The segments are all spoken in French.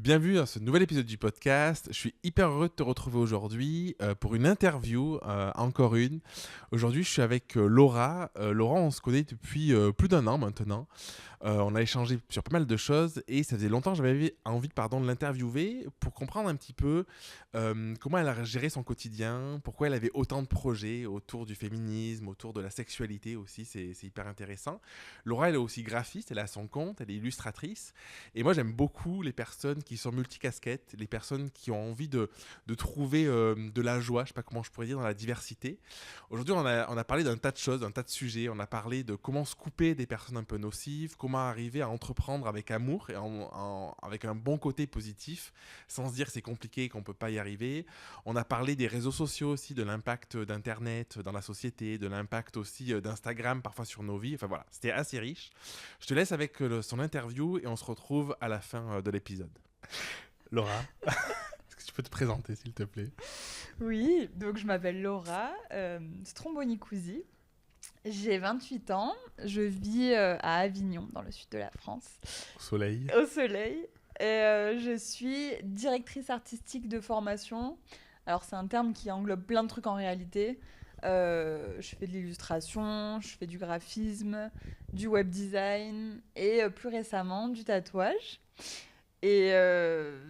Bienvenue dans ce nouvel épisode du podcast. Je suis hyper heureux de te retrouver aujourd'hui pour une interview, encore une. Aujourd'hui, je suis avec Laura. Laura, on se connaît depuis plus d'un an maintenant. On a échangé sur pas mal de choses et ça faisait longtemps que j'avais envie de l'interviewer pour comprendre un petit peu comment elle a géré son quotidien, pourquoi elle avait autant de projets autour du féminisme, autour de la sexualité aussi, c'est hyper intéressant. Laura, elle est aussi graphiste, elle a son compte, elle est illustratrice et moi j'aime beaucoup les personnes qui sont multicasquettes, les personnes qui ont envie de trouver de la joie, je sais pas comment je pourrais dire, dans la diversité. Aujourd'hui, on a parlé d'un tas de choses, d'un tas de sujets. On a parlé de comment se couper des personnes un peu nocives, comment arriver à entreprendre avec amour et avec un bon côté positif, sans se dire que c'est compliqué et qu'on ne peut pas y arriver. On a parlé des réseaux sociaux aussi, de l'impact d'Internet dans la société, de l'impact aussi d'Instagram parfois sur nos vies. Enfin voilà, c'était assez riche. Je te laisse avec son interview et on se retrouve à la fin de l'épisode. Laura, est-ce que tu peux te présenter s'il te plaît ? Oui, donc je m'appelle Laura Stromboni-Cousi, j'ai 28 ans, je vis à Avignon, dans le sud de la France. Au soleil. Au soleil. Et je suis directrice artistique de formation. Alors c'est un terme qui englobe plein de trucs en réalité. Je fais de l'illustration, je fais du graphisme, du web design et plus récemment du tatouage. Et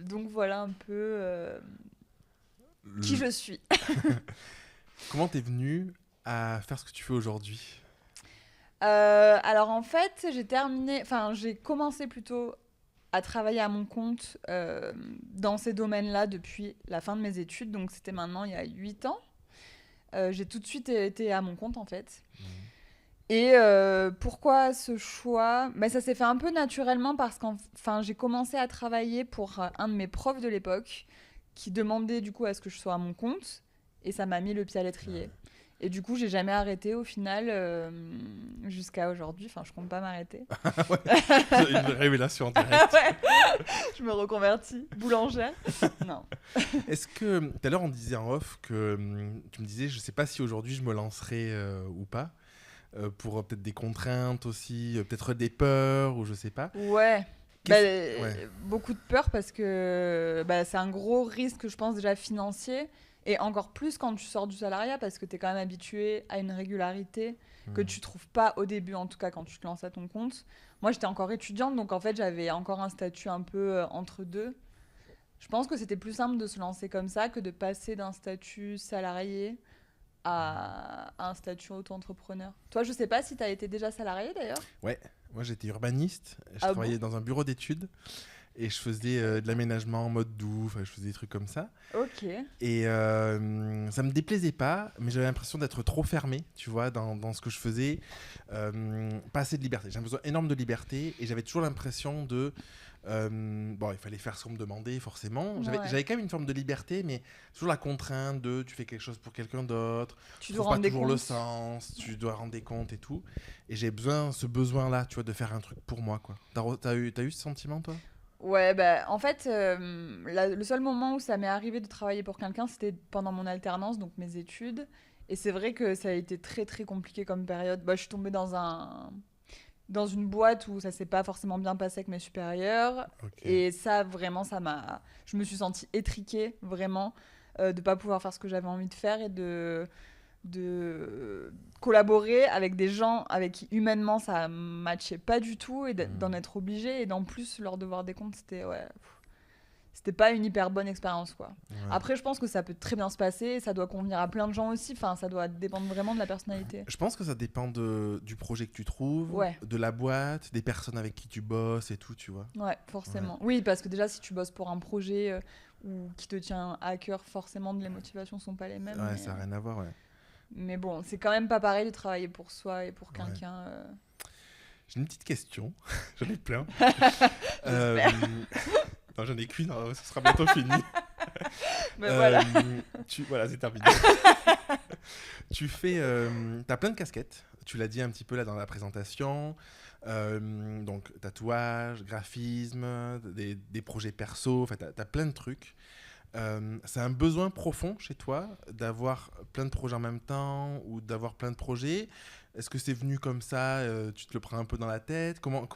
donc voilà un peu qui je suis. Comment t'es venue à faire ce que tu fais aujourd'hui ? Alors en fait, j'ai commencé plutôt à travailler à mon compte dans ces domaines-là depuis la fin de mes études, donc c'était maintenant il y a 8 ans. J'ai tout de suite été à mon compte en fait. Et pourquoi ce choix ? Ça s'est fait un peu naturellement parce que j'ai commencé à travailler pour un de mes profs de l'époque qui demandait du coup à ce que je sois à mon compte et ça m'a mis le pied à l'étrier. Et du coup, j'ai jamais arrêté au final jusqu'à aujourd'hui. Enfin, je compte pas m'arrêter. Ouais, une révélation en direct. Ouais. Je me reconvertis. Boulangère. Non. Est-ce que, tout à l'heure, on disait en off que tu me disais, je sais pas si aujourd'hui je me lancerai ou pas, pour peut-être des contraintes aussi, peut-être des peurs ou je sais pas. Ouais. Ouais. Beaucoup de peur parce que c'est un gros risque, je pense, déjà financier. Et encore plus quand tu sors du salariat parce que tu es quand même habitué à une régularité que tu trouves pas au début, en tout cas quand tu te lances à ton compte. Moi, j'étais encore étudiante, donc en fait, j'avais encore un statut un peu entre deux. Je pense que c'était plus simple de se lancer comme ça que de passer d'un statut salarié à un statut auto-entrepreneur. Toi, je sais pas si tu as été déjà salarié d'ailleurs. Ouais, moi j'étais urbaniste, je Ah travaillais bon ? dans un bureau d'études et je faisais de l'aménagement en mode doux, je faisais des trucs comme ça. Ok. Et ça me déplaisait pas, mais j'avais l'impression d'être trop fermé, tu vois, dans ce que je faisais. Pas assez de liberté. J'ai un besoin énorme de liberté et j'avais toujours l'impression de... il fallait faire ce qu'on me demandait, forcément. J'avais quand même une forme de liberté, mais toujours la contrainte de tu fais quelque chose pour quelqu'un d'autre, tu trouves pas toujours le sens, tu dois rendre des comptes et tout. Et j'ai ce besoin-là, tu vois, de faire un truc pour moi, quoi. T'as eu ce sentiment, toi ? Ouais, en fait, le seul moment où ça m'est arrivé de travailler pour quelqu'un, c'était pendant mon alternance, donc mes études. Et c'est vrai que ça a été très très compliqué comme période. Je suis tombée dans une boîte où ça s'est pas forcément bien passé avec mes supérieurs. Okay. Et ça, vraiment, je me suis sentie étriquée, vraiment, de pas pouvoir faire ce que j'avais envie de faire et de collaborer avec des gens avec qui humainement ça matchait pas du tout et d'en être obligé et d'en plus leur devoir des comptes c'était pas une hyper bonne expérience quoi. Ouais. Après je pense que ça peut très bien se passer, ça doit convenir à plein de gens aussi, ça doit dépendre vraiment de la personnalité. Je pense que ça dépend du projet que tu trouves, ouais. De la boîte, des personnes avec qui tu bosses et tout, tu vois. Ouais, forcément. Ouais. Oui, parce que déjà si tu bosses pour un projet ou qui te tient à cœur, forcément les motivations sont pas les mêmes. Ouais, ça n'a rien à voir, ouais. Mais bon, c'est quand même pas pareil de travailler pour soi et pour quelqu'un. Ouais. J'ai une petite question. J'en ai plein. Non, j'en ai qu'une, ce sera bientôt fini. Voilà. Voilà, c'est terminé. Tu fais... t'as plein de casquettes. Tu l'as dit un petit peu là dans la présentation. Donc, tatouage, graphisme, des projets perso. Enfin, t'as plein de trucs. C'est un besoin profond chez toi d'avoir plein de projets en même temps ou d'avoir plein de projets. Est-ce que c'est venu comme ça, tu te le prends un peu dans la tête ? Comment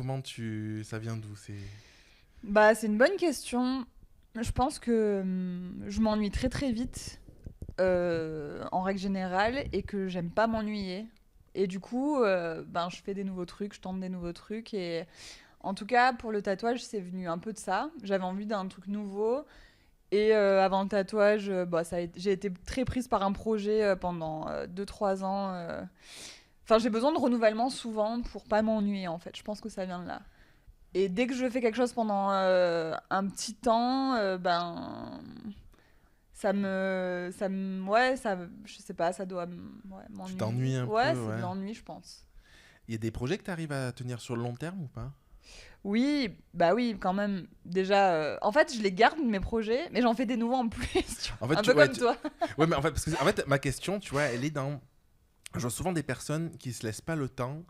ça vient d'où ? Bah, c'est une bonne question. Je pense que je m'ennuie très très vite, en règle générale, et que j'aime pas m'ennuyer. Et du coup, ben, je fais des nouveaux trucs, je tente des nouveaux trucs. Et en tout cas, pour le tatouage, c'est venu un peu de ça. J'avais envie d'un truc nouveau. Et avant le tatouage, bah, j'ai été très prise par un projet pendant 2-3 ans. Enfin, j'ai besoin de renouvellement souvent pour pas m'ennuyer, en fait. Je pense que ça vient de là. Et dès que je fais quelque chose pendant un petit temps, ben ouais, je sais pas, ça doit ouais, Tu m'ennuyer. t'ennuies un Ouais, peu, c'est de ouais. l'ennui, je pense. Il y a des projets que tu arrives à tenir sur le long terme ou pas? Oui, bah oui, quand même. Déjà, en fait, je les garde mes projets, mais j'en fais des nouveaux en plus, tu vois. En fait, Un peu ouais, comme toi. ouais, mais en fait, parce que en fait, ma question, tu vois, elle est dans. Je vois souvent des personnes qui se laissent pas le temps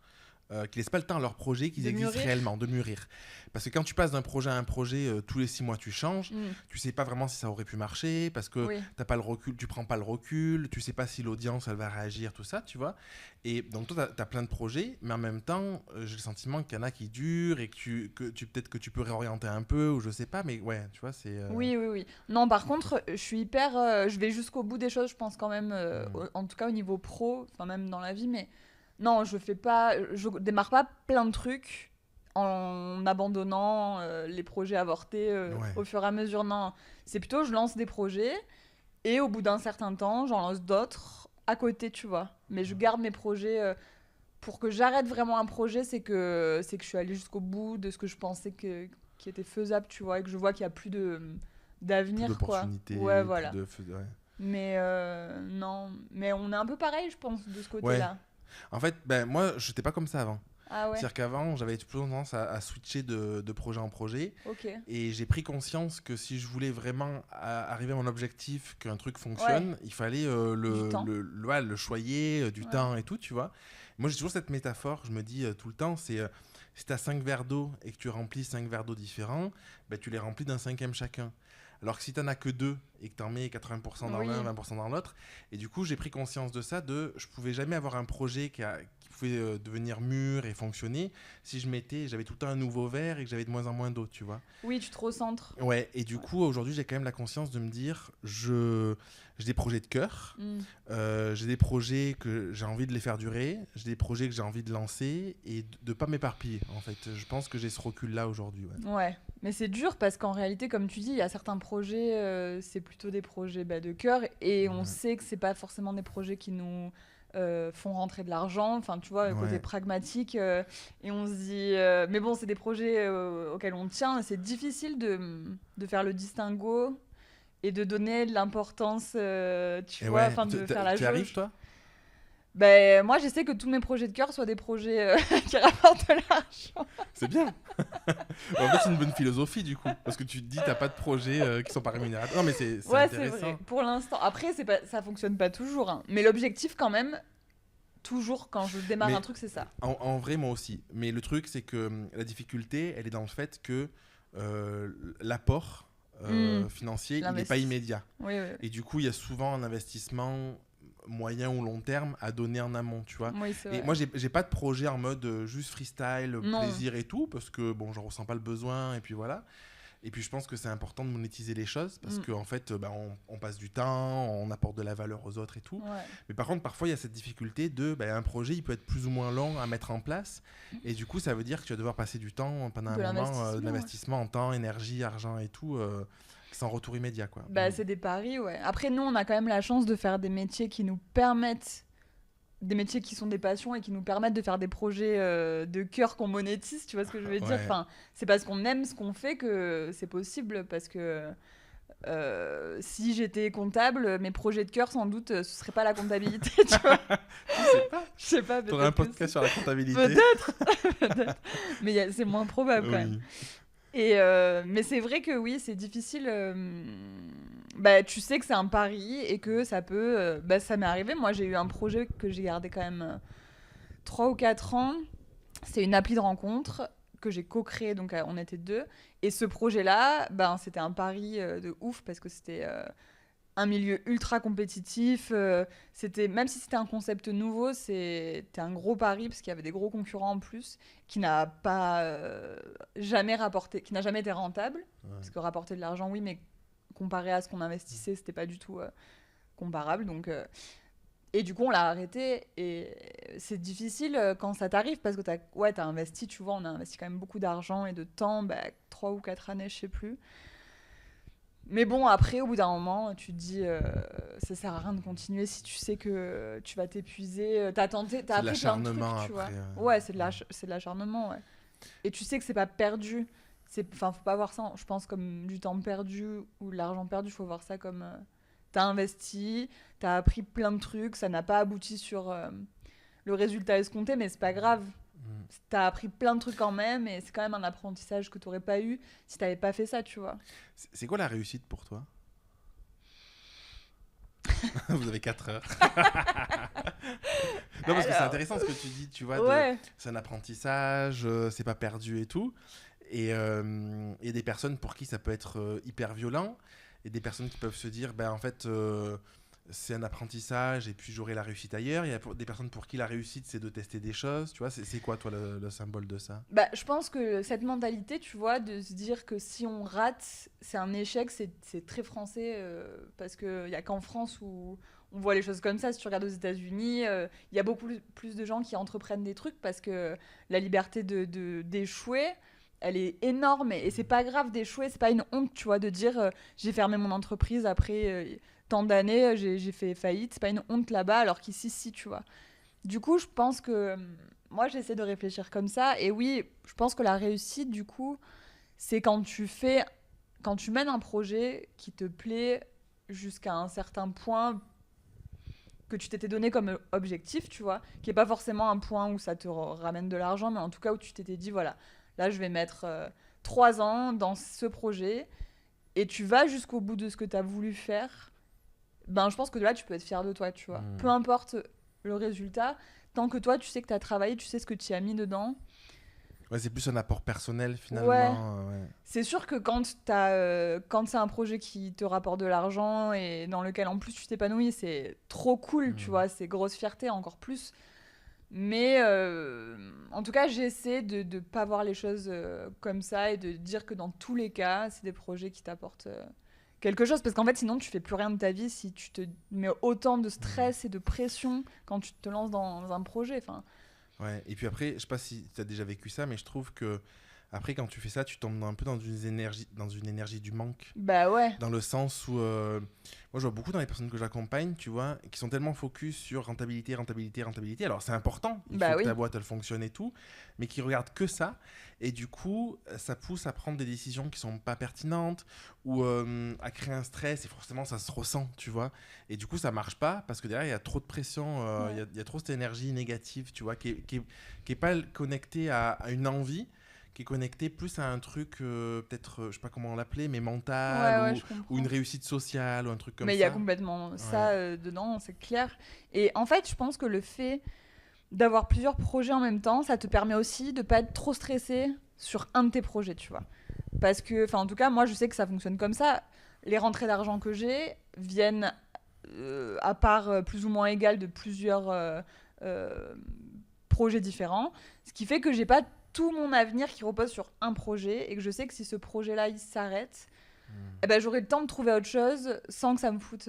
qui laissent pas le temps à leur projet qu'ils De existent mûrir. réellement, de mûrir. Parce que quand tu passes d'un projet à un projet, tous les 6 mois tu changes, Mm, tu sais pas vraiment si ça aurait pu marcher, parce que oui. t'as pas le recul, tu prends pas le recul, tu sais pas si l'audience elle va réagir, tout ça, tu vois. Et donc toi t'as plein de projets, mais en même temps, j'ai le sentiment qu'il y en a qui durent et que tu peut-être que tu peux réorienter un peu, ou je sais pas, mais ouais, tu vois, c'est. Oui, oui, oui. Non, par contre, je suis hyper. Je vais jusqu'au bout des choses, je pense quand même, en tout cas au niveau pro, enfin même dans la vie, mais non, je fais pas. Je démarre pas plein de trucs en abandonnant les projets avortés Ouais. au fur et à mesure. Non, c'est plutôt je lance des projets et au bout d'un certain temps, j'en lance d'autres à côté, tu vois. Mais je garde mes projets. Pour que j'arrête vraiment un projet, c'est que je suis allée jusqu'au bout de ce que je pensais qui était faisable, tu vois, et que je vois qu'il y a plus Plus d'avenir, quoi. Ouais, d'opportunités, plus voilà. de. Ouais. Mais non, mais on est un peu pareil, je pense, de ce Ouais. côté-là. En fait, ben, moi, je n'étais pas comme ça avant. Ah ouais, C'est-à-dire qu'avant, j'avais plutôt tendance à switcher de projet en projet. ok. Et j'ai pris conscience que si je voulais vraiment arriver à mon objectif, qu'un truc Ouais, fonctionne, il fallait du temps. ouais, le choyer, du Ouais. temps et tout, tu vois. Moi, j'ai toujours cette métaphore, je me dis tout le temps, c'est si tu as 5 verres d'eau et que tu remplis 5 verres d'eau différents, ben, tu les remplis d'un cinquième chacun. Alors que si tu n'en as que deux et que tu en mets 80% dans l'un, Oui. 20% dans l'autre, et du coup, j'ai pris conscience de ça, je pouvais jamais avoir un projet qui pouvait devenir mûr et fonctionner si j'avais tout le temps un nouveau verre et que j'avais de moins en moins d'eau, tu vois. Oui, tu te recentres. Ouais, et du Ouais. coup, aujourd'hui, j'ai quand même la conscience de me dire, j'ai des projets de cœur, Mm. j'ai des projets que j'ai envie de les faire durer, j'ai des projets que j'ai envie de lancer et de pas m'éparpiller, en fait. Je pense que j'ai ce recul-là aujourd'hui, ouais. Ouais, mais c'est dur parce qu'en réalité, comme tu dis, il y a certains projets, c'est plutôt des projets bah, de cœur et on Ouais. sait que c'est pas forcément des projets qui nous font rentrer de l'argent. Enfin, tu vois, le côté Ouais. pragmatique. Et on se dit, mais bon, c'est des projets auxquels on tient. Et c'est difficile de faire le distinguo et de donner de l'importance, tu Et vois, ouais, enfin de faire la tu y arrives, jauge. toi? Ben, moi, j'essaie que tous mes projets de cœur soient des projets qui rapportent de l'argent. C'est bien. En fait, c'est une bonne philosophie, du coup, parce que tu te dis, t'as pas de projets qui sont pas rémunérateurs. Non, mais c'est Ouais, c'est vrai. intéressant. Pour l'instant. Après, ça fonctionne pas toujours, hein. Mais l'objectif, quand même, toujours quand je démarre un Mais truc, c'est ça. en vrai, moi aussi. Mais le truc, c'est que la difficulté, elle est dans le fait que l'apport Hmm, financier, il n'est pas l'investissement. immédiat. Oui, oui, Et du coup, il y a souvent un investissement moyen ou long terme à donner en amont, tu vois. oui. Oui, c'est Et vrai. moi, j'ai pas de projet en mode juste freestyle, Non. plaisir et tout, parce que bon, j'en ressens pas le besoin, et puis voilà. Et puis je pense que c'est important de monétiser les choses, parce Hmm, qu'en fait, bah, on passe du temps, on apporte de la valeur aux autres et tout. ouais. Mais par contre, parfois, il y a cette difficulté de, bah, un projet, il peut être plus ou moins long à mettre en place, et du coup, ça veut dire que tu vas devoir passer du temps pendant un De moment, l'investissement, ouais. d'investissement en temps, énergie, argent et tout, sans retour immédiat, quoi. Bah, c'est des paris, ouais. Après, nous, on a quand même la chance de faire des métiers qui nous permettent. Des métiers qui sont des passions et qui nous permettent de faire des projets de cœur qu'on monétise, tu vois ce que je veux dire? Ouais. Enfin, c'est parce qu'on aime ce qu'on fait que c'est possible, parce que si j'étais comptable, mes projets de cœur, sans doute, ce serait pas la comptabilité, tu vois. Je sais pas. Je sais pas, T'aurais un peut-être que podcast si. sur la comptabilité. Peut-être, peut-être. Mais c'est moins probable quand même. Oui. Et mais c'est vrai que oui, c'est difficile. Bah, tu sais que c'est un pari et que ça peut. Bah, ça m'est arrivé. Moi, j'ai eu un projet que j'ai gardé quand même 3 ou 4 ans. C'est une appli de rencontre que j'ai co-créée, donc on était deux. Et ce projet-là, ben, c'était un pari de ouf parce que c'était un milieu ultra compétitif. Même si c'était un concept nouveau, c'était un gros pari parce qu'il y avait des gros concurrents en plus qui n'a pas jamais rapporté, qui n'a jamais été rentable. Ouais. Parce que rapporter de l'argent, oui, mais comparé à ce qu'on investissait, c'était pas du tout comparable. Donc, et du coup, on l'a arrêté. Et c'est difficile quand ça t'arrive parce que t'as investi, tu vois, on a investi quand même beaucoup d'argent et de temps, 3 ou 4 années, je sais plus. Mais bon, après, au bout d'un moment, tu te dis, ça sert à rien de continuer si tu sais que tu vas t'épuiser. T'as appris plein de trucs, l'acharnement tu vois. après. Ouais, c'est de l'acharnement, ouais. Et tu sais que c'est pas perdu. Enfin, faut pas voir ça, je pense, comme du temps perdu ou de l'argent perdu. Faut voir ça comme t'as investi, t'as appris plein de trucs, ça n'a pas abouti sur le résultat escompté, mais c'est pas grave. T'as appris plein de trucs quand même, et c'est quand même un apprentissage que t'aurais pas eu si t'avais pas fait ça, tu vois. C'est quoi la réussite pour toi? Vous avez 4 heures. Non, parce que c'est intéressant ce que tu dis, tu vois. Ouais. C'est un apprentissage, c'est pas perdu et tout. Et il y a des personnes pour qui ça peut être hyper violent. Et des personnes qui peuvent se dire, en fait, c'est un apprentissage et puis j'aurai la réussite ailleurs. Il y a des personnes pour qui la réussite, c'est de tester des choses. Tu vois, c'est quoi, toi, le symbole de ça? Je pense que cette mentalité, tu vois, de se dire que si on rate, c'est un échec, c'est très français, parce qu'il n'y a qu'en France où on voit les choses comme ça. Si tu regardes aux États-Unis, il y a beaucoup plus de gens qui entreprennent des trucs parce que la liberté d'échouer, elle est énorme. Et c'est pas grave d'échouer, c'est pas une honte, tu vois, de dire j'ai fermé mon entreprise après tant d'années, j'ai fait faillite. C'est pas une honte là-bas, alors qu'ici, si, tu vois. Du coup, je pense que moi, j'essaie de réfléchir comme ça. Et oui, je pense que la réussite, du coup, c'est quand tu mènes un projet qui te plaît jusqu'à un certain point que tu t'étais donné comme objectif, tu vois, qui est pas forcément un point où ça te ramène de l'argent, mais en tout cas où tu t'étais dit, voilà, là, je vais mettre 3 ans dans ce projet, et tu vas jusqu'au bout de ce que tu as voulu faire. Je pense que là, tu peux être fier de toi, tu vois. Peu importe le résultat, tant que toi, tu sais que tu as travaillé, tu sais ce que tu as mis dedans. Ouais, c'est plus un apport personnel, finalement. Ouais. Ouais. C'est sûr que quand c'est un projet qui te rapporte de l'argent et dans lequel, en plus, tu t'épanouis, c'est trop cool, tu vois. C'est grosse fierté, encore plus. Mais en tout cas, j'essaie de ne pas voir les choses comme ça et de dire que dans tous les cas, c'est des projets qui t'apportent quelque chose. Parce qu'en fait, sinon, tu fais plus rien de ta vie si tu te mets autant de stress et de pression quand tu te lances dans un projet. Enfin, Ouais, et puis après, je sais pas si tu as déjà vécu ça, mais je trouve que après, quand tu fais ça, tu tombes un peu dans une énergie du manque. bah ouais. Dans le sens où, moi je vois beaucoup dans les personnes que j'accompagne, tu vois, qui sont tellement focus sur rentabilité, rentabilité, rentabilité. Alors c'est important, il faut que ta boîte elle fonctionne et tout, mais qui regardent que ça. Et du coup, ça pousse à prendre des décisions qui sont pas pertinentes ou à créer un stress et forcément ça se ressent, tu vois. Et du coup, ça marche pas parce que derrière il y a trop de pression, il y a trop cette énergie négative, tu vois, qui est pas connectée à une envie, qui est connecté plus à un truc, peut-être, je sais pas comment l'appeler, mais mental, ou une réussite sociale, ou un truc comme ça. Mais il y a complètement ça dedans, c'est clair. Et en fait, je pense que le fait d'avoir plusieurs projets en même temps, ça te permet aussi de pas être trop stressé sur un de tes projets, tu vois. Parce que, en tout cas, moi, je sais que ça fonctionne comme ça. Les rentrées d'argent que j'ai viennent à part plus ou moins égales de plusieurs projets différents, ce qui fait que j'ai pas tout mon avenir qui repose sur un projet et que je sais que si ce projet-là il s'arrête, j'aurai le temps de trouver autre chose sans que ça me foute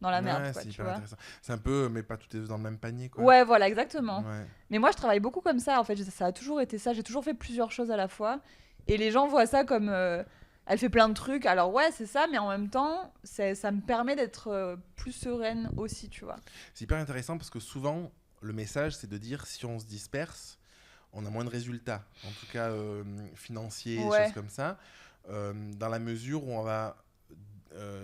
dans la merde, quoi, c'est tu hyper vois. intéressant. C'est un peu, mais pas tout est dans le même panier, quoi. Ouais, voilà, exactement. Ouais. Mais moi, je travaille beaucoup comme ça, en fait. Ça a toujours été ça. J'ai toujours fait plusieurs choses à la fois. Et les gens voient ça comme... elle fait plein de trucs. Alors ouais, c'est ça, mais en même temps, ça me permet d'être plus sereine aussi, tu vois. C'est hyper intéressant parce que souvent, le message, c'est de dire si on se disperse, on a moins de résultats, en tout cas financiers, des choses comme ça, dans la mesure où on va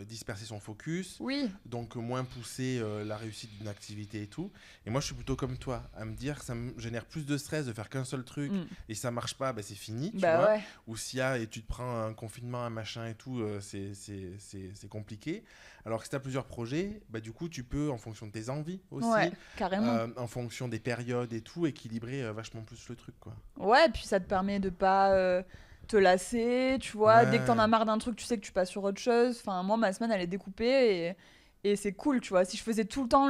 disperser son focus, donc moins pousser la réussite d'une activité et tout. Et moi, je suis plutôt comme toi, à me dire que ça me génère plus de stress de faire qu'un seul truc et si ça marche pas, c'est fini, tu vois. Ouais. Ou s'il y a et tu te prends un confinement, un machin et tout, c'est compliqué. Alors que si tu as plusieurs projets, du coup, tu peux, en fonction de tes envies aussi, carrément. en fonction des périodes et tout, équilibrer vachement plus le truc, quoi. Ouais, et puis ça te permet de pas te lasser, tu vois. Dès que t'en as Ouais. marre d'un truc, tu sais que tu passes sur autre chose. Enfin, moi, ma semaine, elle est découpée et c'est cool, tu vois. Si je faisais tout le temps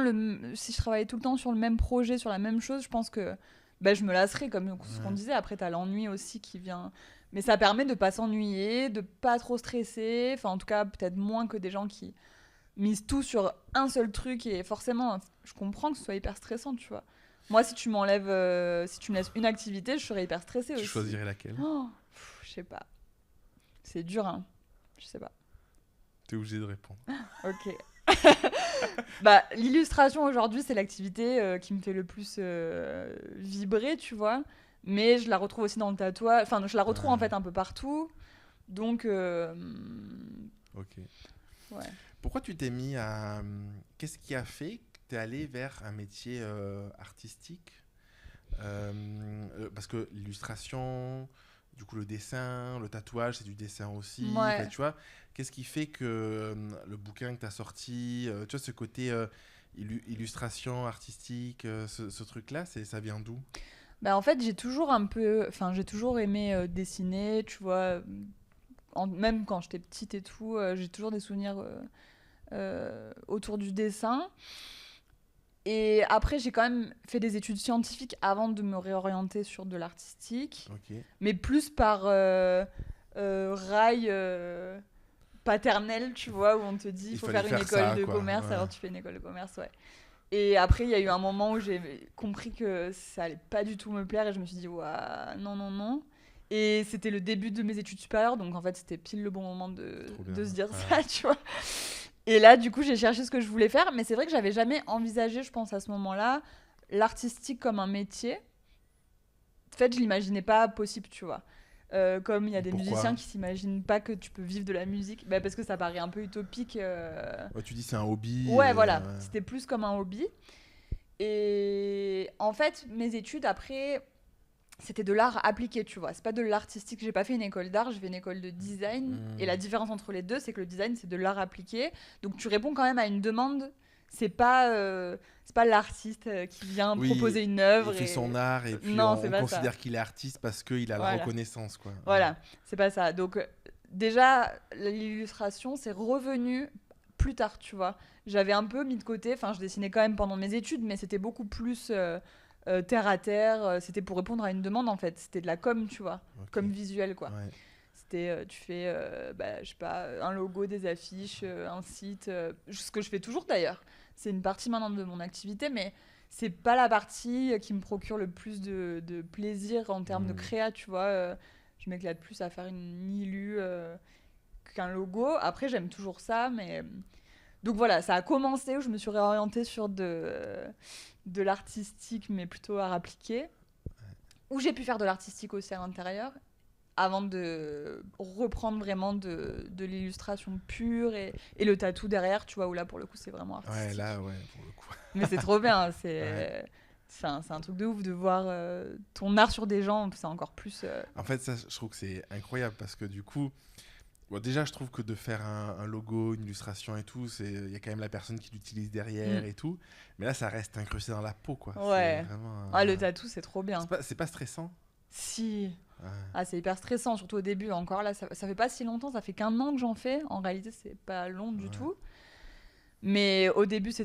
si je travaillais tout le temps sur le même projet, sur la même chose, je pense que je me lasserais, comme ce qu'on Ouais. disait. Après, t'as l'ennui aussi qui vient. Mais ça permet de pas s'ennuyer, de pas trop stresser. Enfin, en tout cas, peut-être moins que des gens qui misent tout sur un seul truc. Et forcément, je comprends que ce soit hyper stressant, tu vois. Moi, si tu m'enlèves, si tu me laisses une activité, je serais hyper stressée Tu aussi. choisirais laquelle? Oh, je sais pas. C'est dur, hein. Je sais pas. T'es obligé de répondre. Ok. Bah, l'illustration aujourd'hui, c'est l'activité qui me fait le plus vibrer, tu vois. Mais je la retrouve aussi dans le tatouage. Enfin, je la retrouve en Ouais. fait un peu partout. Donc, Ok. ouais. Pourquoi tu t'es mis à... Qu'est-ce qui a fait que t'es allé vers un métier artistique? Parce que l'illustration, du coup le dessin, le tatouage, c'est du dessin aussi. Enfin, Ouais. tu vois, qu'est-ce qui fait que le bouquin que tu as sorti, tu vois, ce côté illustration artistique, ce truc-là, ça vient d'où? Bah, en fait, j'ai toujours un peu. Enfin, j'ai toujours aimé dessiner, tu vois. Même quand j'étais petite et tout, j'ai toujours des souvenirs autour du dessin. Et après, j'ai quand même fait des études scientifiques avant de me réorienter sur de l'artistique, Ok. mais plus par rail paternel, tu vois, où on te dit il Il faut fallait faire une faire école ça, de quoi. commerce, Ouais. alors tu fais une école de commerce, ouais. Et après, il y a eu un moment où j'ai compris que ça allait pas du tout me plaire et je me suis dit, ouah, non, non, non. Et c'était le début de mes études supérieures, donc en fait, c'était pile le bon moment Trop bien. de se dire Ouais. ça, tu vois. Et là, du coup, j'ai cherché ce que je voulais faire, mais c'est vrai que j'avais jamais envisagé, je pense, à ce moment-là, l'artistique comme un métier. En fait, je l'imaginais pas possible, tu vois. Comme il y a des musiciens Pourquoi? qui s'imaginent pas que tu peux vivre de la musique, bah, parce que ça paraît un peu utopique. Ouais, tu dis c'est un hobby. Ouais, voilà, Ouais. c'était plus comme un hobby. Et en fait, mes études après, c'était de l'art appliqué, tu vois. C'est pas de l'artistique. J'ai pas fait une école d'art, j'ai fait une école de design. Et la Hmm. différence entre les deux, c'est que le design, c'est de l'art appliqué. Donc tu réponds quand même à une demande. C'est pas l'artiste qui vient Oui, proposer une il œuvre fait son et art et puis non, c'est on pas ça. considère qu'il est artiste parce qu'il a la Voilà, reconnaissance, quoi. Ouais. voilà, c'est pas ça. Donc déjà, l'illustration, c'est revenu plus tard, tu vois. J'avais un peu mis de côté. Enfin, je dessinais quand même pendant mes études, mais c'était beaucoup plus terre à terre. C'était pour répondre à une demande en fait. C'était de la com, tu vois, Ok. comme visuel quoi. Ouais. C'était, tu fais, bah, je sais pas, un logo, des affiches, un site, ce que je fais toujours d'ailleurs. C'est une partie maintenant de mon activité, mais c'est pas la partie qui me procure le plus de plaisir en termes de Hmm. créa, tu vois. Je m'éclate plus à faire une illu qu'un logo. Après, j'aime toujours ça, mais donc voilà, ça a commencé où je me suis réorientée sur de l'artistique, mais plutôt art appliqué. Où j'ai pu faire de l'artistique aussi à l'intérieur, avant de reprendre vraiment de l'illustration pure et le tatou derrière, tu vois, où là, pour le coup, c'est vraiment Ouais, là, artistique. ouais, pour le coup. Mais c'est trop bien, hein, Ouais. c'est un truc de ouf de voir ton art sur des gens, c'est encore plus... En fait, ça, je trouve que c'est incroyable parce que du coup, bon, déjà, je trouve que de faire un logo, une illustration et tout, il y a quand même la personne qui l'utilise derrière mm, et tout. Mais là, ça reste incrusté dans la peau, quoi. C'est ouais. vraiment. Ah, le tatou, c'est trop bien. C'est pas stressant. Si... Ouais. Ah, c'est hyper stressant, surtout au début. Encore là, ça fait pas si longtemps, ça fait qu'1 an que j'en fais. En réalité, c'est pas long du Ouais. tout. Mais au début, si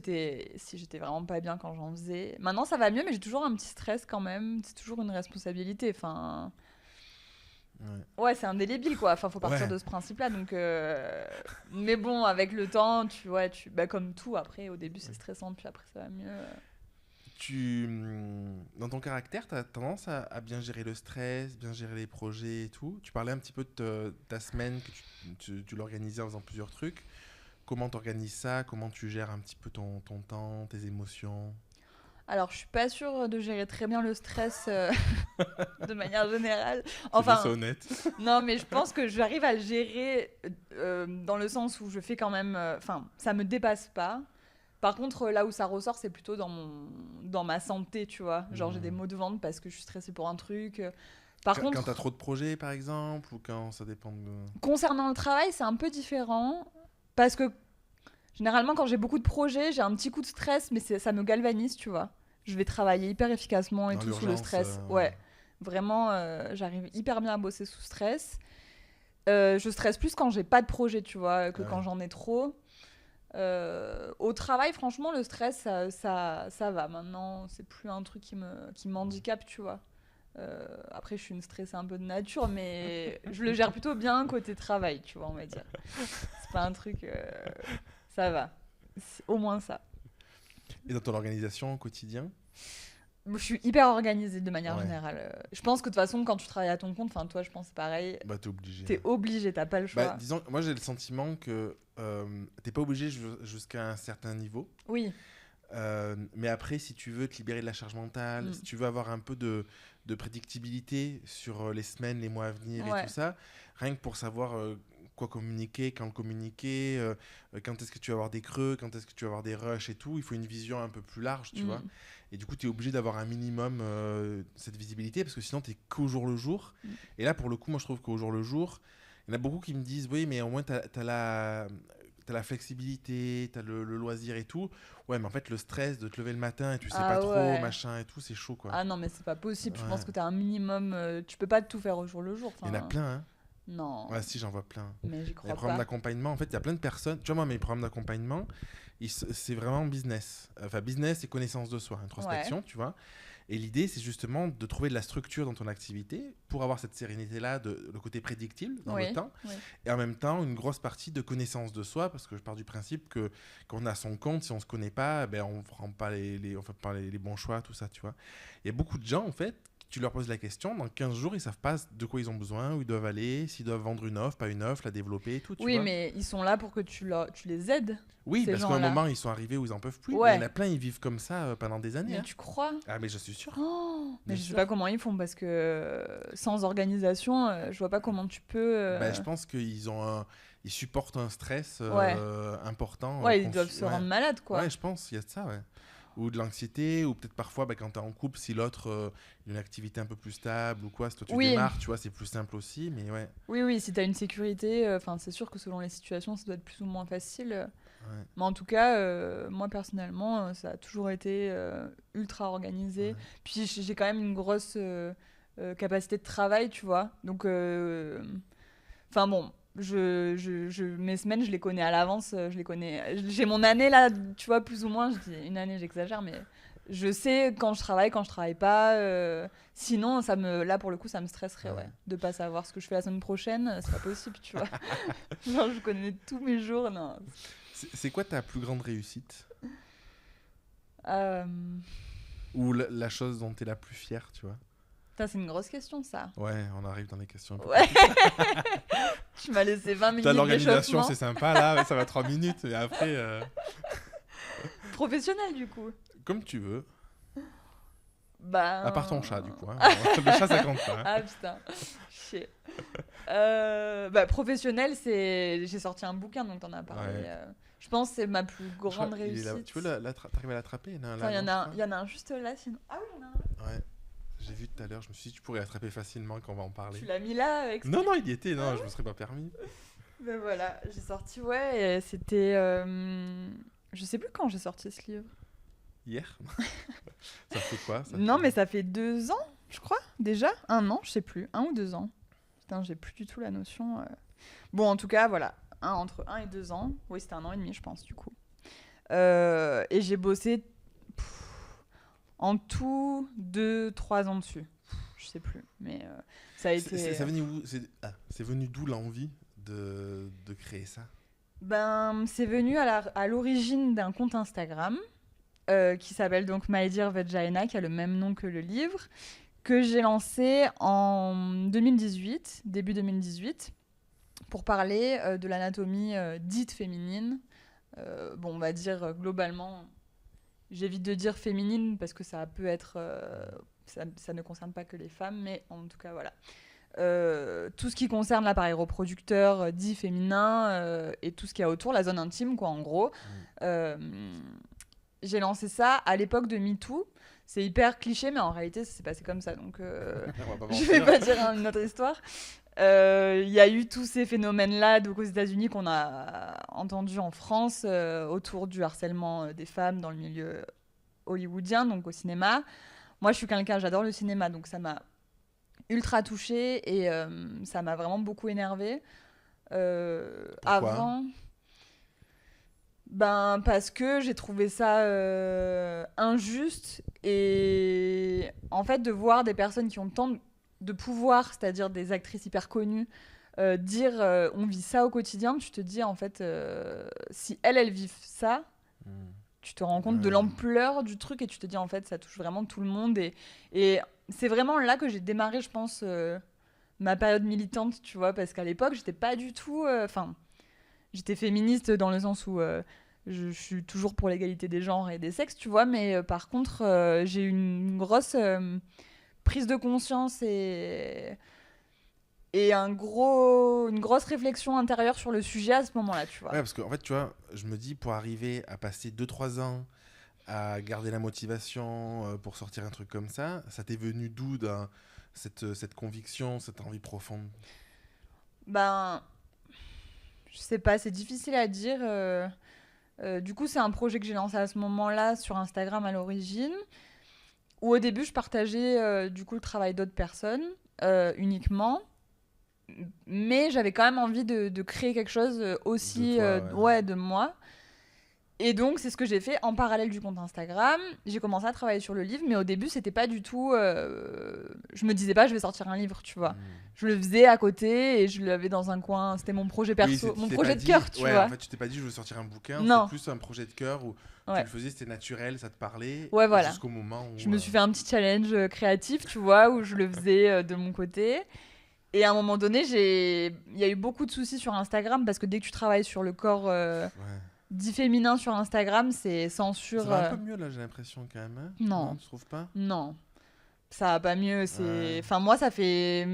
j'étais vraiment pas bien quand j'en faisais. Maintenant, ça va mieux, mais j'ai toujours un petit stress quand même. C'est toujours une responsabilité. Enfin, Ouais. ouais, c'est indélébile quoi. Enfin, faut partir Ouais. de ce principe-là. Donc, mais bon, avec le temps, bah, comme tout. Après, au début, c'est stressant, puis après, ça va mieux. Dans ton caractère, tu as tendance à bien gérer le stress, bien gérer les projets et tout. Tu parlais un petit peu de ta semaine, que tu l'organisais en faisant plusieurs trucs. Comment tu organises ça? Comment tu gères un petit peu ton temps, tes émotions? Alors, je suis pas sûre de gérer très bien le stress de manière générale. C'est bien, c'est Enfin, honnête. non, mais je pense que j'arrive à le gérer dans le sens où je fais quand même. Enfin, ça me dépasse pas. Par contre, là où ça ressort, c'est plutôt dans ma santé, tu vois. Genre, j'ai des Hmm. maux de ventre parce que je suis stressée pour un truc. Par Quand tu as contre, trop de projets, par exemple, ou quand ça dépend de... concernant le travail, c'est un peu différent. Parce que généralement, quand j'ai beaucoup de projets, j'ai un petit coup de stress, mais ça me galvanise, tu vois. Je vais travailler hyper efficacement et Dans tout sous le l'urgence, stress. ouais. Ouais. Vraiment, j'arrive hyper bien à bosser sous stress. Je stresse plus quand j'ai pas de projet, tu vois, que quand j'en ai trop. Au travail, franchement, le stress, ça va. Maintenant, c'est plus un truc qui m'handicape, tu vois. Après, je suis une stressée un peu de nature, mais je le gère plutôt bien côté travail, tu vois, on va dire. C'est pas un truc... ça va. C'est au moins ça. Et dans ton organisation au quotidien? Je suis hyper organisée de manière générale. Je pense que de toute façon, quand tu travailles à ton compte, enfin toi, je pense c'est pareil. Bah, t'es obligé. T'es obligé, t'as pas le choix. Bah, disons, moi j'ai le sentiment que t'es pas obligé jusqu'à un certain niveau. Oui. Mais après, si tu veux te libérer de la charge mentale, si tu veux avoir un peu de prédictibilité sur les semaines, les mois à venir et tout ça, rien que pour savoir quoi communiquer, quand le communiquer, quand est-ce que tu vas avoir des creux, quand est-ce que tu vas avoir des rushs et tout, il faut une vision un peu plus large, tu vois. Et du coup, tu es obligé d'avoir un minimum cette visibilité parce que sinon, tu es qu'au jour le jour. Et là, pour le coup, moi, je trouve qu'au jour le jour, il y en a beaucoup qui me disent, oui, mais au moins, tu as la flexibilité, tu as le loisir et tout. Ouais, mais en fait, le stress de te lever le matin et tu sais pas trop, machin et tout, c'est chaud, quoi. Ah non, mais c'est pas possible. Je pense que tu as un minimum. Tu peux pas tout faire au jour le jour. Il y en a plein, hein. Non. Ouais, si, j'en vois plein. Mais j'y crois les programmes d'accompagnement, en fait, il y a plein de personnes. Tu vois, moi, mes programmes d'accompagnement, c'est vraiment business. Enfin, business et connaissance de soi, introspection, tu vois. Et l'idée, c'est justement de trouver de la structure dans ton activité pour avoir cette sérénité-là, le côté prédictible dans le temps. Et en même temps, une grosse partie de connaissance de soi, parce que je pars du principe que quand on a son compte, si on ne se connaît pas, ben, on ne prend pas on fait pas les bons choix, tout ça, tu vois. Il y a beaucoup de gens, en fait, tu leur poses la question, dans 15 jours, ils savent pas de quoi ils ont besoin, où ils doivent aller, s'ils doivent vendre une offre, pas une offre, la développer et tout. Tu vois. Mais ils sont là pour que tu les aides. Oui, parce qu'à un moment, ils sont arrivés où ils en peuvent plus. Il y en a plein, ils vivent comme ça pendant des années. Mais tu crois? Ah, mais je suis sûr. Mais je sais pas comment ils font parce que sans organisation, je vois pas comment tu peux. Je pense qu'ils ils supportent un stress important. Ouais, ils doivent se rendre malades, quoi. Ouais, je pense, il y a de ça, ouais. Ou de l'anxiété, ou peut-être parfois quand tu es en couple, si l'autre a une activité un peu plus stable ou quoi, si toi tu démarres, tu vois, c'est plus simple aussi, mais ouais. Oui, si tu as une sécurité, c'est sûr que selon les situations, ça doit être plus ou moins facile. Mais en tout cas, moi personnellement, ça a toujours été ultra organisé. Puis j'ai quand même une grosse capacité de travail, tu vois. Donc, bon... mes semaines, je les connais à l'avance, je les connais. J'ai mon année là, tu vois, plus ou moins. Je dis une année, j'exagère, mais je sais quand je travaille pas. Sinon, là pour le coup, ça me stresserait, de pas savoir ce que je fais la semaine prochaine. C'est pas possible, tu vois. Genre, je connais tous mes jours, non. C'est quoi ta plus grande réussite Ou la chose dont tu es la plus fière, tu vois? C'est une grosse question, ça. Ouais, on arrive dans les questions. Tu m'as laissé 20 minutes. L'organisation, c'est sympa, là, ça va 3 minutes, et après... Professionnel, du coup. Comme tu veux. À part ton chat, du coup. Hein. Le chat, ça compte pas. Hein. Ah, putain. Chier. Professionnel, j'ai sorti un bouquin, donc t'en as parlé. Je pense que c'est ma plus grande réussite. Tu veux t'arriver à l'attraper? Il y en a un juste là, sinon... Ah oui, il y en a un. Ouais. J'ai vu tout à l'heure, je me suis dit, tu pourrais l'attraper facilement quand on va en parler. Tu l'as mis là exprès? Non, il y était, non, je me serais pas permis. Ben voilà, j'ai sorti, et c'était... Je sais plus quand j'ai sorti ce livre. Hier? Ça fait quoi ça? Non, mais ça fait 2 ans, je crois, déjà. 1 an, je sais plus. 1 ou 2 ans. Putain, j'ai plus du tout la notion. Bon, en tout cas, voilà. Entre 1 et 2 ans. Oui, c'était 1 an et demi, je pense, du coup. Et j'ai bossé... En tout, 2-3 ans dessus. Je sais plus, mais ça a été... C'est venu d'où l'envie de créer ça? C'est venu à l'origine d'un compte Instagram qui s'appelle donc My Dear Vagina, qui a le même nom que le livre, que j'ai lancé en 2018, début 2018, pour parler de l'anatomie dite féminine. On va dire globalement... J'évite de dire féminine parce que ça peut être... ça ne concerne pas que les femmes, mais en tout cas, voilà. Tout ce qui concerne l'appareil reproducteur dit féminin et tout ce qu'il y a autour, la zone intime, quoi, en gros. J'ai lancé ça à l'époque de MeToo. C'est hyper cliché, mais en réalité, ça s'est passé comme ça. Donc, je vais pas dire une autre histoire. Il y a eu tous ces phénomènes-là donc aux États-Unis qu'on a entendus en France autour du harcèlement des femmes dans le milieu hollywoodien, donc au cinéma. Moi, je suis quelqu'un, j'adore le cinéma, donc ça m'a ultra touchée et ça m'a vraiment beaucoup énervée. Pourquoi? Avant, ben, parce que j'ai trouvé ça injuste et en fait de voir des personnes qui ont tant de pouvoir, c'est-à-dire des actrices hyper connues, dire on vit ça au quotidien, tu te dis en fait si elles vivent ça, Hmm. tu te rends compte de Ouais. l'ampleur du truc et tu te dis en fait ça touche vraiment tout le monde et c'est vraiment là que j'ai démarré je pense ma période militante, tu vois, parce qu'à l'époque j'étais pas du tout enfin j'étais féministe dans le sens où je suis toujours pour l'égalité des genres et des sexes, tu vois, mais par contre, j'ai eu une grosse prise de conscience et une grosse réflexion intérieure sur le sujet à ce moment-là, tu vois. Ouais, parce qu'en fait, tu vois, je me dis, pour arriver à passer 2 3 ans à garder la motivation pour sortir un truc comme ça t'est venu d'où cette conviction, cette envie profonde? Ben, je sais pas, c'est difficile à dire. Du coup, c'est un projet que j'ai lancé à ce moment-là sur Instagram à l'origine, où au début, je partageais du coup le travail d'autres personnes uniquement. Mais j'avais quand même envie de créer quelque chose De aussi toi, ouais. ouais, de moi. Et donc, c'est ce que j'ai fait en parallèle du compte Instagram. J'ai commencé à travailler sur le livre, mais au début, c'était pas du tout. Je me disais pas, je vais sortir un livre, tu vois. Hmm. Je le faisais à côté et je l'avais dans un coin. C'était mon projet Oui, perso, tu mon t'es pas projet de dit, cœur, tu ouais, en vois. fait, tu t'es pas dit, je veux sortir un bouquin, c'était Non, plus un projet de cœur où tu ouais. le faisais, c'était naturel, ça te parlait, Ouais, voilà. jusqu'au moment Je où. me suis fait un petit challenge créatif, tu vois, où je le faisais de mon côté. Et à un moment donné, il y a eu beaucoup de soucis sur Instagram parce que dès que tu travailles sur le corps Ouais. dit féminin sur Instagram, c'est Ça censure. va un peu mieux là, j'ai l'impression quand même, hein. Non, Non, tu trouves pas? non, ça va pas mieux. Ouais. Enfin, moi, ça fait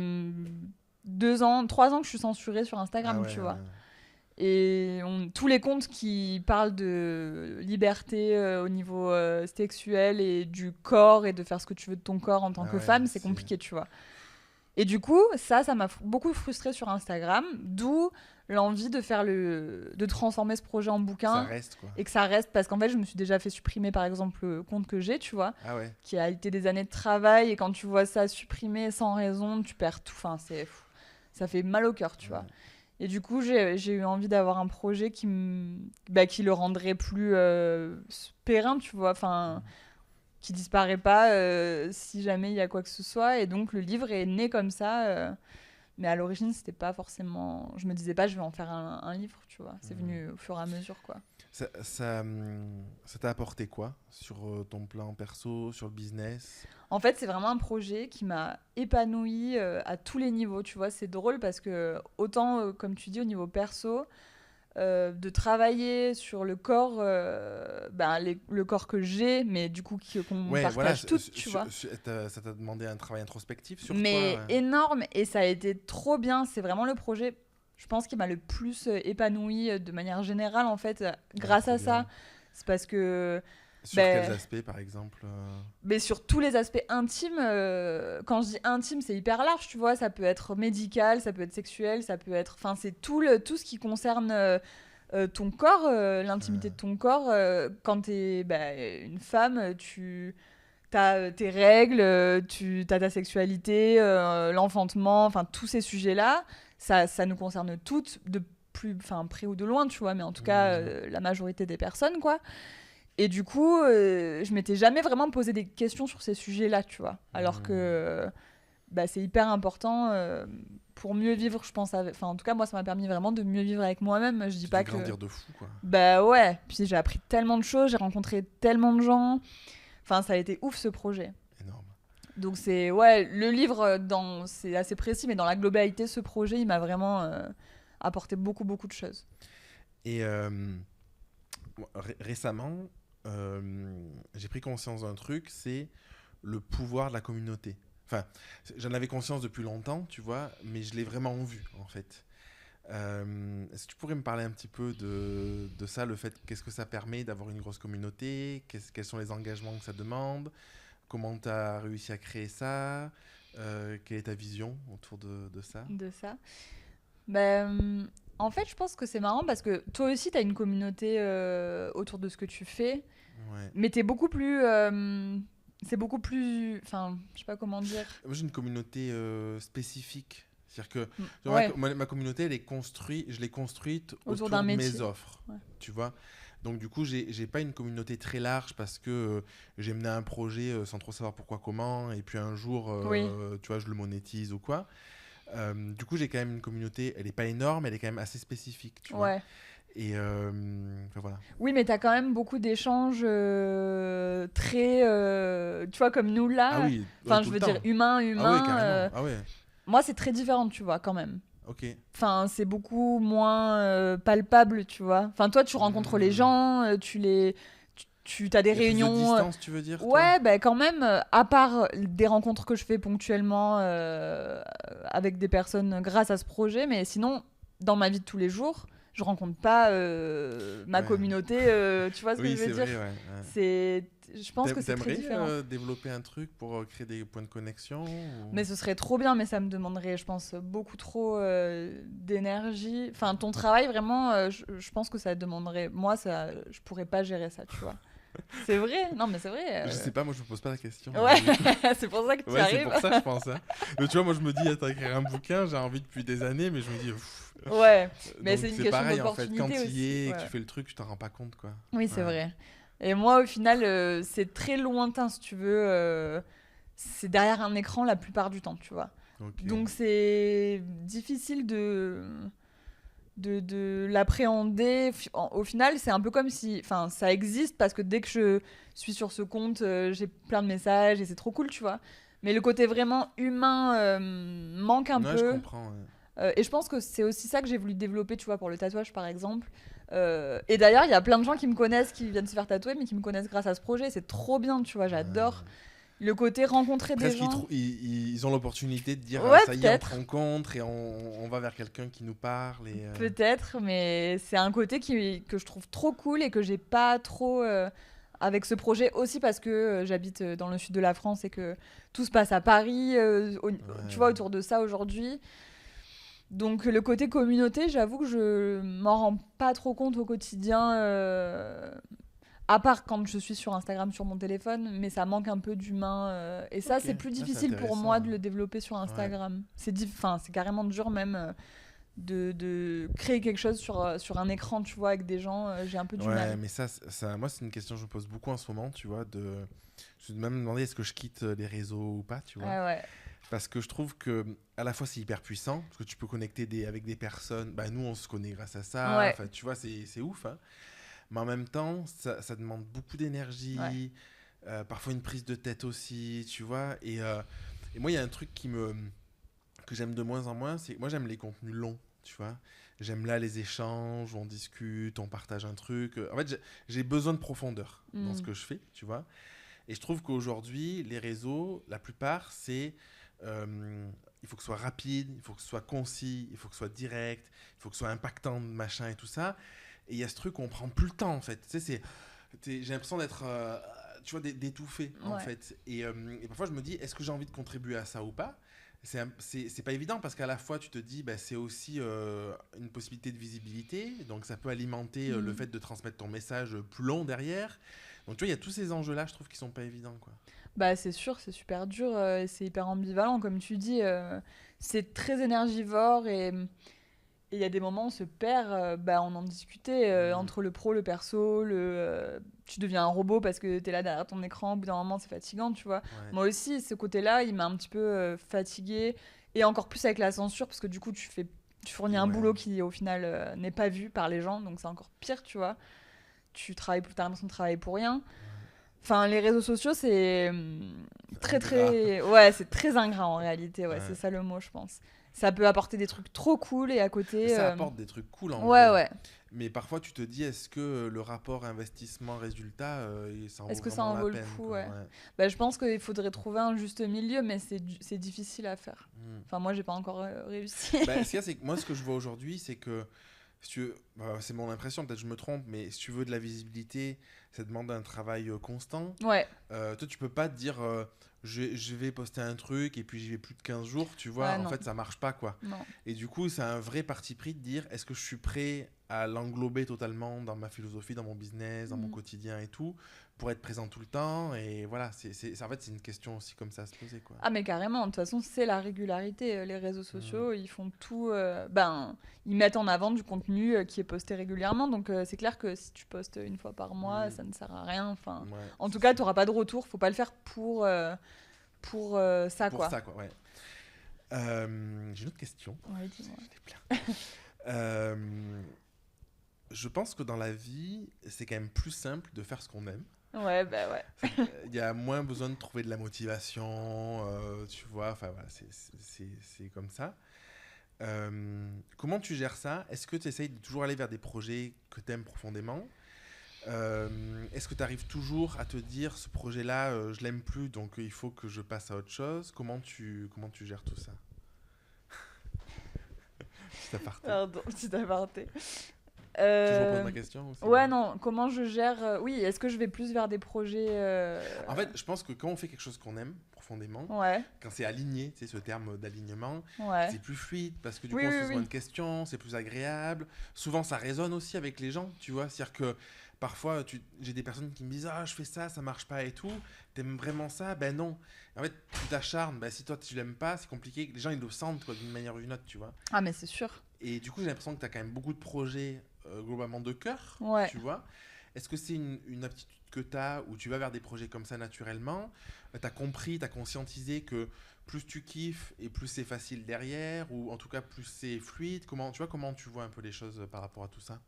2 ans, 3 ans que je suis censurée sur Ah Instagram, ouais, tu vois. ouais. Et tous les comptes qui parlent de liberté au niveau sexuel et du corps et de faire ce que tu veux de ton corps en tant Ah que ouais, femme, c'est compliqué, tu vois. Et du coup, ça m'a beaucoup frustrée sur Instagram, d'où l'envie de transformer ce projet en que ça bouquin reste quoi. et que ça reste, parce qu'en fait, je me suis déjà fait supprimer, par exemple, le compte que j'ai, tu vois, Ah ouais. qui a été des années de travail, et quand tu vois ça supprimé sans raison, tu perds tout, enfin, ça fait mal au cœur, tu vois. Ouais. Et du coup, j'ai eu envie d'avoir un projet qui le rendrait plus périn, tu vois, enfin qui disparaît pas si jamais il y a quoi que ce soit. Et donc le livre est né comme ça. Mais à l'origine, c'était pas forcément. Je me disais pas, je vais en faire un livre, tu vois. C'est Hmm. venu au fur et à mesure, quoi. Ça t'a apporté quoi sur ton plan perso, sur le business? En fait, c'est vraiment un projet qui m'a épanouie à tous les niveaux, tu vois. C'est drôle parce que, autant, comme tu dis, au niveau perso, de travailler sur le corps, le corps que j'ai, mais du coup qu'on Ouais, voilà, partage toutes, tu vois. ça t'a demandé un travail introspectif sur toi. Mais énorme, et ça a été trop bien. C'est vraiment le projet, je pense, qui m'a le plus épanoui de manière générale, en fait, Ah, grâce trop à ça. bien. C'est parce que, Sur quels ben, aspects, par exemple mais sur tous les aspects intimes, quand je dis intime, c'est hyper large, tu vois. Ça peut être médical, ça peut être sexuel, ça peut être. Enfin, c'est tout ce qui concerne ton corps, l'intimité Ouais. de ton corps. Quand t'es une femme, tu t'as tes règles, tu as ta sexualité, l'enfantement, enfin tous ces sujets-là, ça nous concerne toutes, de plus, enfin près ou de loin, tu vois, mais en tout cas Hmm. la majorité des personnes, quoi. Et du coup, je m'étais jamais vraiment posé des questions sur ces sujets-là, tu vois. Alors que Hmm. c'est hyper important pour mieux vivre, je pense. Enfin, en tout cas, moi, ça m'a permis vraiment de mieux vivre avec moi-même. Je dis Tu te fais pas que. grandir de fou, quoi. Bah ouais, puis j'ai appris tellement de choses, j'ai rencontré tellement de gens. Enfin, ça a été ouf ce projet. Énorme. Donc c'est ouais, le livre c'est assez précis, mais dans la globalité, ce projet, il m'a vraiment apporté beaucoup beaucoup de choses. Et récemment, j'ai pris conscience d'un truc, c'est le pouvoir de la communauté. Enfin, j'en avais conscience depuis longtemps, tu vois, mais je l'ai vraiment vu, en fait. Est-ce que tu pourrais me parler un petit peu de ça, le fait, qu'est-ce que ça permet d'avoir une grosse communauté, quels sont les engagements que ça demande, comment tu as réussi à créer ça, quelle est ta vision autour de ça? De ça. En fait, je pense que c'est marrant parce que toi aussi, tu as une communauté autour de ce que tu fais, Ouais. mais tu es beaucoup plus c'est beaucoup plus... Enfin, je sais pas comment dire. Moi, j'ai une communauté spécifique. C'est-à-dire que Ouais, ma communauté, je l'ai construite autour autour d'un de métier. mes offres. Ouais. Tu vois. Donc, du coup, j'ai pas une communauté très large parce que j'ai mené un projet sans trop savoir pourquoi, comment. Et puis un jour, Oui, tu vois, je le monétise ou quoi. Du coup, j'ai quand même une communauté, elle est pas énorme, elle est quand même assez spécifique, tu vois. ouais. Et enfin, voilà. Oui, mais t'as quand même beaucoup d'échanges très... tu vois, comme nous Ah là. oui, Enfin, tout je le veux dire, temps. humain, Ah ouais, humain. carrément. Ah ouais, Moi, c'est très différent, tu vois, quand même. ok. Enfin, c'est beaucoup moins palpable, tu vois. Enfin, toi, tu rencontres les Hmm. gens, tu as des Il y a plus de réunions. distance, tu veux dire, toi? Ouais, ben quand même, à part des rencontres que je fais ponctuellement avec des personnes grâce à ce projet, mais sinon, dans ma vie de tous les jours, je rencontre pas ma Ouais. communauté, tu vois ce que Oui, je veux c'est dire? vrai, ouais. C'est, je pense que c'est très T'aimerais différent. développer un truc pour créer des points de connexion Mais ce serait trop bien, mais ça me demanderait, je pense, beaucoup trop d'énergie. Enfin, ton travail, vraiment, je pense que ça demanderait. Moi, ça, je pourrais pas gérer ça, tu vois. C'est vrai, non, mais c'est vrai. Je sais pas, moi je me pose pas la question. Ouais, Du coup. c'est pour ça que tu Ouais, c'est arrives. pour ça, je pense. Hein. Mais tu vois, moi je me dis, attends, écrire un bouquin, j'ai envie depuis des années, mais je me dis, pff. Ouais, mais Donc c'est une c'est question pareil en fait, quand d'opportunité tu y aussi. es et que tu Ouais. fais le truc, tu t'en rends pas compte quoi. Oui, c'est Ouais, vrai. Et moi, au final, c'est très lointain, si tu veux. C'est derrière un écran la plupart du temps, tu vois. ok. Donc c'est difficile de l'appréhender. Au final, c'est un peu comme si... Enfin, ça existe parce que dès que je suis sur ce compte, j'ai plein de messages et c'est trop cool, tu vois. Mais le côté vraiment humain manque un Ouais, je peu. comprends. Ouais. Et je pense que c'est aussi ça que j'ai voulu développer, tu vois, pour le tatouage, par exemple. Et d'ailleurs, il y a plein de gens qui me connaissent, qui viennent se faire tatouer, mais qui me connaissent grâce à ce projet. C'est trop bien, tu vois, j'adore. Ouais. Le côté rencontrer des Presque gens. ils ont l'opportunité de dire Ouais, ça y est, on te peut-être. rencontre et on va vers quelqu'un qui nous parle. Et, Peut-être, mais c'est un côté que je trouve trop cool et que j'ai pas trop avec ce projet aussi parce que j'habite dans le sud de la France et que tout se passe à Paris, tu vois, ouais. autour de ça aujourd'hui. Donc le côté communauté, j'avoue que je m'en rends pas trop compte au quotidien, à part quand je suis sur Instagram sur mon téléphone, mais ça manque un peu d'humain. Et ça, Ok, c'est plus ah, c'est difficile pour moi intéressant. de le développer sur Ouais. Instagram. C'est carrément dur même de créer quelque chose sur un écran, tu vois, avec des gens. J'ai un peu du Ouais, mal. mais ça, moi, c'est une question que je me pose beaucoup en ce moment, tu vois. Je me même demander est-ce que je quitte les réseaux ou pas, tu vois. Ah ouais. Parce que je trouve que à la fois c'est hyper puissant, parce que tu peux connecter avec des personnes. Bah, nous, on se connaît grâce à ça. Ouais. Enfin, tu vois, c'est ouf. Hein. Mais en même temps, ça demande beaucoup Ouais. d'énergie, parfois une prise de tête aussi, tu vois. Et moi, il y a un truc que j'aime de moins en moins, c'est que moi, j'aime les contenus longs, tu vois. J'aime là les échanges, on discute, on partage un truc. En fait, j'ai besoin de profondeur dans ce Hmm. que je fais, tu vois. Et je trouve qu'aujourd'hui, les réseaux, la plupart, il faut que ce soit rapide, il faut que ce soit concis, il faut que ce soit direct, il faut que ce soit impactant, machin et tout ça. Et il y a ce truc où on prend plus le temps, en fait. Tu sais, j'ai l'impression d'être, tu vois, d'étouffer, en Ouais. fait. Et parfois, je me dis, est-ce que j'ai envie de contribuer à ça ou pas? C'est pas évident parce qu'à la fois, tu te dis, bah, c'est aussi une possibilité de visibilité. Donc, ça peut alimenter le Hmm. fait de transmettre ton message plus long derrière. Donc, tu vois, il y a tous ces enjeux-là, je trouve, qui sont pas évidents, quoi. Bah, c'est sûr, c'est super dur, et c'est hyper ambivalent, comme tu dis. C'est très énergivore et il y a des moments où on se perd, bah, on en discutait, Mm. entre le pro, le perso, tu deviens un robot parce que t'es là derrière ton écran, au bout d'un moment c'est fatigant, tu vois. Ouais, Moi aussi, ce côté-là, il m'a un petit peu fatiguée, et encore plus avec la censure, parce que du coup tu fournis un ouais, boulot qui au final n'est pas vu par les gens, donc c'est encore pire, tu vois. T'as l'impression de travailler pour rien. Enfin, les réseaux sociaux, c'est très ingrat. très... Ouais, c'est très ingrat en réalité, ouais, c'est Ouais. ça le mot, je pense. Ça peut apporter des trucs trop cool et à côté... Ça apporte des trucs cool en Ouais, vrai. ouais. Mais parfois, tu te dis, est-ce que le rapport investissement-résultat, ça en Est-ce vaut que ça vraiment en la vaut le peine, coup, quoi. ouais. Ouais. Bah, je pense qu'il faudrait trouver un juste milieu, mais c'est difficile à faire. Mm. Enfin, moi, j'ai pas encore réussi. Bah, ce qu'il y a, c'est que moi, ce que je vois aujourd'hui, c'est que si tu veux, bah, c'est mon impression, peut-être je me trompe, mais si tu veux de la visibilité, ça demande un travail constant. Ouais, Toi, tu peux pas te dire, je vais poster un truc et puis j'y vais plus de 15 jours, tu vois. ah En non, fait, ça marche pas, quoi. non. Et du coup, c'est un vrai parti pris de dire, est-ce que je suis prêt à l'englober totalement dans ma philosophie, dans mon business, dans mon quotidien et tout, pour être présent tout le temps. Et voilà, en fait, c'est une question aussi comme ça à se poser, quoi. Ah mais carrément, de toute façon c'est la régularité. Les réseaux sociaux, ils font tout, ils mettent en avant du contenu qui est posté régulièrement. Donc c'est clair que si tu postes une fois par mois, ça ne sert à rien. Enfin, en tout cas, tu n'auras pas de retour. Faut pas le faire pour ça, pour quoi. ça, quoi, ouais. J'ai une autre question. Ouais, dis-moi. J'en ai plein. Je pense que dans la vie, c'est quand même plus simple de faire ce qu'on aime. Ouais, bah ouais. Il y a moins besoin de trouver de la motivation, tu vois, enfin voilà, c'est comme ça. Comment tu gères ça? Est-ce que tu essayes de toujours aller vers des projets que tu aimes profondément? Est-ce que tu arrives toujours à te dire, ce projet-là, je l'aime plus, donc il faut que je passe à autre chose? Comment tu gères tout ça? Petit aparté. Pardon, petit aparté. Tu reposes ma question aussi? Ouais, non, comment je gère oui, est-ce que je vais plus vers des projets En fait, je pense que quand on fait quelque chose qu'on aime profondément, ouais, quand c'est aligné, tu sais, ce terme d'alignement, ouais. c'est plus fluide parce que du Oui, coup, on oui, se pose oui. moins de questions, c'est plus agréable. Souvent, ça résonne aussi avec les gens, tu vois. C'est-à-dire que parfois, j'ai des personnes qui me disent ah, je fais ça, ça marche pas et tout. T'aimes vraiment ça? Ben non. En fait, tu t'acharnes. Ben, si toi, tu l'aimes pas, c'est compliqué. Les gens, ils le sentent quoi, d'une manière ou d'une autre, tu vois. Ah, mais c'est sûr. Et du coup, j'ai l'impression que tu as quand même beaucoup de projets globalement de cœur, Ouais. tu vois. Est-ce que c'est une aptitude que tu as où tu vas vers des projets comme ça naturellement? Tu as compris, tu as conscientisé que plus tu kiffes et plus c'est facile derrière, ou en tout cas plus c'est fluide? Comment tu vois un peu les choses par rapport à tout ça?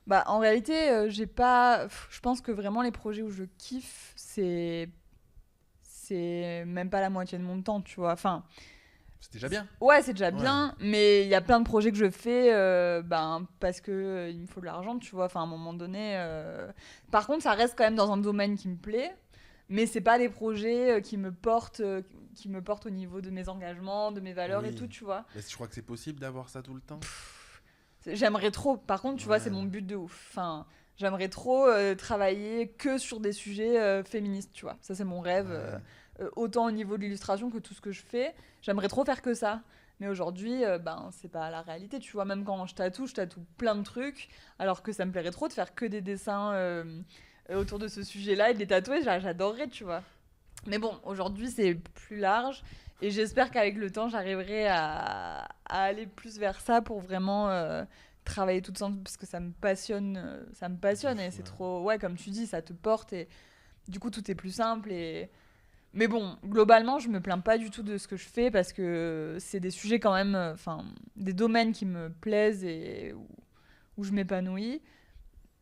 Bah, en réalité, j'ai pas. Je pense que vraiment les projets où je kiffe, c'est même pas la moitié de mon temps, tu vois. Enfin, C'est déjà bien. ouais, c'est déjà Ouais. bien, mais il y a plein de projets que je fais parce que il me faut de l'argent, tu vois. Enfin, à un moment donné. Par contre, ça reste quand même dans un domaine qui me plaît, mais c'est pas des projets qui me portent au niveau de mes engagements, de mes valeurs et Oui. tout, tu vois. Mais je crois que c'est possible d'avoir ça tout le temps. J'aimerais trop. Par contre, tu vois, Ouais. c'est mon but de ouf. Enfin, j'aimerais trop travailler que sur des sujets féministes, tu vois. Ça, c'est mon rêve. Ouais. Autant au niveau de l'illustration que tout ce que je fais. J'aimerais trop faire que ça. Mais aujourd'hui, c'est pas la réalité, tu vois. Même quand je tatoue plein de trucs. Alors que ça me plairait trop de faire que des dessins autour de ce sujet-là et de les tatouer. J'adorerais, tu vois. Mais bon, aujourd'hui, c'est plus large. Et j'espère qu'avec le temps, j'arriverai à aller plus vers ça pour vraiment travailler toute seule. Parce que ça me passionne. Et c'est trop. Ouais, comme tu dis, ça te porte. Et du coup, tout est plus simple. Mais bon, globalement, je me plains pas du tout de ce que je fais parce que c'est des sujets quand même. Enfin, des domaines qui me plaisent et où je m'épanouis.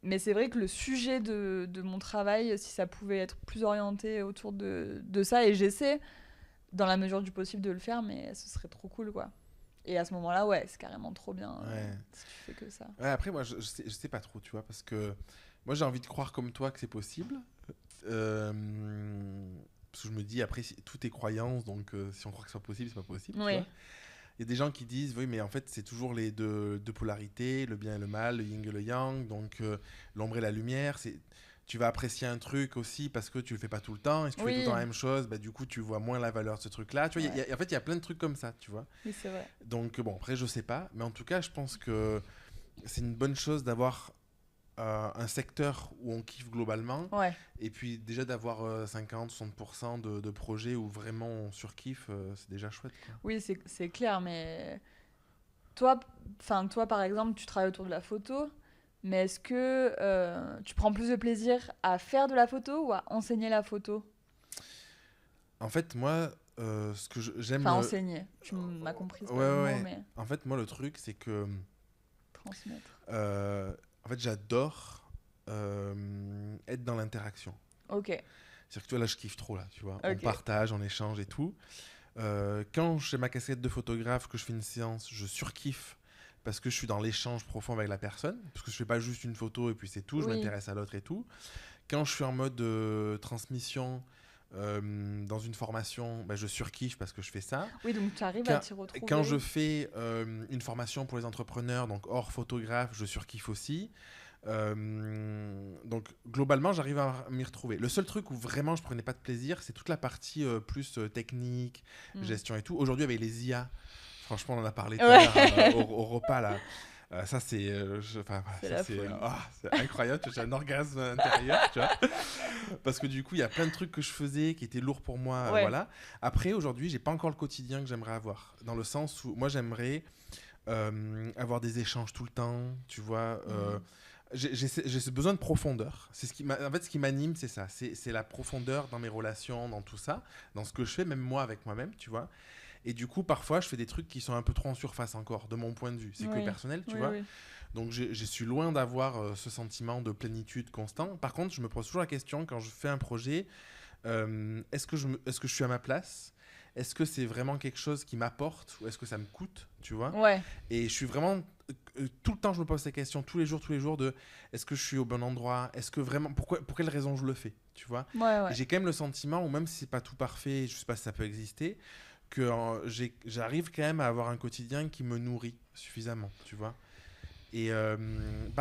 Mais c'est vrai que le sujet de mon travail, si ça pouvait être plus orienté autour de ça, et j'essaie, dans la mesure du possible, de le faire, mais ce serait trop cool, quoi. Et à ce moment-là, ouais, c'est carrément trop bien si tu fais que ça. Ouais, après, moi, je sais pas trop, tu vois, parce que moi, j'ai envie de croire comme toi que c'est possible. Parce que je me dis, après, tout est croyance, donc si on croit que c'est pas possible, c'est pas possible, Oui. tu vois. Il y a des gens qui disent, oui, mais en fait, c'est toujours les deux polarités, le bien et le mal, le yin et le yang, donc l'ombre et la lumière. Tu vas apprécier un truc aussi parce que tu le fais pas tout le temps, et si tu fais tout le temps la même chose, bah, du coup, tu vois moins la valeur de ce truc-là. Tu vois, en fait, il y a plein de trucs comme ça, tu vois. Oui, c'est vrai. Donc, bon, après, je sais pas, mais en tout cas, je pense que c'est une bonne chose d'avoir un secteur où on kiffe globalement, Ouais. et puis déjà d'avoir 50-60% de projets où vraiment on surkiffe, c'est déjà chouette, quoi. Oui, c'est clair, mais toi, par exemple, tu travailles autour de la photo, mais est-ce que tu prends plus de plaisir à faire de la photo ou à enseigner la photo? En fait, moi, ce que j'aime... Enfin, enseigner. Tu m'as compris, c'est pas le mot, mais En fait, moi, le truc, c'est que... transmettre. En fait, j'adore être dans l'interaction. Ok. C'est-à-dire que toi, là, je kiffe trop, là, tu vois. Ok. On partage, on échange et tout. Quand j'ai ma casquette de photographe, que je fais une séance, je surkiffe parce que je suis dans l'échange profond avec la personne. Parce que je fais pas juste une photo et puis c'est tout, je m'intéresse à l'autre et tout. Quand je suis en mode transmission dans une formation, bah, je surkiffe parce que je fais ça. Oui, donc tu arrives à t'y retrouver. Quand je fais une formation pour les entrepreneurs, donc hors photographe, je surkiffe aussi. Donc globalement, j'arrive à m'y retrouver. Le seul truc où vraiment je prenais pas de plaisir, c'est toute la partie plus technique, gestion et tout. Aujourd'hui, avec les IA, franchement, on en a parlé tout à l'heure au repas là. Ça, c'est, C'est ça, la folie. c'est incroyable. J'ai un orgasme intérieur, tu vois. Parce que du coup, il y a plein de trucs que je faisais qui étaient lourds pour moi. Ouais. Voilà. Après, aujourd'hui, j'ai pas encore le quotidien que j'aimerais avoir. Dans le sens où moi, j'aimerais avoir des échanges tout le temps, tu vois. J'ai ce besoin de profondeur. C'est en fait, ce qui m'anime, c'est ça. C'est la profondeur dans mes relations, dans tout ça, dans ce que je fais, même moi avec moi-même, tu vois. Et du coup, parfois, je fais des trucs qui sont un peu trop en surface encore, de mon point de vue. C'est que Oui. personnel, tu Oui, vois. oui. Donc, je suis loin d'avoir ce sentiment de plénitude constant. Par contre, je me pose toujours la question quand je fais un projet, est-ce que je suis à ma place? Est-ce que c'est vraiment quelque chose qui m'apporte ou est-ce que ça me coûte, tu vois? Ouais. Et je suis vraiment tout le temps, je me pose ces questions tous les jours de est-ce que je suis au bon endroit? Est-ce que vraiment pour quelle raison je le fais, tu vois? Ouais, Et ouais. j'ai quand même le sentiment, ou même si c'est pas tout parfait, je sais pas si ça peut exister, que j'arrive quand même à avoir un quotidien qui me nourrit suffisamment, tu vois. Et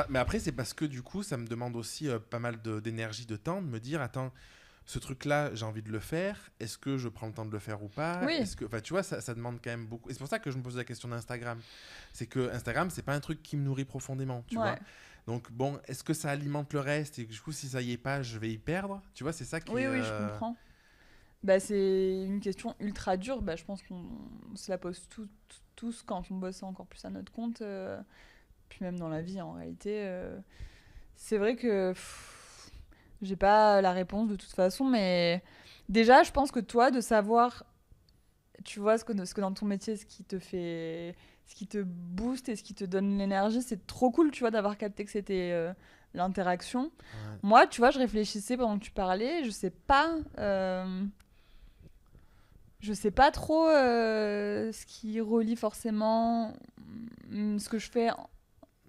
mais après, c'est parce que du coup, ça me demande aussi pas mal d'énergie, de temps, de me dire, attends, ce truc-là, j'ai envie de le faire. Est-ce que je prends le temps de le faire ou pas? Oui. Est-ce que, enfin, tu vois, ça demande quand même beaucoup. Et c'est pour ça que je me pose la question d'Instagram. C'est que Instagram, c'est pas un truc qui me nourrit profondément, tu vois. Ouais. Donc bon, est-ce que ça alimente le reste et que, du coup, si ça y est pas, je vais y perdre? Tu vois, c'est ça qui Oui, est. oui, je comprends. Bah, c'est une question ultra dure. Bah, je pense qu'on se la pose tous quand on bosse encore plus à notre compte. Puis même dans la vie, en réalité. C'est vrai que j'ai pas la réponse de toute façon, mais déjà, je pense que toi, de savoir, tu vois, ce que dans ton métier, ce qui te booste et ce qui te donne l'énergie, c'est trop cool, tu vois, d'avoir capté que c'était l'interaction. Ouais. Moi, tu vois, je réfléchissais pendant que tu parlais, je sais pas trop ce qui relie forcément ce que je fais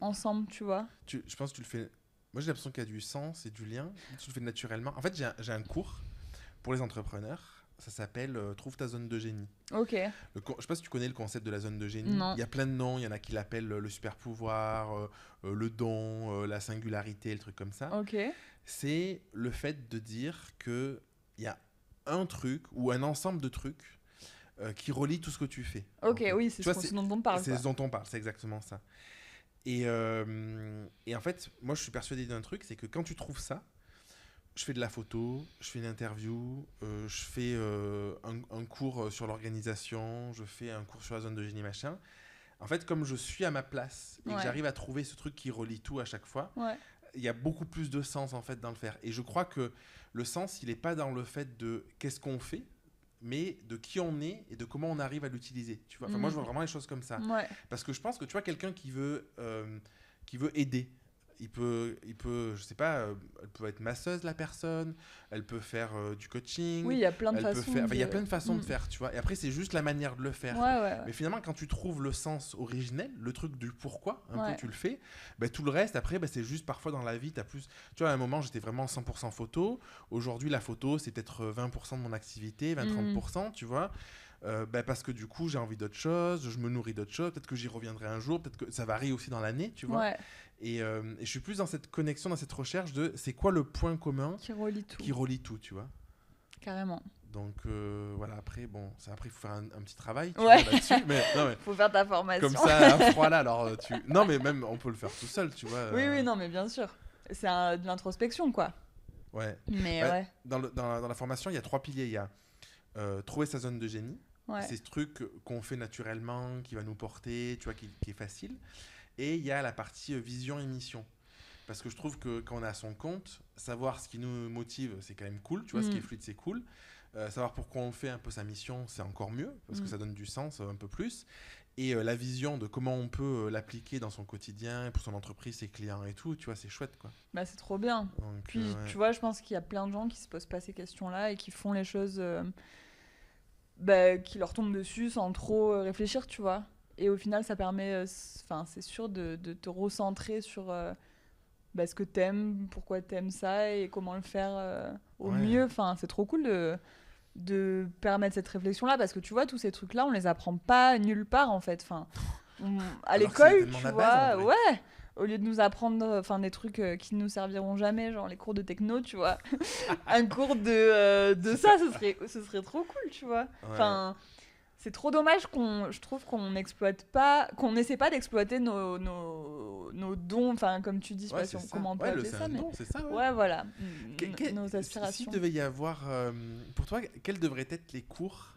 ensemble, tu vois. Je pense que tu le fais. Moi, j'ai l'impression qu'il y a du sens et du lien. Tu le fais naturellement. En fait, j'ai un cours pour les entrepreneurs. Ça s'appelle Trouve ta zone de génie. Ok, Je sais pas si tu connais le concept de la zone de génie. non. Il y a plein de noms. Il y en a qui l'appellent le super pouvoir, le don, la singularité, le truc comme ça. Ok, C'est le fait de dire que il y a un truc ou un ensemble de trucs qui relie tout ce que tu fais. ok, En fait. oui, c'est Tu vois, ce dont on parle, c'est quoi. ce dont on parle. C'est exactement ça. Et en fait, moi, je suis persuadé d'un truc, c'est que quand tu trouves ça, je fais de la photo, je fais une interview, je fais un cours sur l'organisation, je fais un cours sur la zone de génie machin. En fait, comme je suis à ma place et que Ouais. j'arrive à trouver ce truc qui relie tout à chaque fois, Ouais. il y a beaucoup plus de sens en fait dans le faire. Et je crois que le sens, il n'est pas dans le fait de qu'est-ce qu'on fait, mais de qui on est et de comment on arrive à l'utiliser. Tu vois, enfin, moi, je vois vraiment les choses comme ça. Ouais. Parce que je pense que tu vois quelqu'un qui veut aider. Je sais pas, elle peut être masseuse la personne, elle peut faire du coaching, Oui, il y a plein de elle peut façons faire, enfin, il y a de- plein de façons de Mm. faire, tu vois. Et après c'est juste la manière de le faire. Ouais, ouais, ouais. Mais finalement quand tu trouves le sens originel, le truc du pourquoi, un Ouais. peu tu le fais, ben, tout le reste après ben, c'est juste parfois dans la vie, t'as plus. Tu vois à un moment j'étais vraiment 100% photo, aujourd'hui la photo c'est peut-être 20% de mon activité, 20-30%, tu vois. Ben, parce que du coup j'ai envie d'autre chose, je me nourris d'autre chose, peut-être que j'y reviendrai un jour, peut-être que ça varie aussi dans l'année, tu vois. Ouais, Et je suis plus dans cette connexion, dans cette recherche de c'est quoi le point commun qui relie tout. qui relie tout, tu vois. Carrément. Donc voilà, après, bon, après il faut faire un petit travail tu Ouais. vois, là-dessus, mais non, mais Faut faire ta formation. comme ça, à froid là, alors tu. Non, mais même on peut le faire tout seul, tu vois. Oui, oui, non, mais bien sûr. C'est de l'introspection, quoi. Ouais. Mais Ouais, ouais. dans la formation, il y a 3 piliers. Il y a trouver sa zone de génie. Ouais. C'est ce truc qu'on fait naturellement, qui va nous porter, tu vois, qui est facile. Et il y a la partie vision et mission. Parce que je trouve que quand on est à son compte, savoir ce qui nous motive, c'est quand même cool. Tu vois, ce qui est fluide, c'est cool. Savoir pourquoi on fait un peu sa mission, c'est encore mieux, parce que ça donne du sens un peu plus. Et la vision de comment on peut l'appliquer dans son quotidien, pour son entreprise, ses clients et tout, tu vois, c'est chouette, quoi. Bah, c'est trop bien. Donc, Puis, ouais. tu vois, je pense qu'il y a plein de gens qui se posent pas ces questions-là et qui font les choses bah, qui leur tombent dessus sans trop réfléchir, tu vois. Et au final, ça permet, enfin, c'est sûr, de te recentrer sur bah, ce que t'aimes, pourquoi t'aimes ça et comment le faire au Ouais. mieux. Enfin, c'est trop cool de permettre cette réflexion-là parce que tu vois, tous ces trucs-là, on les apprend pas nulle part en fait. Enfin, à Alors que c'est l'école, tellement tu la vois, base, en vrai. ouais. Au lieu de nous apprendre des trucs qui nous serviront jamais, genre les cours de techno, tu vois. Un cours de ça, ce serait trop cool, tu vois. Ouais. Enfin, c'est trop dommage je trouve qu'on n'exploite pas, qu'on n'essaie pas d'exploiter nos dons, enfin comme tu dis, je sais pas comment on peut appeler ça, mais c'est ça, ouais, voilà, nos aspirations. S'il devait y avoir, pour toi, quels devraient être les cours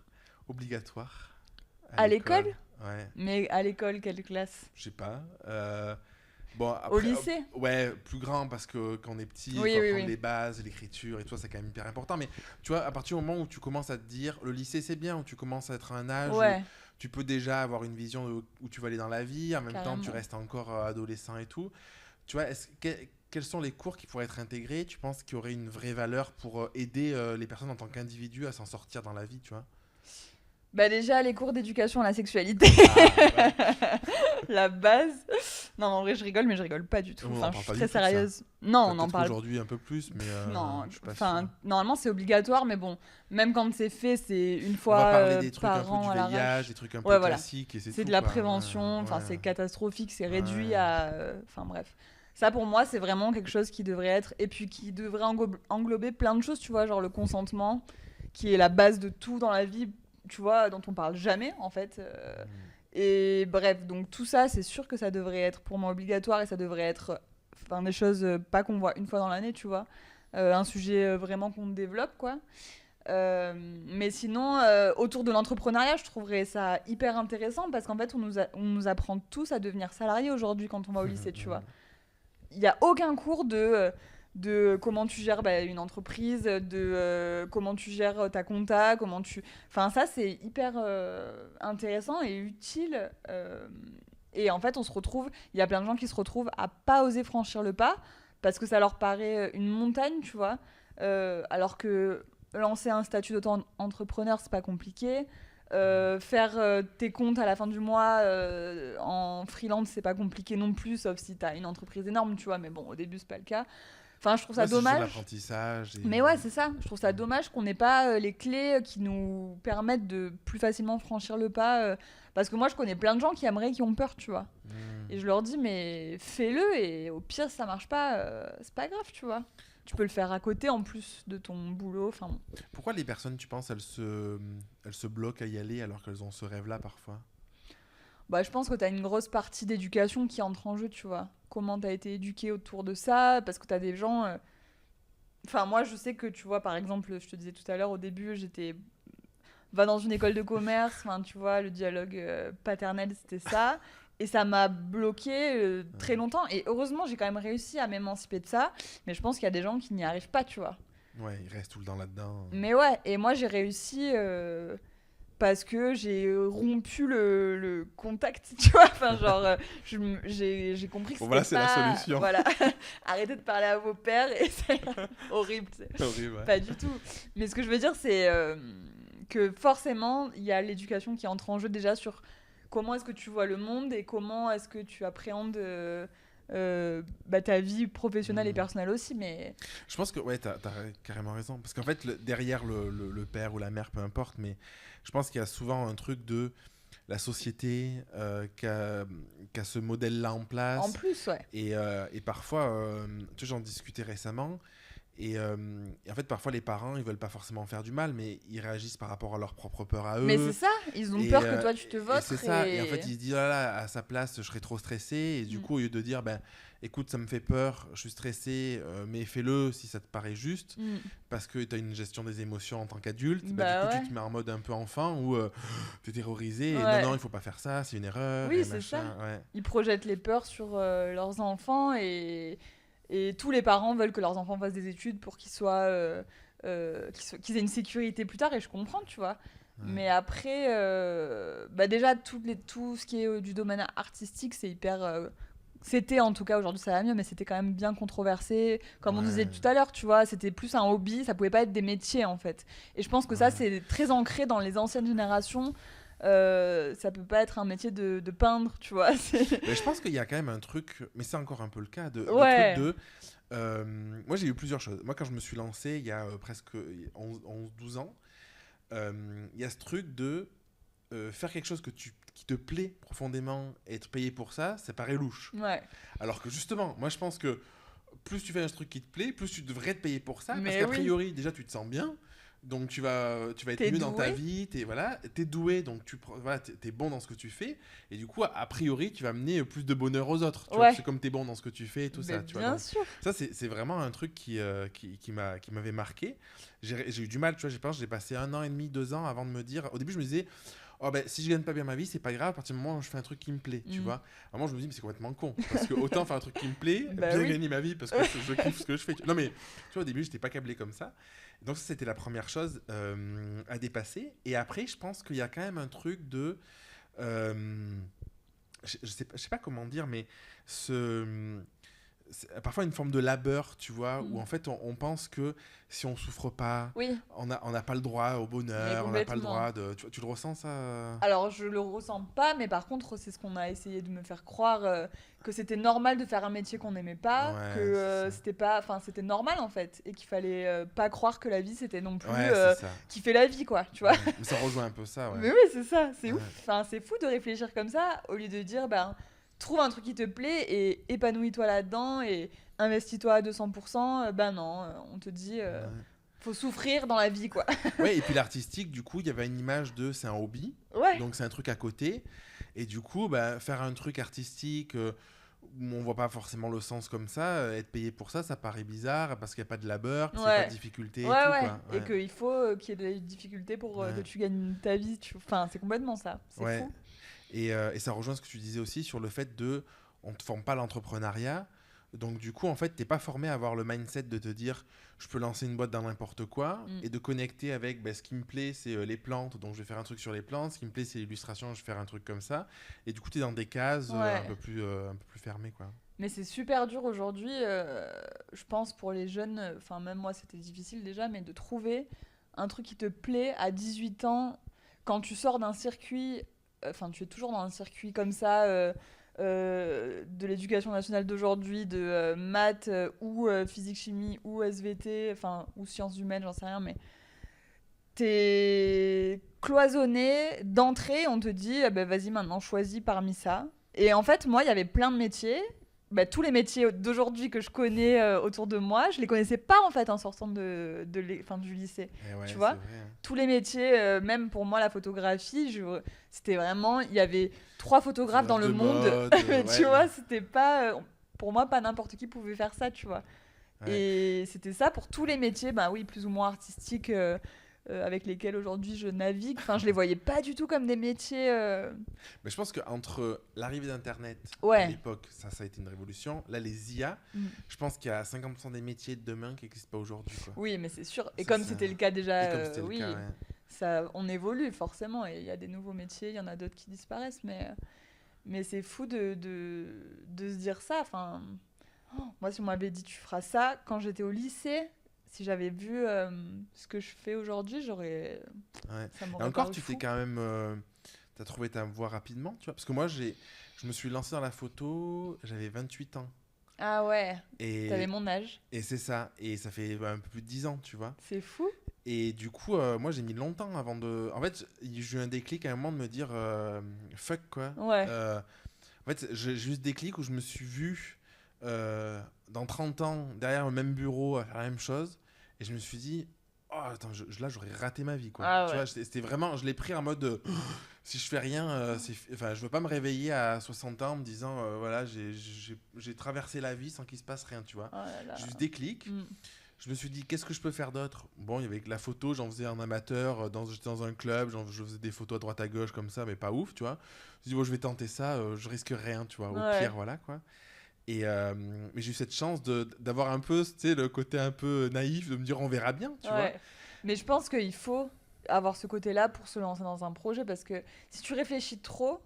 obligatoires à l'école? Ouais. Mais à l'école, quelle classe? Je sais pas. Bon, après, au lycée? Ouais, plus grand parce que quand on est petit, il faut apprendre les bases, l'écriture et tout ça, c'est quand même hyper important. Mais tu vois, à partir du moment où tu commences à te dire, le lycée c'est bien, où tu commences à être à un âge où tu peux déjà avoir une vision de où tu vas aller dans la vie, en même temps tu restes encore adolescent et tout. Tu vois, quels sont les cours qui pourraient être intégrés, tu penses, qui auraient une vraie valeur pour aider les personnes en tant qu'individus à s'en sortir dans la vie, tu vois? Bah déjà, les cours d'éducation à la sexualité. La base. Non, en vrai, je rigole, mais je rigole pas du tout. Enfin, je suis très sérieuse. Non, on en parle aujourd'hui un peu plus, mais non, je suis pas sûre. Normalement, c'est obligatoire, mais bon, même quand c'est fait, c'est une fois on va parler des trucs par un peu an du VIH, des trucs un peu classiques. Et c'est de la prévention, enfin, c'est catastrophique, c'est réduit à... Enfin, bref. Ça, pour moi, c'est vraiment quelque chose qui devrait être... Et puis qui devrait englober plein de choses, tu vois, genre le consentement, qui est la base de tout dans la vie, tu vois, dont on parle jamais, en fait. Et bref, donc tout ça, c'est sûr que ça devrait être pour moi obligatoire et ça devrait être des choses pas qu'on voit une fois dans l'année, tu vois. Un sujet vraiment qu'on développe, quoi. Mais sinon, autour de l'entrepreneuriat, je trouverais ça hyper intéressant parce qu'en fait, on nous apprend tous à devenir salariés aujourd'hui quand on va au lycée, tu vois. Il n'y a aucun cours de comment tu gères une entreprise, de comment tu gères ta compta, Enfin, ça, c'est hyper intéressant et utile. Et en fait, il y a plein de gens qui se retrouvent à pas oser franchir le pas parce que ça leur paraît une montagne, tu vois. Alors que lancer un statut d'auto-entrepreneur, c'est pas compliqué. Faire tes comptes à la fin du mois en freelance, c'est pas compliqué non plus, sauf si t'as une entreprise énorme, tu vois. Mais bon, au début, c'est pas le cas. Enfin, je trouve ça dommage. C'est l'apprentissage. Mais ouais, c'est ça. Je trouve ça dommage qu'on n'ait pas les clés qui nous permettent de plus facilement franchir le pas. Parce que moi, je connais plein de gens qui aimeraient, qui ont peur, tu vois. Et je leur dis, mais fais-le. Et au pire, si ça marche pas, c'est pas grave, tu vois. Tu peux le faire à côté en plus de ton boulot. Enfin, bon. Pourquoi les personnes, tu penses, elles se bloquent à y aller alors qu'elles ont ce rêve-là parfois? Bah, je pense que tu as une grosse partie d'éducation qui entre en jeu, tu vois. Comment tu as été éduqué autour de ça, parce que tu as des gens... Enfin, moi, je sais que, tu vois, par exemple, je te disais tout à l'heure, au début, va dans une école de commerce, enfin, tu vois, le dialogue paternel, c'était ça. Et ça m'a bloqué très longtemps. Et heureusement, j'ai quand même réussi à m'émanciper de ça. Mais je pense qu'il y a des gens qui n'y arrivent pas, tu vois. Ouais, ils restent tout le temps là-dedans. Mais ouais, et moi, j'ai réussi... parce que j'ai rompu le contact, tu vois. Enfin, genre, j'ai compris que voilà, c'est la solution. Voilà, arrêtez de parler à vos pères et c'est horrible. C'est horrible, ouais. Pas du tout. Mais ce que je veux dire, c'est que forcément, il y a l'éducation qui entre en jeu déjà sur comment est-ce que tu vois le monde et comment est-ce que tu appréhendes ta vie professionnelle et personnelle aussi. Mais je pense que ouais, t'as carrément raison. Parce qu'en fait, derrière le père ou la mère, peu importe, mais je pense qu'il y a souvent un truc de la société qui a ce modèle-là en place. En plus, ouais. Et parfois, tu sais, j'en discutais récemment. Et en fait, parfois, les parents, ils veulent pas forcément faire du mal, mais ils réagissent par rapport à leur propre peur à eux. Mais c'est ça, ils ont peur que toi, tu te vôtres. C'est ça, et en fait, ils se disent, ah là, à sa place, je serais trop stressé. Et du coup, au lieu de dire, écoute, ça me fait peur, je suis stressé, mais fais-le si ça te paraît juste, parce que tu as une gestion des émotions en tant qu'adulte. Du coup, tu te mets en mode un peu enfant où tu es terrorisé. Et non, il faut pas faire ça, c'est une erreur. Oui, c'est ça. Ouais. Ils projettent les peurs sur leurs enfants et tous les parents veulent que leurs enfants fassent des études pour qu'ils aient une sécurité plus tard, et je comprends, tu vois. Ouais. Mais après, déjà, tout ce qui est du domaine artistique, c'est hyper... c'était, en tout cas, aujourd'hui ça va mieux, mais c'était quand même bien controversé. Comme on disait tout à l'heure, tu vois, c'était plus un hobby, ça pouvait pas être des métiers, en fait. Et je pense que ça, c'est très ancré dans les anciennes générations. Ça peut pas être un métier de peindre, tu vois. Mais je pense qu'il y a quand même un truc, mais c'est encore un peu le cas, moi j'ai eu plusieurs choses. Moi quand je me suis lancé il y a presque 11-12 ans, il y a ce truc de faire quelque chose qui te plaît profondément et être payé pour ça, ça paraît louche. Ouais. Alors que justement, moi je pense que plus tu fais un truc qui te plaît, plus tu devrais te payer pour ça, mais parce qu'a priori déjà tu te sens bien. Donc tu vas être T'es mieux dans ta doué. vie, t'es doué, donc t'es bon dans ce que tu fais, et du coup, a priori, tu vas amener plus de bonheur aux autres, tu vois, parce que Ouais, comme t'es bon dans ce que tu fais et tout mais ça, tu vois. bien Donc sûr. ça, c'est vraiment un truc qui m'avait marqué. J'ai eu du mal, tu vois, j'ai passé 1 an et demi, 2 ans avant de me dire, au début, je me disais, oh ben, si je gagne pas bien ma vie, c'est pas grave, à partir du moment où je fais un truc qui me plaît, tu Mm. vois. À un moment, je me dis, mais c'est complètement con, parce que autant faire un truc qui me plaît, Bah bien oui. gagner ma vie, parce que je kiffe ce que je fais. Non mais, tu vois, au début, j'étais pas câblé comme ça. Donc ça, c'était la première chose à dépasser. Et après, je pense qu'il y a quand même un truc de... euh, je sais pas comment dire, mais c'est parfois une forme de labeur, tu vois, où Mm. en fait on pense que si on souffre pas, Oui, on n'a pas le droit au mais bonheur, on n'a pas le complètement. droit de... Tu le ressens ça Alors, je le ressens pas, mais par contre, c'est ce qu'on a essayé de me faire croire que c'était normal de faire un métier qu'on n'aimait pas, que Ouais, c'est ça. c'était pas, enfin, c'était normal en fait, et qu'il fallait pas croire que la vie c'était non plus Ouais, c'est ça. kiffer la vie, quoi, tu vois. Ouais. Mais ça rejoint un peu ça, ouais. Mais oui, c'est ça, c'est ouf. Ouais. Enfin, c'est fou de réfléchir comme ça au lieu de dire, ben, trouve un truc qui te plaît et épanouis-toi là-dedans et investis-toi à 200%. Ben non, on te dit, Ouais. faut souffrir dans la vie, quoi. Ouais, et puis l'artistique, du coup, il y avait une image de c'est un hobby, Ouais, donc c'est un truc à côté. Et du coup, bah, faire un truc artistique où on voit pas forcément le sens comme ça, être payé pour ça, ça paraît bizarre parce qu'il n'y a pas de labeur, qu'il n'y a pas de ouais. difficulté et Ouais, tout, ouais. quoi. Et Ouais. qu'il faut qu'il y ait des difficultés pour que Ouais. tu gagnes ta vie. Enfin, c'est complètement ça. C'est Ouais. fou. Et ça rejoint ce que tu disais aussi sur le fait de on te forme pas à l'entrepreneuriat. Donc du coup, en fait, t'es pas formé à avoir le mindset de te dire je peux lancer une boîte dans n'importe quoi Mm. et de connecter avec ce qui me plaît, c'est les plantes, donc je vais faire un truc sur les plantes. Ce qui me plaît, c'est l'illustration, je vais faire un truc comme ça. Et du coup, t'es dans des cases Ouais. un peu plus fermées, quoi. Mais c'est super dur aujourd'hui, je pense, pour les jeunes. Enfin, même moi, c'était difficile déjà, mais de trouver un truc qui te plaît à 18 ans quand tu sors d'un circuit. Enfin, tu es toujours dans un circuit comme ça. De l'éducation nationale d'aujourd'hui, de maths ou physique-chimie ou SVT, enfin, ou sciences humaines, j'en sais rien, mais t'es cloisonné d'entrée, on te dit ah ben vas-y maintenant choisis parmi ça. Et en fait moi il y avait plein de métiers, bah, tous les métiers d'aujourd'hui que je connais autour de moi, je les connaissais pas en fait en sortant du lycée. Et ouais, Tu c'est vois, vrai, hein. tous les métiers, même pour moi la photographie, c'était vraiment, il y avait 3 photographes dans Photographe le de monde, mode, mais tu ouais, vois, c'était pas, pour moi pas n'importe qui pouvait faire ça, tu vois. ouais. Et c'était ça pour tous les métiers, bah oui, plus ou moins artistiques, avec lesquels aujourd'hui je navigue. Enfin, je les voyais pas du tout comme des métiers. Mais je pense qu'entre l'arrivée d'Internet à Ouais. l'époque, ça a été une révolution. Là, les IA, Mm. je pense qu'il y a 50% des métiers de demain qui n'existent pas aujourd'hui, quoi. Oui, mais c'est sûr. Et Ça, comme c'était le cas déjà, Et comme c'était le cas, oui, ouais. ça, on évolue forcément. Et il y a des nouveaux métiers, il y en a d'autres qui disparaissent. Mais c'est fou de se dire ça. Enfin, moi, si on m'avait dit tu feras ça quand j'étais au lycée, si j'avais vu ce que je fais aujourd'hui, Ouais. ça Et m'aurait encore, paru tu t'es fou. quand même... t'as trouvé ta voie rapidement, tu vois. Parce que moi, je me suis lancé dans la photo, j'avais 28 ans. Ah ouais, t'avais Et, mon âge. et c'est ça. Et ça fait un peu plus de 10 ans, tu vois. C'est fou. Et du coup, moi, j'ai mis longtemps avant de... En fait, j'ai eu un déclic à un moment de me dire fuck, quoi. Ouais. En fait, j'ai eu ce déclic où je me suis vu dans 30 ans derrière le même bureau à faire la même chose. Et je me suis dit, oh, attends, là, j'aurais raté ma vie, quoi. Ah Tu ouais. vois, c'était vraiment... Je l'ai pris en mode... si je fais rien, enfin, je veux pas me réveiller à 60 ans en me disant, voilà, j'ai traversé la vie sans qu'il se passe rien, tu vois. Oh là là. J'ai eu ce déclic. Mm. Je me suis dit, qu'est-ce que je peux faire d'autre? Bon, il y avait que la photo, j'en faisais en amateur, j'étais dans un club, je faisais des photos à droite à gauche comme ça, mais pas ouf, tu vois. Je me suis dit, bon, je vais tenter ça, je risque rien, tu vois. Au Ouais. pire, voilà, quoi. Mais j'ai eu cette chance d'avoir un peu, tu sais, le côté un peu naïf, de me dire, on verra bien, tu vois. Ouais. Mais je pense qu'il faut avoir ce côté-là pour se lancer dans un projet parce que si tu réfléchis trop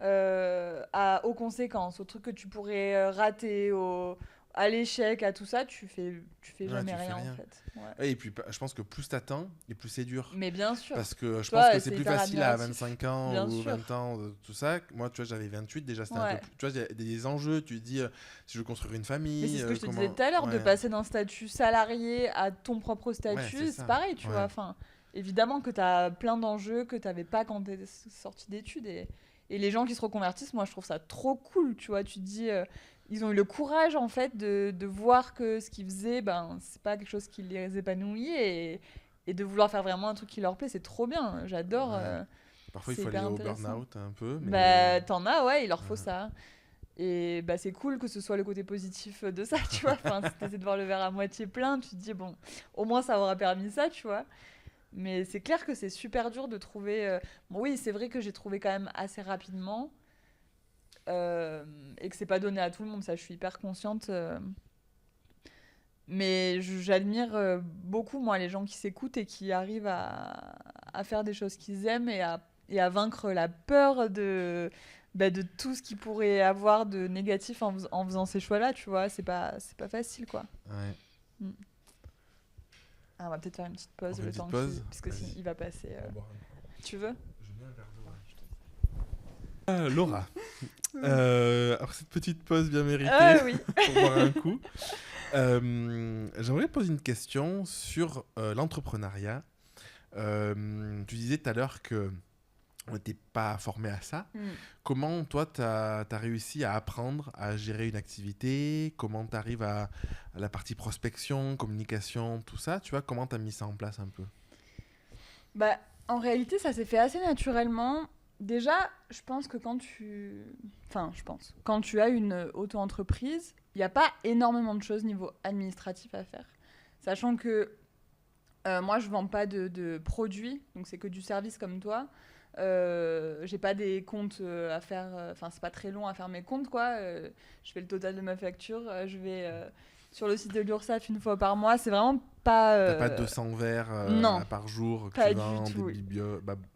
aux conséquences, aux trucs que tu pourrais rater, à l'échec, à tout ça, tu fais Ouais, jamais tu fais rien en rien. fait. Ouais. Ouais, et puis, je pense que plus t'attends, et plus c'est dur. Mais bien sûr. Parce que je pense Toi, que c'est c'est plus hyper facile à admiratif. 25 ans Bien ou sûr. 20 ans, tout ça. Moi, tu vois, j'avais 28, déjà, c'était un peu Ouais. plus... Tu vois, il y a des enjeux, tu te dis, si je veux construire une Mais famille, c'est ce que je te disais comment... tout à l'heure, de Ouais, passer d'un statut salarié à ton propre ouais, c'est statut, c'est ça. pareil, tu vois. Ouais. Enfin, évidemment que tu as plein d'enjeux que tu n'avais pas quand tu es sorti d'études. Et les gens qui se reconvertissent, moi, je trouve ça trop cool, tu vois. Tu te dis, ils ont eu le courage, en fait, de voir que ce qu'ils faisaient, ben, c'est pas quelque chose qui les épanouit. Et et de vouloir faire vraiment un truc qui leur plaît, c'est trop bien. J'adore. Ouais. Parfois, il C'est faut aller hyper au intéressant. burn-out un peu. Mais... Bah, t'en as, ouais, il leur faut Ouais. ça. Et bah, c'est cool que ce soit le côté positif de ça, tu vois. Enfin, si t'essaies de voir le verre à moitié plein, tu te dis, bon, au moins ça aura permis ça, tu vois. Mais c'est clair que c'est super dur de trouver. Bon, oui, c'est vrai que j'ai trouvé quand même assez rapidement. Et que c'est pas donné à tout le monde, ça, je suis hyper consciente. Mais j'admire beaucoup, moi, les gens qui s'écoutent et qui arrivent à faire des choses qu'ils aiment et à vaincre la peur de tout ce qu'ils pourraient avoir de négatif en faisant ces choix-là, tu vois. C'est pas facile, quoi. Ouais. Mm. Ah, on va peut-être faire une petite On pause fait le une petite temps pause parce que Vas-y. il va passer. On va boire un coup. Tu veux? Je mets un verre d'eau. Laura, après cette petite pause bien méritée Ah oui. pour boire un coup, j'aimerais poser une question sur l'entrepreneuriat. Tu disais tout à l'heure que on n'était pas formé à ça. Mm. Comment toi, tu as réussi à apprendre à gérer une activité? Comment tu arrives à la partie prospection, communication, tout ça? Tu vois, comment tu as mis ça en place un peu? Bah, en réalité, ça s'est fait assez naturellement. Déjà, je pense que quand tu as une auto-entreprise, il n'y a pas énormément de choses niveau administratif à faire. Sachant que moi, je vends pas de produits, donc c'est que du service comme toi. J'ai pas des comptes à faire, enfin, c'est pas très long à faire mes comptes, quoi. Je fais le total de ma facture, je vais sur le site de l'URSSAF une fois par mois. C'est vraiment pas. T'as pas 200 verres Non, par jour que pas tu du vends, tout. des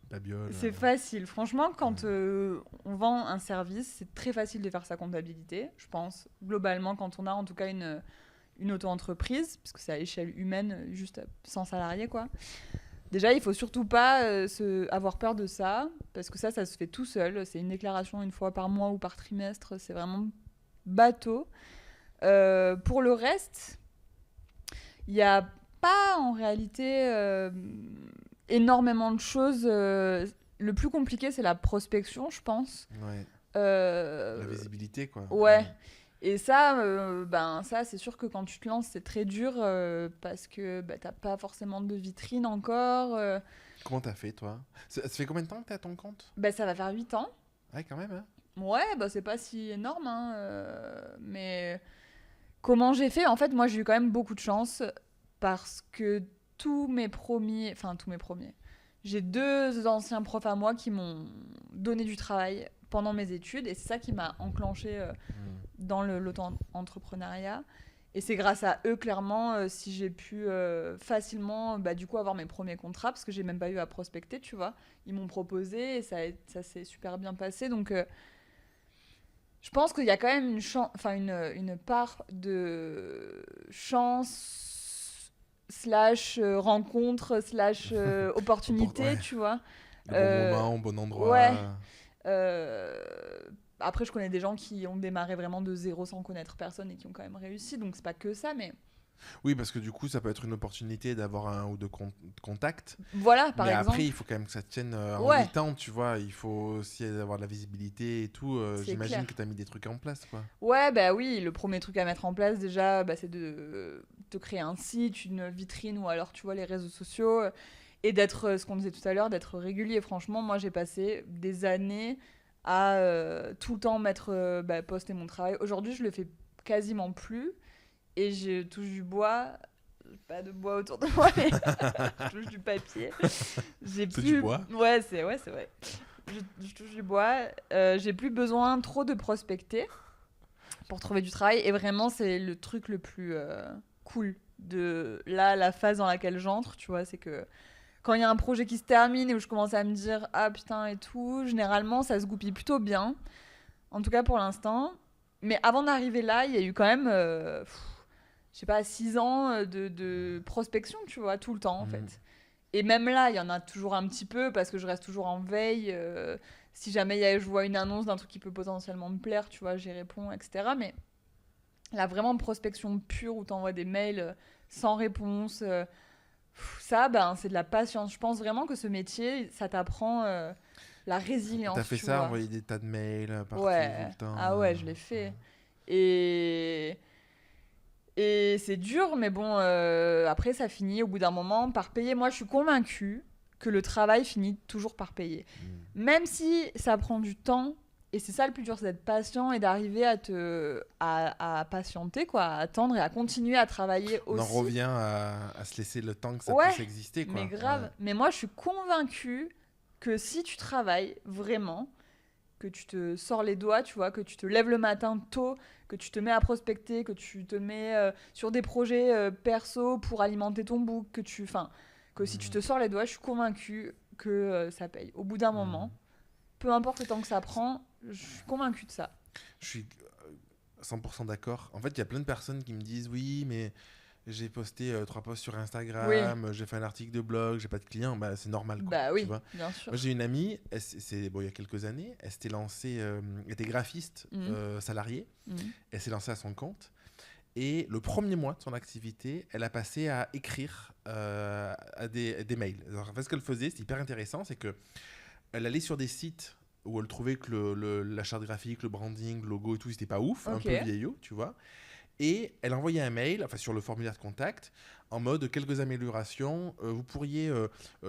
babioles. C'est facile. Franchement, quand Ouais. on vend un service, c'est très facile de faire sa comptabilité, je pense. Globalement, quand on a en tout cas une auto-entreprise, parce que c'est à échelle humaine, juste sans salariés, quoi. Déjà, il faut surtout pas avoir peur de ça, parce que ça se fait tout seul. C'est une déclaration une fois par mois ou par trimestre. C'est vraiment bateau. Pour le reste, il n'y a pas en réalité énormément de choses. Le plus compliqué, c'est la prospection, je pense. Ouais. Euh, La visibilité, quoi. ouais. Et ça, ça, c'est sûr que quand tu te lances, c'est très dur parce que t'as pas forcément de vitrine encore. Comment t'as fait, toi? Ça fait combien de temps que t'es à ton compte? Ça va faire 8 ans. Ouais, quand même, hein? Ouais, c'est pas si énorme, hein, mais comment j'ai fait? En fait, moi, j'ai eu quand même beaucoup de chance parce que tous mes premiers, j'ai deux anciens profs à moi qui m'ont donné du travail pendant mes études et c'est ça qui m'a enclenché dans l'auto-entrepreneuriat. Et c'est grâce à eux, clairement, si j'ai pu facilement du coup, avoir mes premiers contrats, parce que j'ai même pas eu à prospecter, tu vois. Ils m'ont proposé et ça s'est super bien passé. Donc, je pense qu'il y a quand même une part de chance slash rencontre slash opportunité, Ouais. tu vois. Le bon Euh, moment, au bon endroit. ouais. Euh, Après, je connais des gens qui ont démarré vraiment de zéro sans connaître personne et qui ont quand même réussi, donc c'est pas que ça, mais Oui, parce que du coup, ça peut être une opportunité d'avoir un ou deux contacts. voilà, par Mais exemple. après, il faut quand même que ça tienne en Ouais, 8 ans, tu vois. Il faut aussi avoir de la visibilité et tout. c'est J'imagine clair. que tu as mis des trucs en place, quoi. Ouais, bah oui, le premier truc à mettre en place déjà, c'est de te créer un site, une vitrine ou alors tu vois les réseaux sociaux et d'être, ce qu'on disait tout à l'heure, d'être régulier. Franchement, moi j'ai passé des années à tout le temps mettre, poster mon travail. Aujourd'hui, je le fais quasiment plus et je touche du bois. Pas de bois autour de moi, mais je touche du papier. J'ai C'est plus. du bois. Ouais, c'est vrai. Je touche du bois. J'ai plus besoin trop de prospecter pour trouver du travail. Et vraiment, c'est le truc le plus cool de là, la phase dans laquelle j'entre, tu vois, c'est que quand il y a un projet qui se termine et où je commence à me dire ah putain et tout, généralement ça se goupille plutôt bien, en tout cas pour l'instant. Mais avant d'arriver là, il y a eu quand même, je sais pas, 6 ans de prospection, tu vois, tout le temps en fait. Et même là, il y en a toujours un petit peu parce que je reste toujours en veille. Si jamais je vois une annonce d'un truc qui peut potentiellement me plaire, tu vois, j'y réponds, etc. Mais là, vraiment, prospection pure où t'envoies des mails sans réponse, ça, c'est de la patience. Je pense vraiment que ce métier, ça t'apprend la résilience, T'as fait tu ça, vois. envoyer des tas de mails partout, tout Ouais. le temps. Ah ouais, je l'ai fait. Et Et c'est dur, mais bon, après, ça finit au bout d'un moment par payer. Moi, je suis convaincue que le travail finit toujours par payer. Même si ça prend du temps, et c'est ça le plus dur, c'est d'être patient et d'arriver à patienter, quoi, à attendre et à continuer à travailler On en aussi. revient à se laisser le temps que ça Ouais, puisse exister, quoi. mais grave. Ouais. Mais moi, je suis convaincue que si tu travailles vraiment, que tu te sors les doigts, tu vois, que tu te lèves le matin tôt, que tu te mets à prospecter, que tu te mets sur des projets perso pour alimenter ton book, que si tu te sors les doigts, je suis convaincue que ça paye. Au bout d'un moment, peu importe le temps que ça prend, je suis convaincue de ça. Je suis 100% d'accord. En fait, il y a plein de personnes qui me disent oui, mais j'ai posté 3 posts sur Oui, Instagram, j'ai fait un article de blog, j'ai pas de clients. Bah, c'est normal, quoi. bah Tu oui, vois. bien sûr. Moi, j'ai une amie, bon, il y a quelques années, elle s'était lancée, elle était graphiste Mhm. salariée, Mhm. elle s'est lancée à son compte. Et le premier mois de son activité, elle a passé à écrire à des mails. Alors, en fait, ce qu'elle faisait, c'est hyper intéressant, c'est que elle allait sur des sites où elle trouvait que la charte graphique, le branding, le logo et tout, c'était pas ouf, un Ok, peu vieillot, tu vois. Et elle envoyait un mail, enfin sur le formulaire de contact, en mode quelques améliorations. Vous pourriez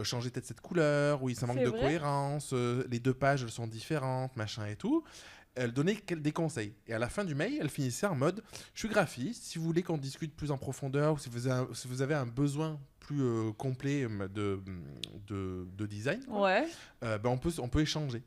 changer peut-être cette couleur, oui, ça manque c'est de vrai. cohérence, les 2 pages elles sont différentes, machin et tout. Elle donnait des conseils. Et à la fin du mail, elle finissait en mode je suis graphiste, si vous voulez qu'on discute plus en profondeur, ou si vous avez un besoin plus complet de design, quoi, Ouais, ben on peut échanger.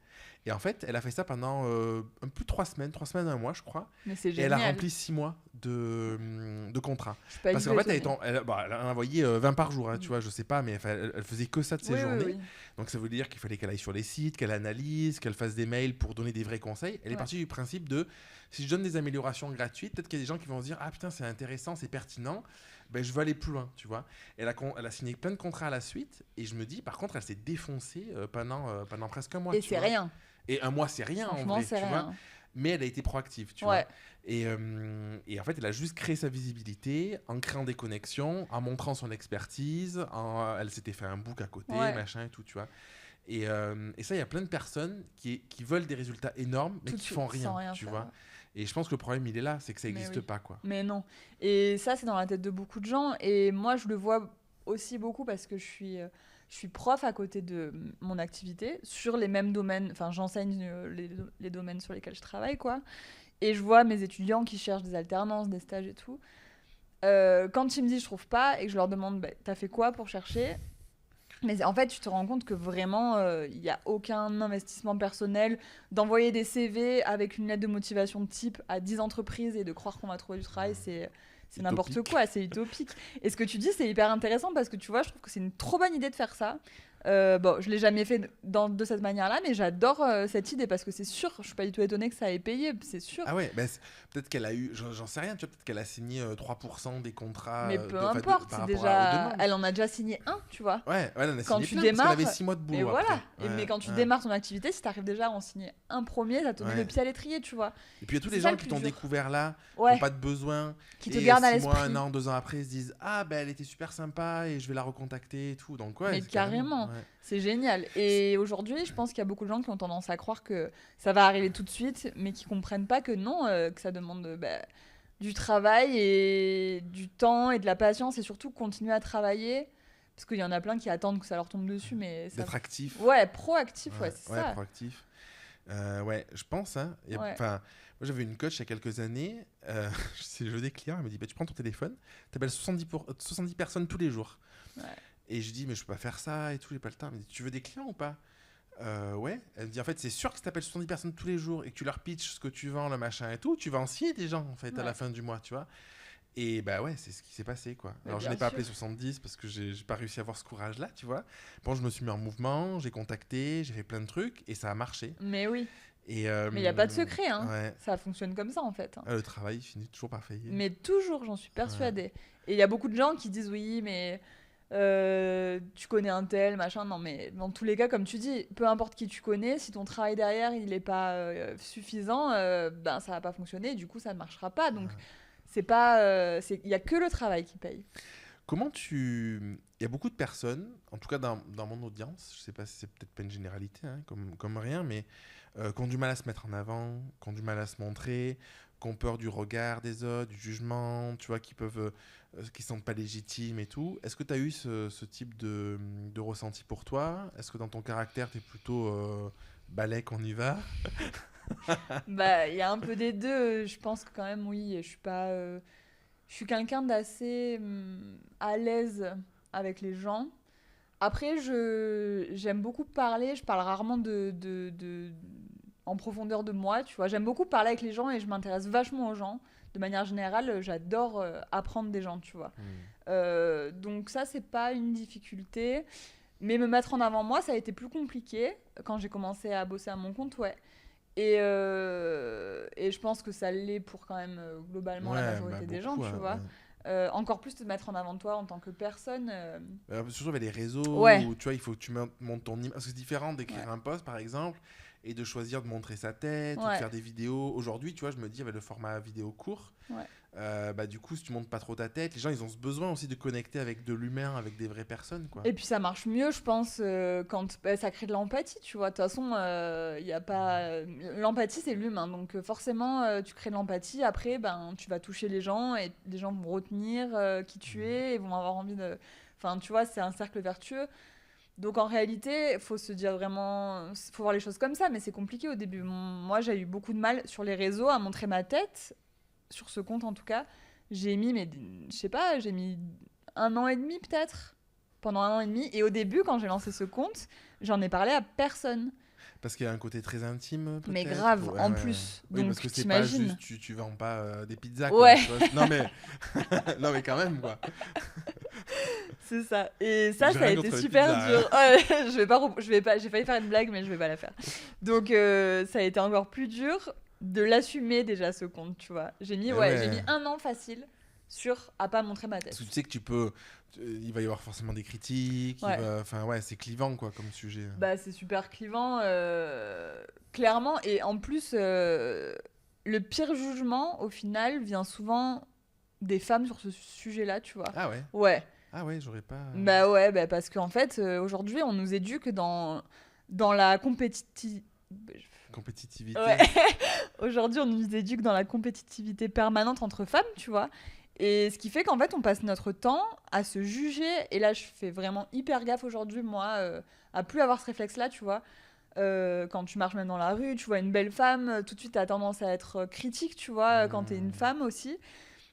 Et en fait, elle a fait ça pendant un peu de 3 semaines, un mois, je crois. mais c'est Et elle a génial. rempli 6 mois de contrat. Je suis pas Parce du tout qu'en fait, étonnée. elle en envoyait 20 par jour, hein, tu Mm. vois, je sais pas, mais enfin, elle faisait que ça de ses Oui, oui, journées. oui. Donc ça veut dire qu'il fallait qu'elle aille sur les sites, qu'elle analyse, qu'elle fasse des mails pour donner des vrais conseils. Elle est Ouais. partie du principe de si je donne des améliorations gratuites, peut-être qu'il y a des gens qui vont se dire ah putain, c'est intéressant, c'est pertinent, ben, je veux aller plus loin, tu vois. Elle a signé plein de contrats à la suite, et je me dis, par contre, elle s'est défoncée pendant presque un mois, Et tu c'est vois. rien. Et un mois, c'est rien en Franchement, vrai, c'est tu vois. rien. Mais elle a été proactive, tu vois. Ouais. Et en fait, elle a juste créé sa visibilité en créant des connexions, en montrant son expertise. Elle s'était fait un book à côté, Ouais. machin et tout, tu vois. Et ça, il y a plein de personnes qui veulent des résultats énormes, mais Tout de qui font suite, sans rien, rien tu faire. vois. Et je pense que le problème, il est là, c'est que ça Mais n'existe oui. pas, quoi. Mais non. Et ça, c'est dans la tête de beaucoup de gens. Et moi, je le vois aussi beaucoup parce que je suis prof à côté de mon activité sur les mêmes domaines. Enfin, j'enseigne les domaines sur lesquels je travaille, quoi. Et je vois mes étudiants qui cherchent des alternances, des stages et tout. Quand ils me disent je trouve pas et que je leur demande bah, t'as fait quoi pour chercher, mais en fait, tu te rends compte que vraiment, il n'y a aucun investissement personnel d'envoyer des CV avec une lettre de motivation de type à 10 entreprises et de croire qu'on va trouver du travail, c'est n'importe Utopique. quoi, c'est utopique. Et ce que tu dis, c'est hyper intéressant parce que tu vois, je trouve que c'est une trop bonne idée de faire ça. Bon, je l'ai jamais fait de cette manière-là, mais j'adore cette idée parce que c'est sûr, je suis pas du tout étonnée que ça ait payé, c'est sûr. Ah ouais, bah, peut-être qu'elle a eu, j'en sais rien, tu vois, peut-être qu'elle a signé 3% des contrats Mais peu enfin, importe, par c'est rapport aux déjà. demandes. Elle en a déjà signé un, tu vois. Ouais, elle en a Quand signé tu plein parce qu'elle avait démarres, 6 mois de mais boulot voilà. après. Mais Ouais, quand tu ouais, démarres ton activité, si tu arrives déjà à en signer un premier, ça te met le ouais. pied à l'étrier, tu vois. Et puis il y a tous C'est les ça gens le qui plus t'ont dur. découvert là, qui n'ont Ouais, pas de besoin, qui te et garde à 6 mois, un l'esprit. an, 2 ans après, ils se disent ah ben elle était super sympa et je vais la recontacter et tout. Donc ouais, Mais c'est carrément. carrément, Ouais. c'est génial. Et aujourd'hui, je pense qu'il y a beaucoup de gens qui ont tendance à croire que ça va arriver tout de suite, mais qui comprennent pas que non, que ça demande bah, du travail et du temps et de la patience et surtout continuer à travailler. Parce qu'il y en a plein qui attendent que ça leur tombe dessus, mais ça. D'être actif. Ouais, proactif, ouais, Ouais, c'est ouais, ça. proactif. Ouais, je pense. Hein, Ouais. enfin, moi j'avais une coach il y a quelques années. C'est le jeu des clients. Elle me dit bah, tu prends ton téléphone, tu appelles 70 personnes tous les jours. Ouais. Et je dis mais je peux pas faire ça et tout, j'ai pas le temps. Elle me dit tu veux des clients ou pas? Ouais. Elle me dit en fait c'est sûr que si tu appelles 70 personnes tous les jours et que tu leur pitches ce que tu vends, le machin et tout, tu vas en signer des gens en fait à la Ouais. fin du mois, tu vois. Et bah ouais, c'est ce qui s'est passé quoi. Mais Alors je bien n'ai pas sûr. appelé 70 parce que j'ai pas réussi à avoir ce courage là, tu vois. Bon, je me suis mis en mouvement, j'ai contacté, j'ai fait plein de trucs et ça a marché. Mais oui. Et Mais il n'y a pas de secret, hein. ouais, Ça fonctionne comme ça, en fait. le travail finit toujours par payer. Mais toujours, j'en suis Ouais. persuadée. Et il y a beaucoup de gens qui disent oui, mais tu connais un tel, machin. Non, mais dans tous les cas, comme tu dis, peu importe qui tu connais, si ton travail derrière, il n'est pas suffisant, ben ça va pas fonctionner. Du coup, ça ne marchera pas. Donc, c'est pas, il y a que le travail qui paye. Comment tu... Il y a beaucoup de personnes, en tout cas dans mon audience, je sais pas si c'est peut-être pas une généralité, hein, comme rien, mais qui ont du mal à se mettre en avant, qui ont du mal à se montrer, qui ont peur du regard des autres, du jugement, tu vois, qui sentent pas légitimes et tout. Est-ce que tu as eu ce type de ressenti pour toi? Est-ce que dans ton caractère, tu es plutôt balèque, on y va? Bah, il y a un peu des deux. Je pense que quand même, oui, je suis pas. Je suis quelqu'un d'assez à l'aise avec les gens. Après, j'aime beaucoup parler. Je parle rarement en profondeur de moi, tu vois. J'aime beaucoup parler avec les gens et je m'intéresse vachement aux gens. De manière générale, j'adore apprendre des gens, tu vois. Donc ça, c'est pas une difficulté. Mais me mettre en avant moi, ça a été plus compliqué quand j'ai commencé à bosser à mon compte, ouais. Et je pense que ça l'est pour quand même globalement la Ouais, bah majorité des gens, beaucoup, tu hein, vois. ouais. Encore plus te mettre en avant toi en tant que personne. Surtout avec les réseaux Ouais, où tu vois, il faut que tu montes ton image. Parce que c'est différent d'écrire ouais, un post, par exemple, et de choisir de montrer sa tête ou de ouais, faire des vidéos. Aujourd'hui, tu vois, je me dis, avec le format vidéo court, ouais. bah, du coup, si tu montes pas trop ta tête, les gens, ils ont ce besoin aussi de connecter avec de l'humain, avec des vraies personnes, quoi. Et puis ça marche mieux, je pense, quand bah, ça crée de l'empathie, tu vois. De toute façon, y a pas... l'empathie, c'est l'humain. Donc forcément, tu crées de l'empathie. Après, ben, tu vas toucher les gens et les gens vont retenir qui tu es et vont avoir envie de... Enfin, tu vois, c'est un cercle vertueux. Donc en réalité, il faut se dire vraiment... faut voir les choses comme ça, mais c'est compliqué au début. Moi, j'ai eu beaucoup de mal sur les réseaux à montrer ma tête, sur ce compte en tout cas. J'ai mis, mais je sais pas, j'ai mis 1 an et demi peut-être pendant 1 an et demi. Et au début, quand j'ai lancé ce compte, j'en ai parlé à personne. Parce qu'il y a un côté très intime, Mais peut-être. grave, Ouais, en ouais, ouais. plus. Oui, parce Donc, que c'est pas t'imagines. juste, tu vends pas des pizzas, quoi. Ouais, Tu vois. Non, mais... non, mais quand même, quoi. c'est ça. Et ça, J'ai ça a rien été contre les super pizzas, dur. hein. Ouais, je vais pas, j'ai failli faire une blague, mais je vais pas la faire. Donc, ça a été encore plus dur de l'assumer déjà, ce compte, tu vois. Eh J'ai mis ouais. 1 an facile sur à pas montrer ma Parce que tête. tu sais que il va y avoir forcément des critiques, Ouais. enfin, ouais, c'est clivant, quoi, comme sujet. Bah, c'est super clivant, clairement. Et en plus, le pire jugement, au final, vient souvent des femmes sur ce sujet-là, tu vois. Ah ouais. Ouais. Ah ouais, j'aurais pas. Bah ouais, bah parce qu'en fait, aujourd'hui, on nous éduque dans la compétitivité. Ouais. Compétitivité. Aujourd'hui, on nous éduque dans la compétitivité permanente entre femmes, tu vois. Et ce qui fait qu'en fait, on passe notre temps à se juger. Et là, je fais vraiment hyper gaffe aujourd'hui, moi, à plus avoir ce réflexe-là, tu vois. Quand tu marches même dans la rue, tu vois une belle femme, tout de suite, t'as tendance à être critique, tu vois, quand t'es une Hmm. femme aussi.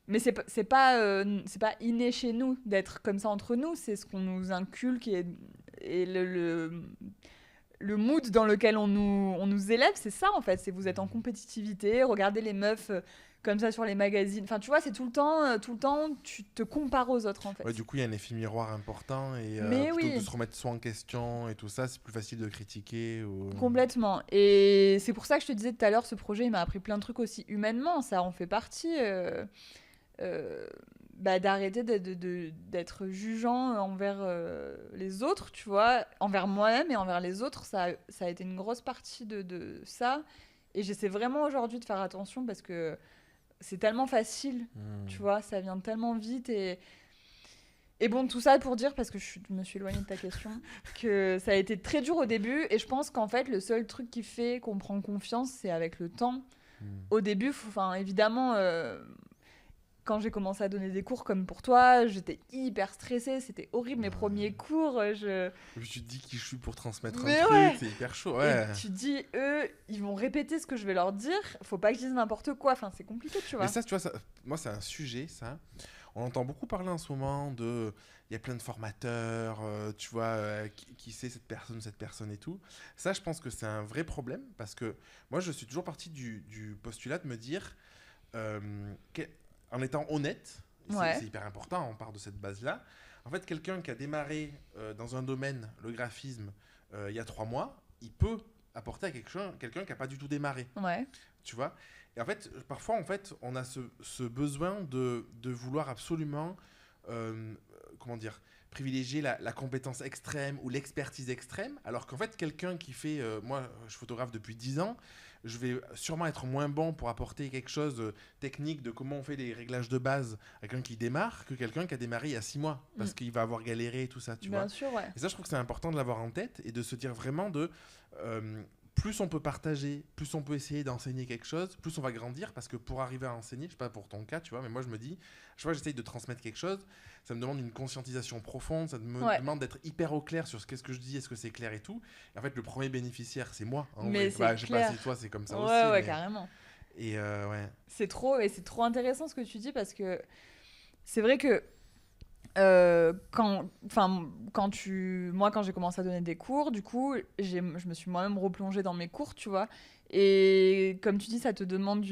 Mais c'est pas inné chez nous d'être comme ça entre nous. C'est ce qu'on nous inculque et le mood dans lequel on nous élève, c'est ça en fait. C'est vous êtes en compétitivité, regardez les meufs comme ça sur les magazines. Enfin, tu vois, c'est tout le temps, tu te compares aux autres en Ouais, fait. du coup, il y a un effet miroir important et Mais plutôt que de oui, se remettre soi en question et tout ça, c'est plus facile de critiquer ou... complètement. Et c'est pour ça que je te disais tout à l'heure, ce projet, il m'a appris plein de trucs aussi humainement. Ça en fait partie. Euh, bah, d'arrêter d'être jugeant envers les autres, tu vois, envers moi-même et envers les autres, ça a été une grosse partie de ça. Et j'essaie vraiment aujourd'hui de faire attention parce que c'est tellement facile, tu Hmm. vois, ça vient tellement vite. Et bon, tout ça pour dire, parce que je me suis éloignée de ta question, que ça a été très dur au début. Et je pense qu'en fait, le seul truc qui fait qu'on prend confiance, c'est avec le temps. Hmm. Au début, évidemment, quand j'ai commencé à donner des cours comme pour toi, j'étais hyper stressée, c'était horrible mes Ouais. premiers cours. Et puis tu te dis qui je suis pour transmettre un Mais truc, ouais. c'est hyper chaud, Et ouais. tu dis, eux, ils vont répéter ce que je vais leur dire, faut pas que je dise n'importe quoi, enfin c'est compliqué, tu Mais vois. ça, tu vois, moi, c'est un sujet, ça. On entend beaucoup parler en ce moment de... Il y a plein de formateurs, tu vois, qui sait cette personne et tout. Ça, je pense que c'est un vrai problème parce que moi, je suis toujours parti du postulat de me dire, euh, que- en étant honnête, et Ouais, c'est hyper important, on part de cette base-là. En fait, quelqu'un qui a démarré dans un domaine, le graphisme, il y a 3 mois, il peut apporter à quelqu'un qui n'a pas du tout démarré, ouais, tu vois. Et en fait, parfois, en fait, on a ce besoin de vouloir absolument, euh, comment dire, privilégier la compétence extrême ou l'expertise extrême, alors qu'en fait, quelqu'un qui fait, moi, je photographe depuis 10 ans, je vais sûrement être moins bon pour apporter quelque chose de technique de comment on fait les réglages de base à quelqu'un qui démarre que quelqu'un qui a démarré il y a 6 mois, mm, parce qu'il va avoir galéré et tout ça, tu bien vois. sûr, ouais. Et ça, je trouve que c'est important de l'avoir en tête et de se dire vraiment de... euh, plus on peut partager, plus on peut essayer d'enseigner quelque chose, plus on va grandir, parce que pour arriver à enseigner, je sais pas pour ton cas, tu vois, mais moi je me dis, je vois, j'essaye de transmettre quelque chose, ça me demande une conscientisation profonde, ça me demande d'être hyper au clair sur qu'est-ce que je dis, est-ce que c'est clair et tout. Et en fait, le premier bénéficiaire, c'est moi. Mais c'est je sais clair. pas si toi c'est comme ça Ouais, aussi. ouais, Mais... carrément. Et ouais. C'est trop intéressant ce que tu dis parce que c'est vrai que quand j'ai commencé à donner des cours, du coup, je me suis moi-même replongée dans mes cours, tu vois. Et comme tu dis, ça te demande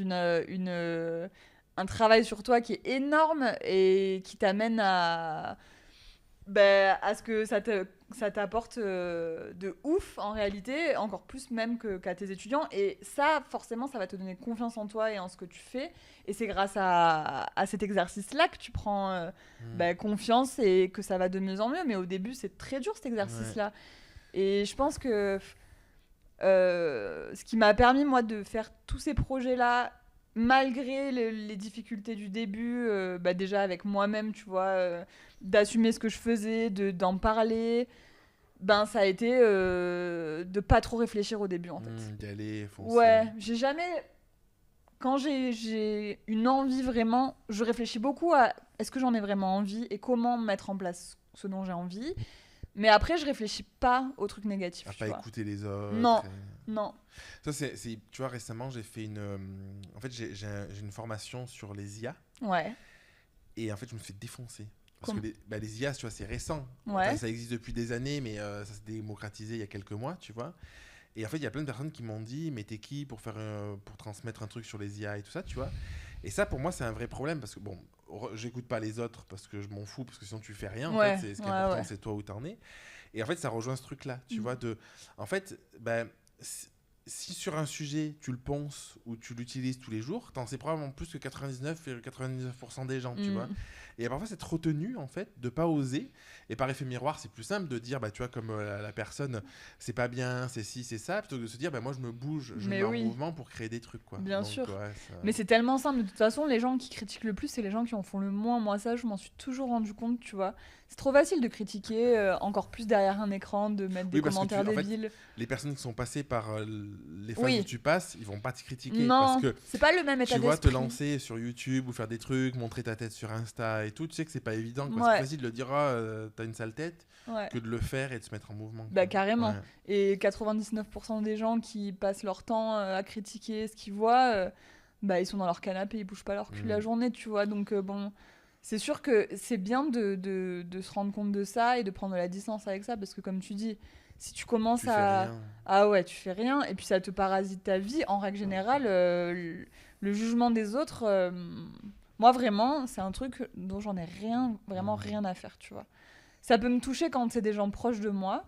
un travail sur toi qui est énorme et qui t'amène à ce que ça t'apporte de ouf en réalité, encore plus même qu'à tes étudiants. Et ça, forcément, ça va te donner confiance en toi et en ce que tu fais. Et c'est grâce à cet exercice-là que tu prends confiance et que ça va de mieux en mieux. Mais au début, c'est très dur cet exercice-là. Et je pense que ce qui m'a permis, moi, de faire tous ces projets-là, malgré les difficultés du début, déjà avec moi-même, tu vois, d'assumer ce que je faisais, d'en parler, ça a été de pas trop réfléchir au début, en fait. D'y aller, foncer. Ouais, j'ai jamais... Quand j'ai une envie vraiment, je réfléchis beaucoup à est-ce que j'en ai vraiment envie et comment mettre en place ce dont j'ai envie. Mais après, je réfléchis pas aux trucs négatifs. À pas écouter les autres. Non. Ça, tu vois, récemment, j'ai fait en fait, j'ai une formation sur les IA. Ouais. Et en fait, je me suis fait défoncer. Parce que les IA, tu vois, c'est récent. Ouais. Enfin, ça existe depuis des années, mais ça s'est démocratisé il y a quelques mois, tu vois. Et en fait, il y a plein de personnes qui m'ont dit, mais t'es qui pour transmettre un truc sur les IA et tout ça, tu vois. Et ça, pour moi, c'est un vrai problème parce que, bon, j'écoute pas les autres parce que je m'en fous, parce que sinon tu fais rien. En fait, ce qui est important, c'est toi où t'en es. Et en fait, ça rejoint ce truc-là, tu vois. En fait, si sur un sujet, tu le ponces ou tu l'utilises tous les jours, t'en sais probablement plus que 99,99% des gens, tu vois. Et parfois, cette retenue, en fait, de pas oser. Et par effet miroir, c'est plus simple de dire, tu vois, comme la personne, c'est pas bien, c'est ci, c'est ça, plutôt que de se dire, moi, je me bouge, je me mets en mouvement pour créer des trucs, quoi. Bien Donc, sûr. Ça... Mais c'est tellement simple. De toute façon, les gens qui critiquent le plus, c'est les gens qui en font le moins. Moi, ça, je m'en suis toujours rendu compte, tu vois. C'est trop facile de critiquer, encore plus derrière un écran, de mettre des commentaires débiles. En fait, les personnes qui sont passées par les phases où tu passes, ils vont pas te critiquer. Non, parce que c'est pas le même état d'esprit. Tu vois, te lancer sur YouTube ou faire des trucs, montrer ta tête sur Insta et tout, tu sais que c'est pas évident. C'est plus facile de le dire, t'as une sale tête, que de le faire et de se mettre en mouvement. Carrément. Ouais. Et 99% des gens qui passent leur temps à critiquer ce qu'ils voient, ils sont dans leur canapé, ils bougent pas leur cul la journée, tu vois. Donc bon, c'est sûr que c'est bien de se rendre compte de ça et de prendre de la distance avec ça, parce que comme tu dis, si tu commences tu fais rien. Tu fais rien, et puis ça te parasite ta vie. En règle générale, le jugement des autres, moi vraiment, c'est un truc dont j'en ai vraiment rien à faire, tu vois. Ça peut me toucher quand c'est des gens proches de moi.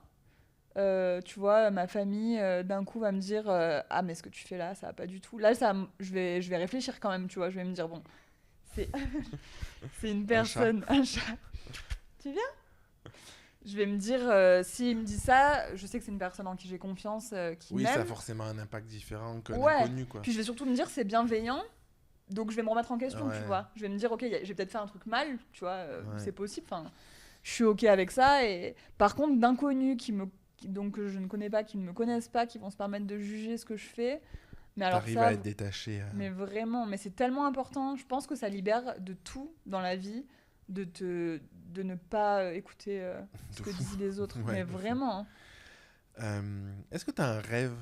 Tu vois, ma famille, d'un coup, va me dire ah, mais ce que tu fais là, ça va pas du tout. Là, je vais réfléchir quand même, tu vois. Je vais me dire, bon, c'est une personne, un chat. Tu viens ? Je vais me dire, s'il me dit ça, je sais que c'est une personne en qui j'ai confiance, qui m'aime. Ça a forcément un impact différent qu'un inconnu, quoi. Puis je vais surtout me dire, c'est bienveillant. Donc je vais me remettre en question, tu vois. Je vais me dire, ok, j'ai peut-être fait un truc mal, tu vois, c'est possible. Enfin, je suis ok avec ça. Et par contre, d'inconnus donc que je ne connais pas, qui ne me connaissent pas, qui vont se permettre de juger ce que je fais. Mais alors t'arrives à être détaché. Mais vraiment, mais c'est tellement important. Je pense que ça libère de tout dans la vie, de ne pas écouter ce que disent les autres. Mais vraiment. Est-ce que tu as un rêve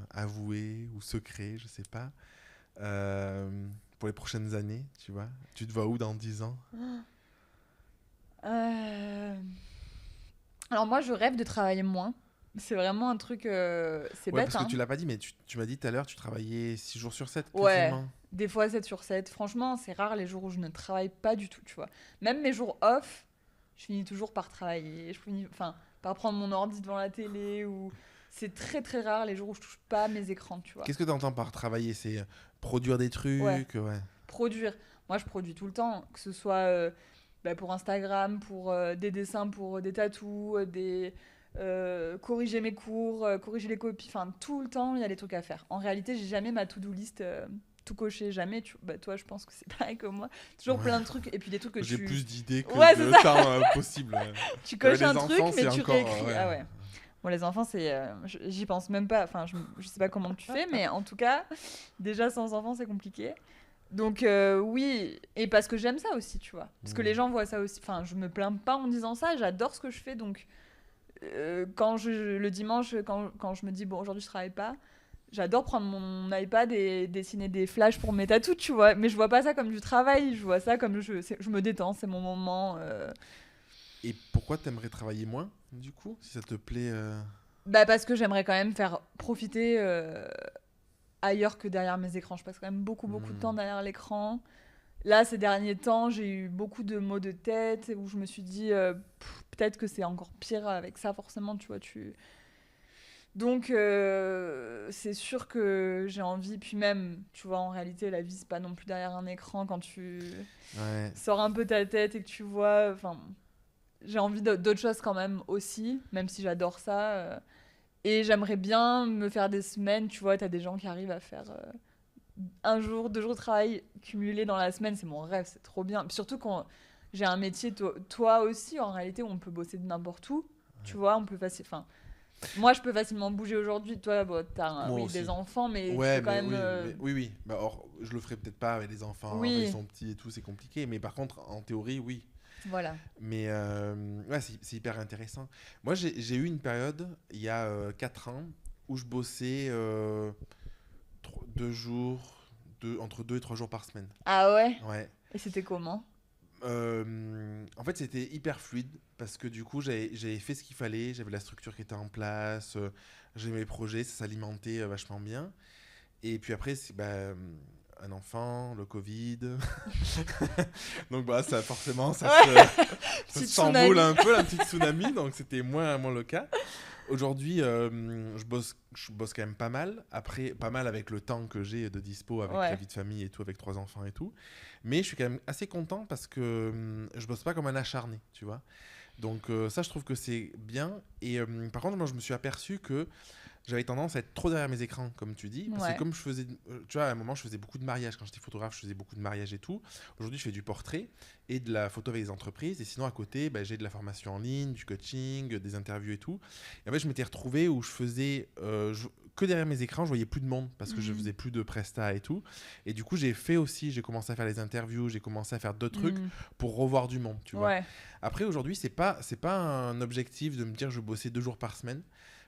avoué ou secret, je sais pas, pour les prochaines années, tu vois ? Tu te vois où dans 10 ans ? Alors moi, je rêve de travailler moins. C'est vraiment un truc... c'est bête, parce que tu l'as pas dit, mais tu m'as dit tout à l'heure, tu travaillais 6 jours sur 7, quasiment. Ouais, des fois 7 sur 7. Franchement, c'est rare les jours où je ne travaille pas du tout, tu vois. Même mes jours off, je finis toujours par travailler. Par prendre mon ordi devant la télé ou... C'est très très rare les jours où je touche pas mes écrans, tu vois. Qu'est-ce que tu entends par travailler ? C'est produire des trucs ? Produire. Moi, je produis tout le temps, que ce soit pour Instagram, pour des dessins, pour des tatous, corriger mes cours, corriger les copies. Enfin, tout le temps, il y a des trucs à faire. En réalité, j'ai jamais ma to-do list tout coché, jamais. Toi, je pense que c'est pareil que moi. Toujours plein de trucs, et puis des trucs que j'ai plus d'idées que de temps possible. Tu coches un truc, mais tu réécris. Ah ouais. Bon, les enfants, j'y pense même pas. Enfin, je sais pas comment tu fais, mais en tout cas, déjà sans enfants, c'est compliqué. Donc oui, et parce que j'aime ça aussi, tu vois. Parce que les gens voient ça aussi. Enfin, je me plains pas en disant ça, j'adore ce que je fais. Donc le dimanche, quand je me dis, bon, aujourd'hui je travaille pas, j'adore prendre mon iPad et dessiner des flashs pour mes tatous, tu vois. Mais je vois pas ça comme du travail, je vois ça comme je me détends, c'est mon moment. Et pourquoi t'aimerais travailler moins, du coup, si ça te plaît Bah parce que j'aimerais quand même faire profiter ailleurs que derrière mes écrans. Je passe quand même beaucoup de temps derrière l'écran. Là, ces derniers temps, j'ai eu beaucoup de maux de tête où je me suis dit peut-être que c'est encore pire avec ça, forcément, tu vois. Donc, c'est sûr que j'ai envie. Puis même, tu vois, en réalité, la vie, c'est pas non plus derrière un écran quand tu sors un peu ta tête et que tu vois. Enfin, j'ai envie d'autres choses quand même aussi, même si j'adore ça. Et j'aimerais bien me faire des semaines, tu vois, t'as des gens qui arrivent à faire 1 jour, 2 jours de travail cumulés dans la semaine, c'est mon rêve, c'est trop bien. Puis surtout quand j'ai un métier, toi aussi, en réalité, où on peut bosser de n'importe où, tu vois, on peut enfin, moi, je peux facilement bouger aujourd'hui, toi, bon, t'as des enfants, mais ouais, tu peux quand même... oui. Bah, or, je le ferai peut-être pas avec les enfants, oui. ils sont petits et tout, c'est compliqué, mais par contre, en théorie, oui. Voilà. Mais ouais, c'est hyper intéressant. Moi, j'ai eu une période, il y a 4 ans, où je bossais 2 jours, entre 2 et 3 jours par semaine. Ah ouais? Ouais. Et c'était comment? En fait, c'était hyper fluide, parce que du coup, j'avais fait ce qu'il fallait, j'avais la structure qui était en place, j'avais mes projets, ça s'alimentait vachement bien. Et puis après, un enfant, le Covid. Donc bah ça forcément ça se s'emboule un peu, un petit tsunami, donc c'était moins le cas. Aujourd'hui, je bosse quand même pas mal. Après, pas mal avec le temps que j'ai de dispo, avec la vie de famille et tout, avec 3 enfants et tout. Mais je suis quand même assez content parce que je bosse pas comme un acharné, tu vois. Donc ça, je trouve que c'est bien. Et par contre, moi, je me suis aperçu que j'avais tendance à être trop derrière mes écrans, comme tu dis. Parce que comme je faisais... tu vois, à un moment, je faisais beaucoup de mariages. Quand j'étais photographe, je faisais beaucoup de mariages et tout. Aujourd'hui, je fais du portrait et de la photo avec les entreprises. Et sinon, à côté, j'ai de la formation en ligne, du coaching, des interviews et tout. Et en fait, je m'étais retrouvé où je faisais... que derrière mes écrans, je voyais plus de monde parce que je faisais plus de presta et tout. Et du coup, j'ai commencé à faire les interviews, j'ai commencé à faire d'autres trucs pour revoir du monde, tu vois. Après, aujourd'hui, c'est pas un objectif de me dire je vais bosser 2 jours par semaine.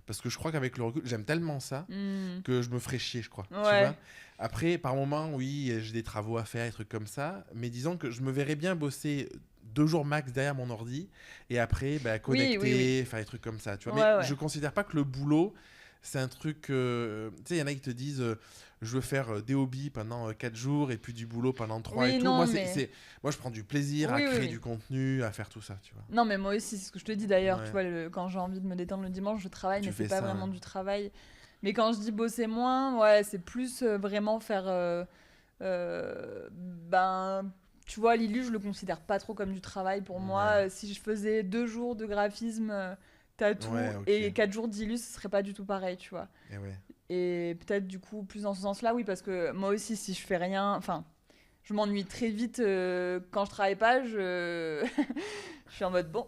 Parce que je crois qu'avec le recul, j'aime tellement ça que je me ferais chier, je crois. Tu vois. Après, par moment, oui, j'ai des travaux à faire, des trucs comme ça. Mais disons que je me verrais bien bosser 2 jours max derrière mon ordi. Et après, connecter, faire des trucs comme ça. Tu vois. Mais je considère pas que le boulot, c'est un truc... tu sais, il y en a qui te disent... je veux faire des hobbies pendant 4 jours et puis du boulot pendant 3 et tout. Non, moi, je prends du plaisir à créer du contenu, à faire tout ça, tu vois. Non, mais moi aussi, c'est ce que je te dis d'ailleurs. Tu vois, quand j'ai envie de me détendre le dimanche, je travaille, mais c'est pas vraiment du travail. Mais quand je dis bosser moins, c'est plus vraiment faire... tu vois, l'ILU, je le considère pas trop comme du travail pour moi. Si je faisais 2 jours de graphisme... tatou et 4 jours d'illus, ce serait pas du tout pareil, tu vois. Et peut-être du coup plus dans ce sens-là, oui, parce que moi aussi, si je fais rien, enfin, je m'ennuie très vite quand je travaille pas, je suis en mode bon.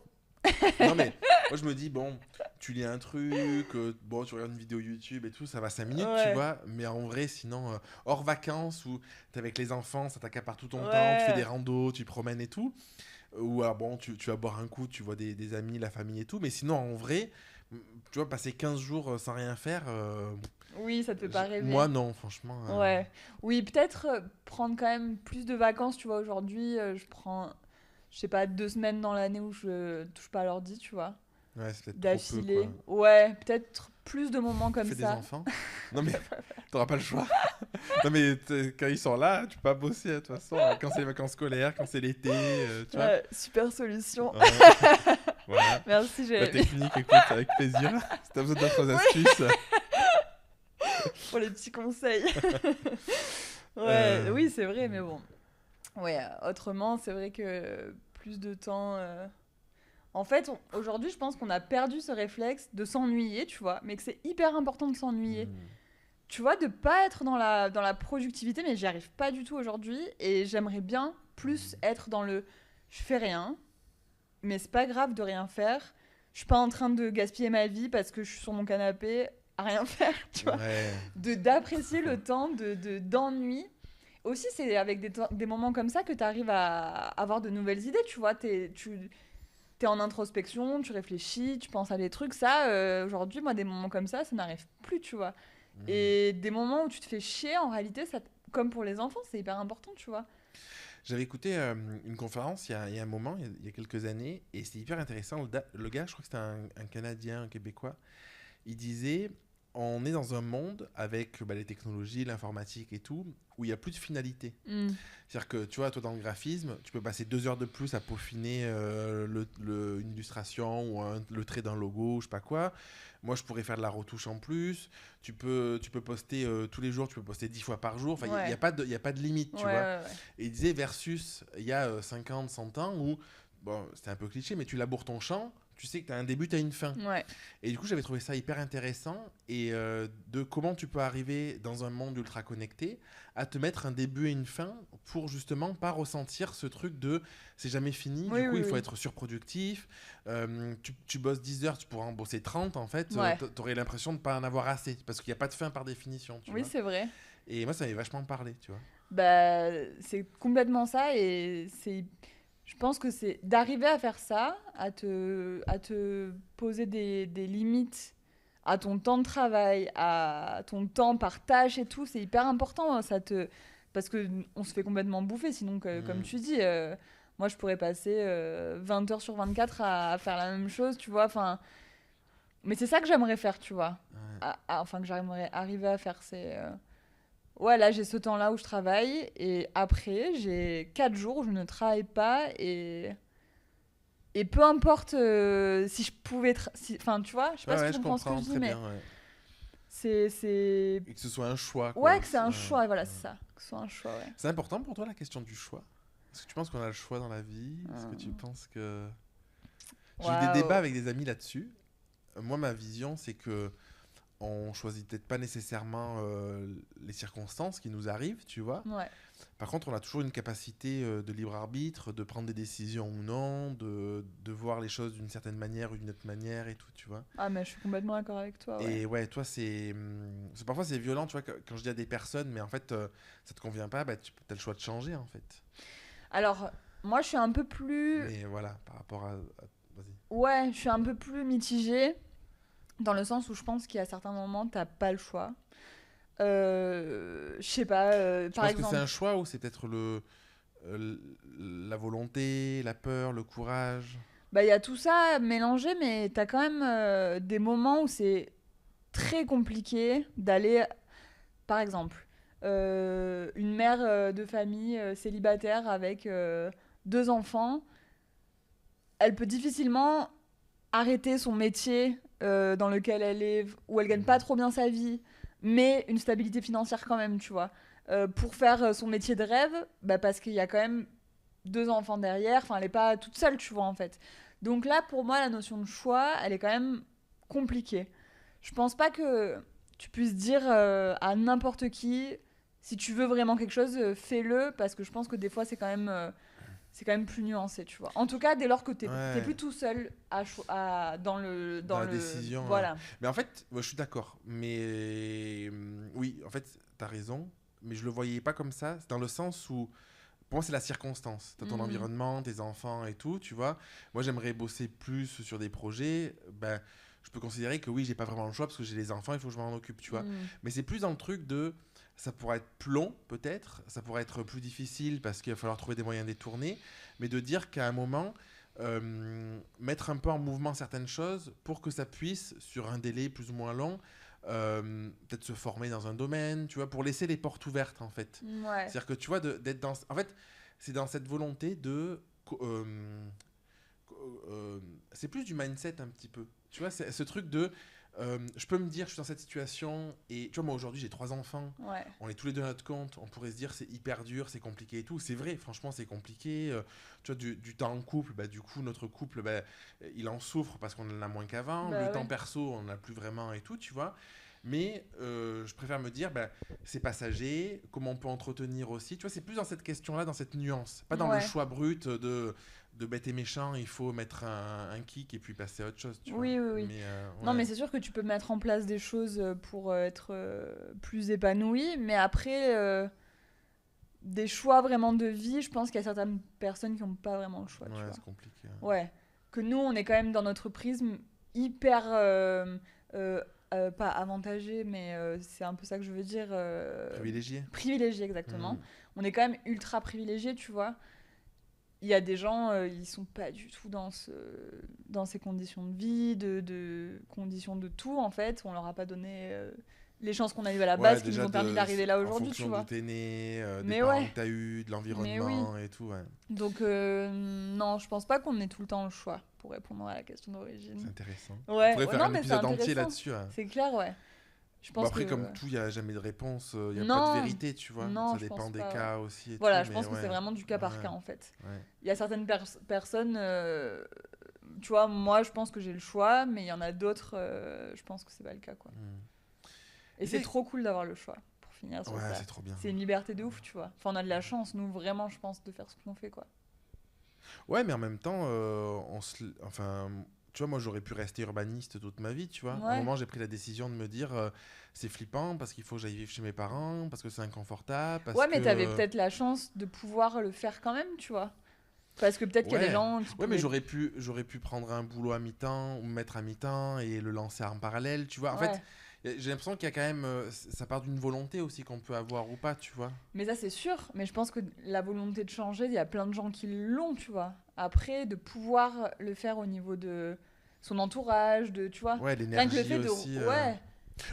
Non mais moi je me dis bon, tu lis un truc, tu regardes une vidéo YouTube et tout, ça va 5 minutes, tu vois, mais en vrai sinon hors vacances où t'es avec les enfants, ça t'accapare tout ton temps, tu fais des randos, tu te promènes et tout. Ou alors bon, tu vas boire un coup, tu vois des amis, la famille et tout. Mais sinon, en vrai, tu vois, passer 15 jours sans rien faire... oui, ça te fait pas rêver. Moi, non, franchement. Oui, peut-être prendre quand même plus de vacances, tu vois. Aujourd'hui, je prends, je sais pas, 2 semaines dans l'année où je touche pas à l'ordi, tu vois. Ouais, c'est peut-être d'affilée. Trop peu, quoi. Ouais, peut-être plus de moments comme ça. ça. Des enfants. Non mais t'auras pas le choix. Non mais quand ils sont là, tu peux pas bosser de toute façon. Quand c'est les vacances scolaires, quand c'est l'été, tu vois. Super solution. Voilà. Merci, j'ai. La technique, écoute, avec plaisir. Si t'as besoin d'autres astuces. Pour les petits conseils. Oui, c'est vrai, mais bon. Ouais, autrement, c'est vrai que plus de temps. En fait, aujourd'hui, je pense qu'on a perdu ce réflexe de s'ennuyer, tu vois, mais que c'est hyper important de s'ennuyer. Tu vois, de pas être dans la productivité, mais j'y arrive pas du tout aujourd'hui. Et j'aimerais bien plus être dans le je fais rien, mais c'est pas grave de rien faire. Je suis pas en train de gaspiller ma vie parce que je suis sur mon canapé à rien faire, tu vois. Ouais. D'apprécier le temps d'ennui. Aussi, c'est avec des moments comme ça que tu arrives à avoir de nouvelles idées, tu vois. T'es en introspection, tu réfléchis, tu penses à des trucs. Ça, aujourd'hui, moi, des moments comme ça n'arrive plus, tu vois. Et des moments où tu te fais chier, en réalité, comme pour les enfants, c'est hyper important, tu vois. J'avais écouté une conférence il y a un moment, il y a quelques années, et c'était hyper intéressant. Le gars, je crois que c'était un Canadien, un Québécois, il disait, on est dans un monde avec les technologies, l'informatique et tout, où il n'y a plus de finalité. Mm. C'est-à-dire que, tu vois, toi, dans le graphisme, tu peux passer 2 heures de plus à peaufiner une illustration ou le trait d'un logo, je sais pas quoi. Moi, je pourrais faire de la retouche en plus. Tu peux poster tous les jours, tu peux poster 10 fois par jour. Enfin, il n'y Ouais. a pas de limite, tu Ouais, vois. ouais, ouais. Et il disait versus, il y a 50, 100 ans où, bon, c'était un peu cliché, mais tu laboures ton champ, tu sais que tu as un début, tu as une fin. Ouais. Et du coup, j'avais trouvé ça hyper intéressant et de comment tu peux arriver dans un monde ultra connecté à te mettre un début et une fin pour justement pas ressentir ce truc de c'est jamais fini. Oui, Du coup, oui, il faut oui. être surproductif. Tu bosses 10 heures, tu pourras en bosser 30 en fait. Ouais. Tu aurais l'impression de pas en avoir assez parce qu'il n'y a pas de fin par définition. Tu Oui, vois. c'est vrai. Et moi, ça m'avait vachement parlé, tu vois. Bah, c'est complètement ça et je pense que c'est d'arriver à faire ça, à te poser des limites à ton temps de travail, à ton temps par tâche et tout, c'est hyper important. Parce que on se fait complètement bouffer, sinon, comme tu dis, moi je pourrais passer 20 heures sur 24 à faire la même chose, tu vois. Enfin, mais c'est ça que j'aimerais faire, tu vois. Ouais. Enfin, que j'aimerais arriver à faire, c'est. Ouais, là, j'ai ce temps-là où je travaille et après, j'ai 4 jours où je ne travaille pas et peu importe si je pouvais... Enfin, tu vois, je sais Ouais, pas si ouais, tu je comprends ce que comprends je dis, très mais bien. Ouais. c'est... Et que ce soit un choix, quoi. Ouais, que c'est un Ouais. choix, voilà, Ouais. c'est ça. Que ce soit un choix, ouais. C'est important pour toi la question du choix? Est-ce que tu penses qu'on a le choix dans la vie? Est-ce que tu penses que... J'ai eu des débats Waouh. avec des amis là-dessus. Moi, ma vision, c'est que on choisit peut-être pas nécessairement les circonstances qui nous arrivent, tu vois. Ouais. Par contre, on a toujours une capacité de libre arbitre, de prendre des décisions ou non, de voir les choses d'une certaine manière ou d'une autre manière et tout, tu vois. Ah, mais je suis complètement d'accord avec toi, ouais. Et ouais, toi, parfois c'est violent, tu vois, quand je dis à des personnes, mais en fait, ça te convient pas, bah, tu as le choix de changer, en fait. Alors, moi, je suis un peu plus... Mais voilà, par rapport vas-y. Ouais, je suis un peu plus mitigée, dans le sens où je pense qu'il y a certains moments, t'as pas le choix. Je sais pas, Tu par penses que c'est exemple... un choix ou c'est peut-être euh, la volonté, la peur, le courage? Bah, il y a tout ça mélangé, mais t'as quand même des moments où c'est très compliqué d'aller, par exemple, une mère de famille célibataire avec 2 enfants, elle peut difficilement arrêter son métier dans lequel elle est, où elle gagne pas trop bien sa vie, mais une stabilité financière quand même, tu vois. Pour faire son métier de rêve, bah parce qu'il y a quand même 2 enfants derrière, enfin elle est pas toute seule, tu vois, en fait. Donc là, pour moi, la notion de choix, elle est quand même compliquée. Je pense pas que tu puisses dire à n'importe qui, si tu veux vraiment quelque chose, fais-le, parce que je pense que des fois, c'est quand même plus nuancé, tu vois. En tout cas, dès lors que t'es Ouais, plus tout seul dans le... dans la décision. Voilà. Mais en fait, moi, je suis d'accord. Mais oui, en fait, t'as raison. Mais je le voyais pas comme ça. C'est dans le sens où, pour moi, c'est la circonstance. T'as ton Mhm. environnement, tes enfants et tout, tu vois. Moi, j'aimerais bosser plus sur des projets. Ben, je peux considérer que oui, j'ai pas vraiment le choix parce que j'ai les enfants, il faut que je m'en occupe, tu vois. Mhm. Mais c'est plus dans le truc de. Ça pourrait être plus long, peut-être. Ça pourrait être plus difficile parce qu'il va falloir trouver des moyens de les tourner. Mais de dire qu'à un moment, mettre un peu en mouvement certaines choses pour que ça puisse, sur un délai plus ou moins long, peut-être se former dans un domaine, tu vois, pour laisser les portes ouvertes, en fait. Ouais. C'est-à-dire que, tu vois, d'être dans... En fait, c'est dans cette volonté de... c'est plus du mindset un petit peu. Tu vois, c'est ce truc de... je peux me dire, je suis dans cette situation, et tu vois, moi aujourd'hui j'ai 3 enfants, Ouais. on est tous les deux à notre compte, on pourrait se dire c'est hyper dur, c'est compliqué et tout. C'est vrai, franchement, c'est compliqué. Tu vois, du temps en couple, bah, du coup, notre couple, bah, il en souffre parce qu'on en a moins qu'avant. Bah Le temps ouais. perso, on n'en a plus vraiment et tout, tu vois. Mais je préfère me dire, bah, c'est passager, comment on peut entretenir aussi. Tu vois, c'est plus dans cette question-là, dans cette nuance. Pas dans le Ouais. choix brut de bête et méchant, il faut mettre un kick et puis passer à autre chose, tu vois. Oui. Mais, Non, ouais. mais c'est sûr que tu peux mettre en place des choses pour être plus épanoui, mais après, des choix vraiment de vie, je pense qu'il y a certaines personnes qui n'ont pas vraiment le choix, tu Ouais, vois. c'est compliqué. Ouais. Que nous, on est quand même dans notre prisme hyper. Euh, pas avantagé, mais c'est un peu ça que je veux dire. Privilégié. Privilégié, exactement. Mm. On est quand même ultra privilégié, tu vois. Il y a des gens, ils sont pas du tout dans ces conditions de vie, de conditions de tout, en fait. On leur a pas donné les chances qu'on a eues à la base Ouais, qui nous déjà ont permis d'arriver là en aujourd'hui, tu fonction d'où vois. t'es né, des Mais parents ouais, que t'as eu, de mais oui. l'environnement et tout, ouais. Donc, non, je pense pas qu'on ait tout le temps le choix pour répondre à la question C'est d'origine. intéressant. On Ouais, pourrait faire non, un mais c'est épisode entier intéressant. là-dessus. Ouais. C'est clair, ouais. Je Bon, pense après, que. comme tout, il n'y a jamais de réponse, il n'y a pas de Non, vérité, tu vois. non, Ça je dépend pense des pas. cas aussi et Voilà, tout, je mais pense que c'est ouais. vraiment du cas par Ouais, cas, en fait. ouais. Il y a certaines personnes, tu vois, moi, je pense que j'ai le choix, mais il y en a d'autres, je pense que c'est pas le cas, quoi. Mm. Et Et c'est trop cool d'avoir le choix, pour finir sur Ouais, ça. c'est trop bien. C'est une liberté de ouf, tu vois. Enfin, on a de la chance, nous, vraiment, je pense, de faire ce qu'on fait, quoi. Ouais, mais en même temps, enfin, tu vois, moi, j'aurais pu rester urbaniste toute ma vie, tu vois. À un Ouais. moment, j'ai pris la décision de me dire, c'est flippant parce qu'il faut que j'aille vivre chez mes parents, parce que c'est inconfortable, parce Ouais, mais t'avais que... peut-être la chance de pouvoir le faire quand même, tu vois. Parce que peut-être qu'il y a des Ouais, gens qui ouais, mais pouvaient... j'aurais pu prendre un boulot à mi-temps ou me mettre à mi-temps et le lancer en parallèle, tu vois. En fait, Ouais. j'ai l'impression qu'il y a quand même, ça part d'une volonté aussi qu'on peut avoir ou pas, tu vois. Mais ça, c'est sûr. Mais je pense que la volonté de changer, il y a plein de gens qui l'ont, tu vois. Après, de pouvoir le faire au niveau de son entourage, de, tu vois. Ouais, Rien que le l'énergie fait de... aussi. Ouais.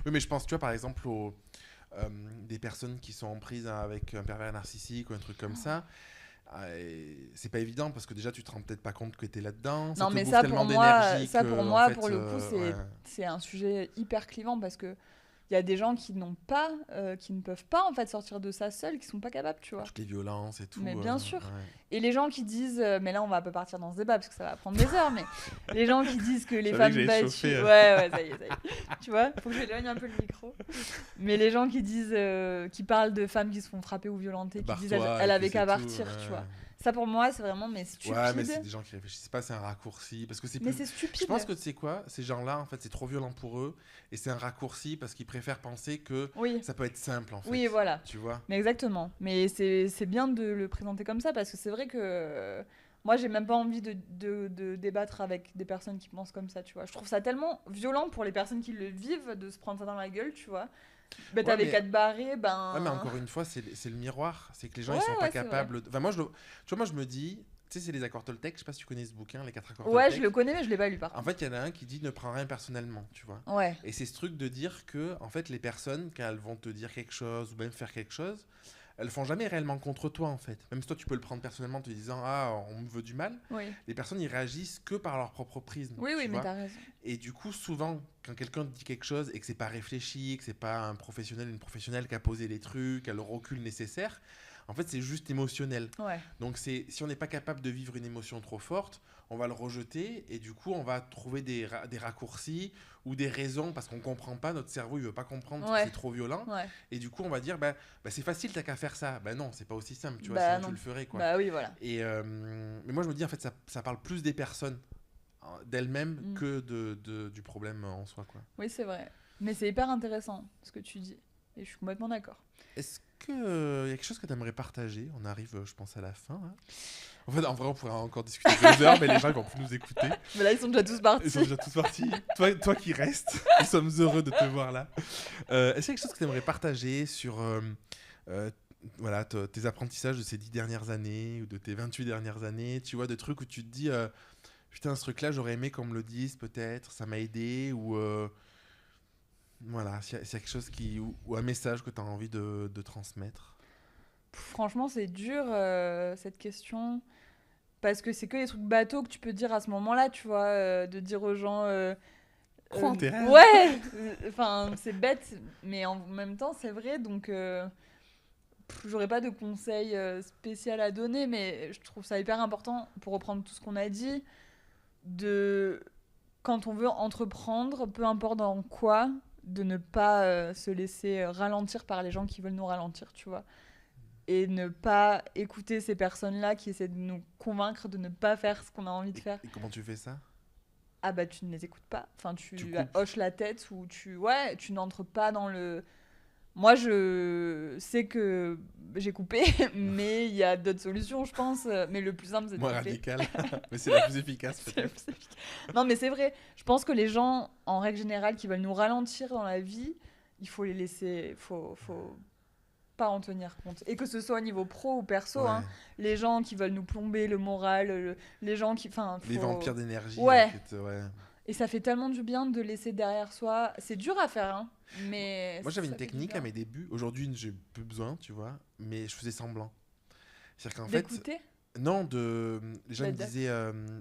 Oui, mais je pense, tu vois, par exemple, des personnes qui sont en prise avec un pervers narcissique ou un truc comme ça. C'est pas évident parce que déjà tu te rends peut-être pas compte que t'es là-dedans, ça Non, te mais bouffe tellement d'énergie que en pour fait le coup, ouais. c'est un sujet hyper clivant parce que il y a des gens qui n'ont pas, qui ne peuvent pas en fait sortir de ça seuls, qui sont pas capables, tu vois. Toutes les violences et tout Mais bien sûr. ouais. Et les gens qui disent, mais là on va pas partir dans ce débat parce que ça va prendre des heures, mais les gens qui disent que les Je savais que femmes j'allais te battues, chauffer, ouais, ça y est, tu vois, faut que j'éloigne un peu le micro. Mais les gens qui disent, qui parlent de femmes qui se font frapper ou violenter, qui disent Barre-toi elle et avait puis qu'à c'est tout, partir, tu ouais. vois. Ça pour moi c'est vraiment mais Ouais, mais stupide. c'est des gens qui réfléchissent pas, c'est un raccourci parce que c'est Mais plus c'est je stupide. pense que tu sais quoi, ces gens-là en fait c'est trop violent pour eux et c'est un raccourci parce qu'ils préfèrent penser que Oui. ça peut être simple en fait. Oui, voilà. Tu vois. Mais exactement. Mais c'est bien de le présenter comme ça parce que c'est vrai que moi, j'ai même pas envie de débattre avec des personnes qui pensent comme ça, tu vois. Je trouve ça tellement violent pour les personnes qui le vivent de se prendre ça dans la gueule, tu vois. Ben, Ouais, t'avais mais qu'à te barrer, ouais, mais ben... encore une fois, c'est le miroir. C'est que les gens, Ouais, ils sont pas ouais, c'est vrai. capables. Enfin, moi, tu vois, moi, je me dis, tu sais, c'est les accords Toltec. Je sais pas si tu connais ce bouquin, les 4 accords Ouais, je Toltec. le connais, mais je l'ai pas lu, par En contre. fait, il y en a un qui dit ne prends rien personnellement, tu vois. Ouais. Et c'est ce truc de dire que, en fait, les personnes, quand elles vont te dire quelque chose ou même faire quelque chose, elles font jamais réellement contre toi, en fait. Même si toi, tu peux le prendre personnellement en te disant, ah, on me veut du mal. Oui. Les personnes, ils réagissent que par leur propre prisme. Oui, oui, tu mais vois. t'as raison. Et du coup, souvent, quand quelqu'un te dit quelque chose et que c'est pas réfléchi, que c'est pas un professionnel, une professionnelle qui a posé les trucs, qui a le recul nécessaire, en fait, c'est juste émotionnel. Ouais. Donc, si on n'est pas capable de vivre une émotion trop forte, on va le rejeter et du coup, on va trouver des raccourcis ou des raisons parce qu'on comprend pas. Notre cerveau, il veut pas comprendre parce que c'est trop violent. Ouais. Et du coup, on va dire, bah c'est facile, t'as qu'à faire ça. Bah non, c'est pas aussi simple, tu vois, Bah sinon non. tu le ferais, quoi. Bah oui, voilà. Et, mais moi, je me dis, en fait, ça parle plus des personnes d'elles-mêmes que du problème en soi, quoi. Oui, c'est vrai. Mais c'est hyper intéressant ce que tu dis. Et je suis complètement d'accord. Est-ce qu'il y a quelque chose que tu aimerais partager? On arrive, je pense, à la fin. Hein. En fait, en vrai, on pourrait encore discuter 2 heures, mais les gens ils vont plus nous écouter. Mais là, ils sont déjà tous partis. Ils sont déjà tous partis. Toi qui restes, nous sommes heureux de te voir là. Est-ce qu'il y a quelque chose que tu aimerais partager sur voilà, tes apprentissages de ces 10 dernières années ou de tes 28 dernières années? Tu vois, de trucs où tu te dis, putain, ce truc-là, j'aurais aimé qu'on me le dise, peut-être, ça m'a aidé, ou voilà, s'il y a quelque chose ou un message que tu as envie de transmettre. Franchement, c'est dur cette question. Parce que c'est que les trucs bateaux que tu peux dire à ce moment-là, tu vois, de dire aux gens. Crois en tes rêves. Ouais enfin, c'est bête, mais en même temps, c'est vrai. Donc, j'aurais pas de conseil spécial à donner, mais je trouve ça hyper important, pour reprendre tout ce qu'on a dit, quand on veut entreprendre, peu importe dans quoi, de ne pas se laisser ralentir par les gens qui veulent nous ralentir, tu vois. et ne pas écouter ces personnes-là qui essaient de nous convaincre de ne pas faire ce qu'on a envie de faire. Et comment tu fais ça? Ah bah tu ne les écoutes pas. Enfin, tu Tu coupes? hoches la tête ou tu n'entres pas dans le... Moi, je sais que j'ai coupé, mais il y a d'autres solutions, je pense. Mais le plus simple, c'est de Moins couper. radical, mais c'est la plus efficace C'est le peut-être. plus efficace. Non, mais c'est vrai. Je pense que les gens, en règle générale, qui veulent nous ralentir dans la vie, il faut les laisser. Faut pas en tenir compte. Et que ce soit au niveau pro ou perso, hein, Ouais. les gens qui veulent nous plomber le moral, les gens qui... Enfin, Les faut... vampires d'énergie, Ouais. en fait, ouais. Et ça fait tellement du bien de laisser derrière soi. C'est dur à faire, hein, mais Moi, j'avais ça une fait du technique bien. à mes débuts. Aujourd'hui, j'ai plus besoin, tu vois, mais je faisais semblant. C'est-à-dire qu'en fait, D'écouter. non, les gens me Bah, disaient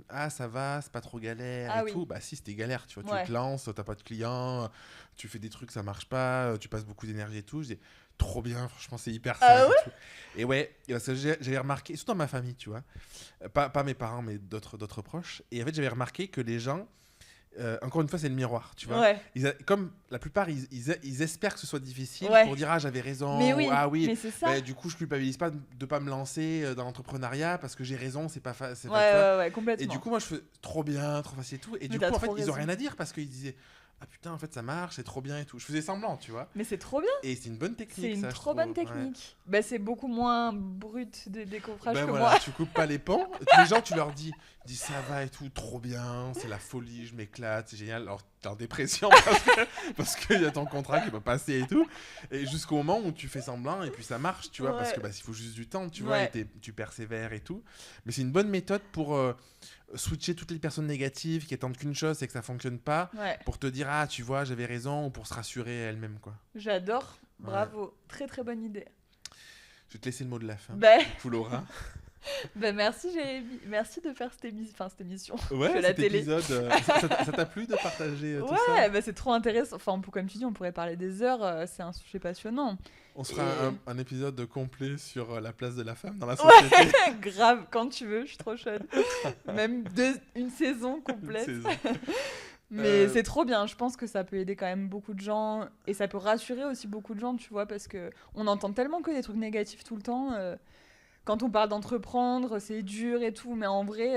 ah, ça va, c'est pas trop galère Ah et oui. tout. Bah, si, c'était galère, tu vois. Ouais. Tu te lances, t'as pas de clients, tu fais des trucs, ça marche pas, tu passes beaucoup d'énergie et tout. Je dis trop bien, franchement, c'est hyper Ah simple. ouais et tout. Et ouais, et parce que j'avais remarqué, surtout dans ma famille, tu vois, pas mes parents, mais d'autres proches. Et en fait, j'avais remarqué que les gens, encore une fois, c'est le miroir, tu vois. Ouais. Comme la plupart, ils espèrent que ce soit difficile Ouais. pour dire ah j'avais raison Mais ou oui, ah oui mais c'est ça. bah, du coup je culpabilise pas de pas me lancer dans l'entrepreneuriat parce que j'ai raison, c'est pas Ouais, tu vois. ouais, Et complètement. du coup moi je fais trop bien, trop facile et tout. Et Mais du t'as coup en fait trop ils ont raison. rien à dire parce qu'ils disaient ah putain en fait ça marche, c'est trop bien et tout. Je faisais semblant, tu vois. Mais c'est trop bien. Et c'est une bonne C'est technique une ça je trop trouve. bonne Ouais. technique. Bah, c'est beaucoup moins brut de décoffrage Ben que voilà, moi. tu coupes pas les ponts. Les gens, tu leur dis ça va et tout, trop bien, c'est la folie, je m'éclate, c'est génial. Alors t'es en dépression parce qu'il y a ton contrat qui va passer et tout. Et jusqu'au moment où tu fais semblant et puis ça marche, tu vois, parce Ouais. que bah, il faut juste du temps, tu vois, Ouais. et tu persévères et tout. Mais c'est une bonne méthode pour switcher toutes les personnes négatives qui attendent qu'une chose, c'est que ça fonctionne pas, Ouais. pour te dire ah tu vois j'avais raison ou pour se rassurer elle-même quoi. J'adore. Bravo. Très très bonne idée. Je vais te laisser le mot de la fin. Bah, Pour Laura. bah merci Jérémy. Merci de faire cette émission. Je Ouais, fais la cet télé. épisode, ça t'a plu de partager tout ça? Ouais, bah c'est trop intéressant. Enfin, comme tu dis, on pourrait parler des heures. C'est un sujet passionnant. On se fera Et- un épisode complet sur la place de la femme dans la Ouais, société. grave, quand tu veux, je suis trop chaude. Même une saison Une complète. saison. Mais c'est trop bien, je pense que ça peut aider quand même beaucoup de gens et ça peut rassurer aussi beaucoup de gens, tu vois, parce que on entend tellement que des trucs négatifs tout le temps. Quand on parle d'entreprendre, c'est dur et tout, mais en vrai,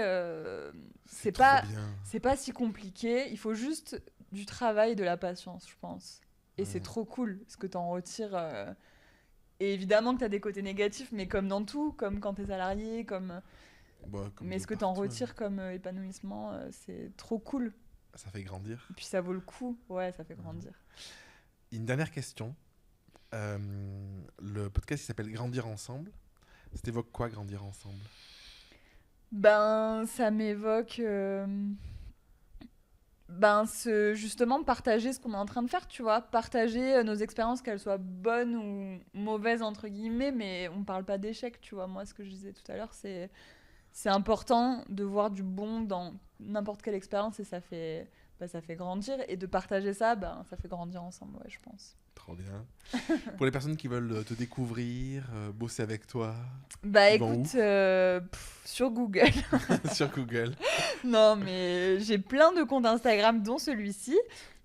c'est trop pas, bien. c'est pas si compliqué. Il faut juste du travail et de la patience, je pense. Et c'est Ouais. trop cool ce que t'en retires. Et évidemment que t'as des côtés négatifs, mais comme dans tout, comme quand t'es salarié, Bon, comme mais de ce que t'en partout, retires comme épanouissement, c'est trop cool. ça fait grandir. Et puis ça vaut le coup, ouais, ça fait grandir. Une dernière question. Le podcast il s'appelle Grandir ensemble. Ça t'évoque quoi, grandir ensemble? Ben, ça m'évoque justement partager ce qu'on est en train de faire, tu vois, partager nos expériences, qu'elles soient bonnes ou mauvaises entre guillemets, mais on parle pas d'échec, tu vois. Moi, ce que je disais tout à l'heure, c'est important de voir du bon dans n'importe quelle expérience et ça fait grandir, et de partager ça, ça fait grandir ensemble, ouais, je pense. Trop bien. Pour les personnes qui veulent te découvrir, bosser avec toi, Bah Ils vont écoute, où sur Google. sur Google. Non, mais j'ai plein de comptes Instagram, dont celui-ci.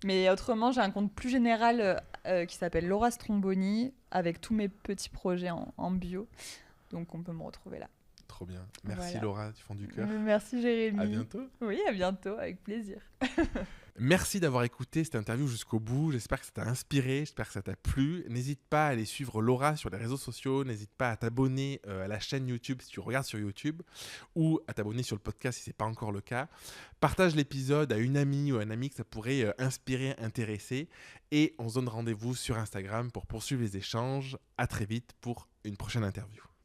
Mais autrement, j'ai un compte plus général qui s'appelle Laura Stromboni, avec tous mes petits projets en bio. Donc on peut me retrouver là. Trop bien. Merci Voilà. Laura du fond du cœur. Merci Jérémy. À bientôt. Oui, à bientôt, avec plaisir. Merci d'avoir écouté cette interview jusqu'au bout. J'espère que ça t'a inspiré, j'espère que ça t'a plu. N'hésite pas à aller suivre Laura sur les réseaux sociaux. N'hésite pas à t'abonner à la chaîne YouTube si tu regardes sur YouTube, ou à t'abonner sur le podcast si ce n'est pas encore le cas. Partage l'épisode à une amie ou un ami que ça pourrait inspirer, intéresser. Et on se donne rendez-vous sur Instagram pour poursuivre les échanges. À très vite pour une prochaine interview.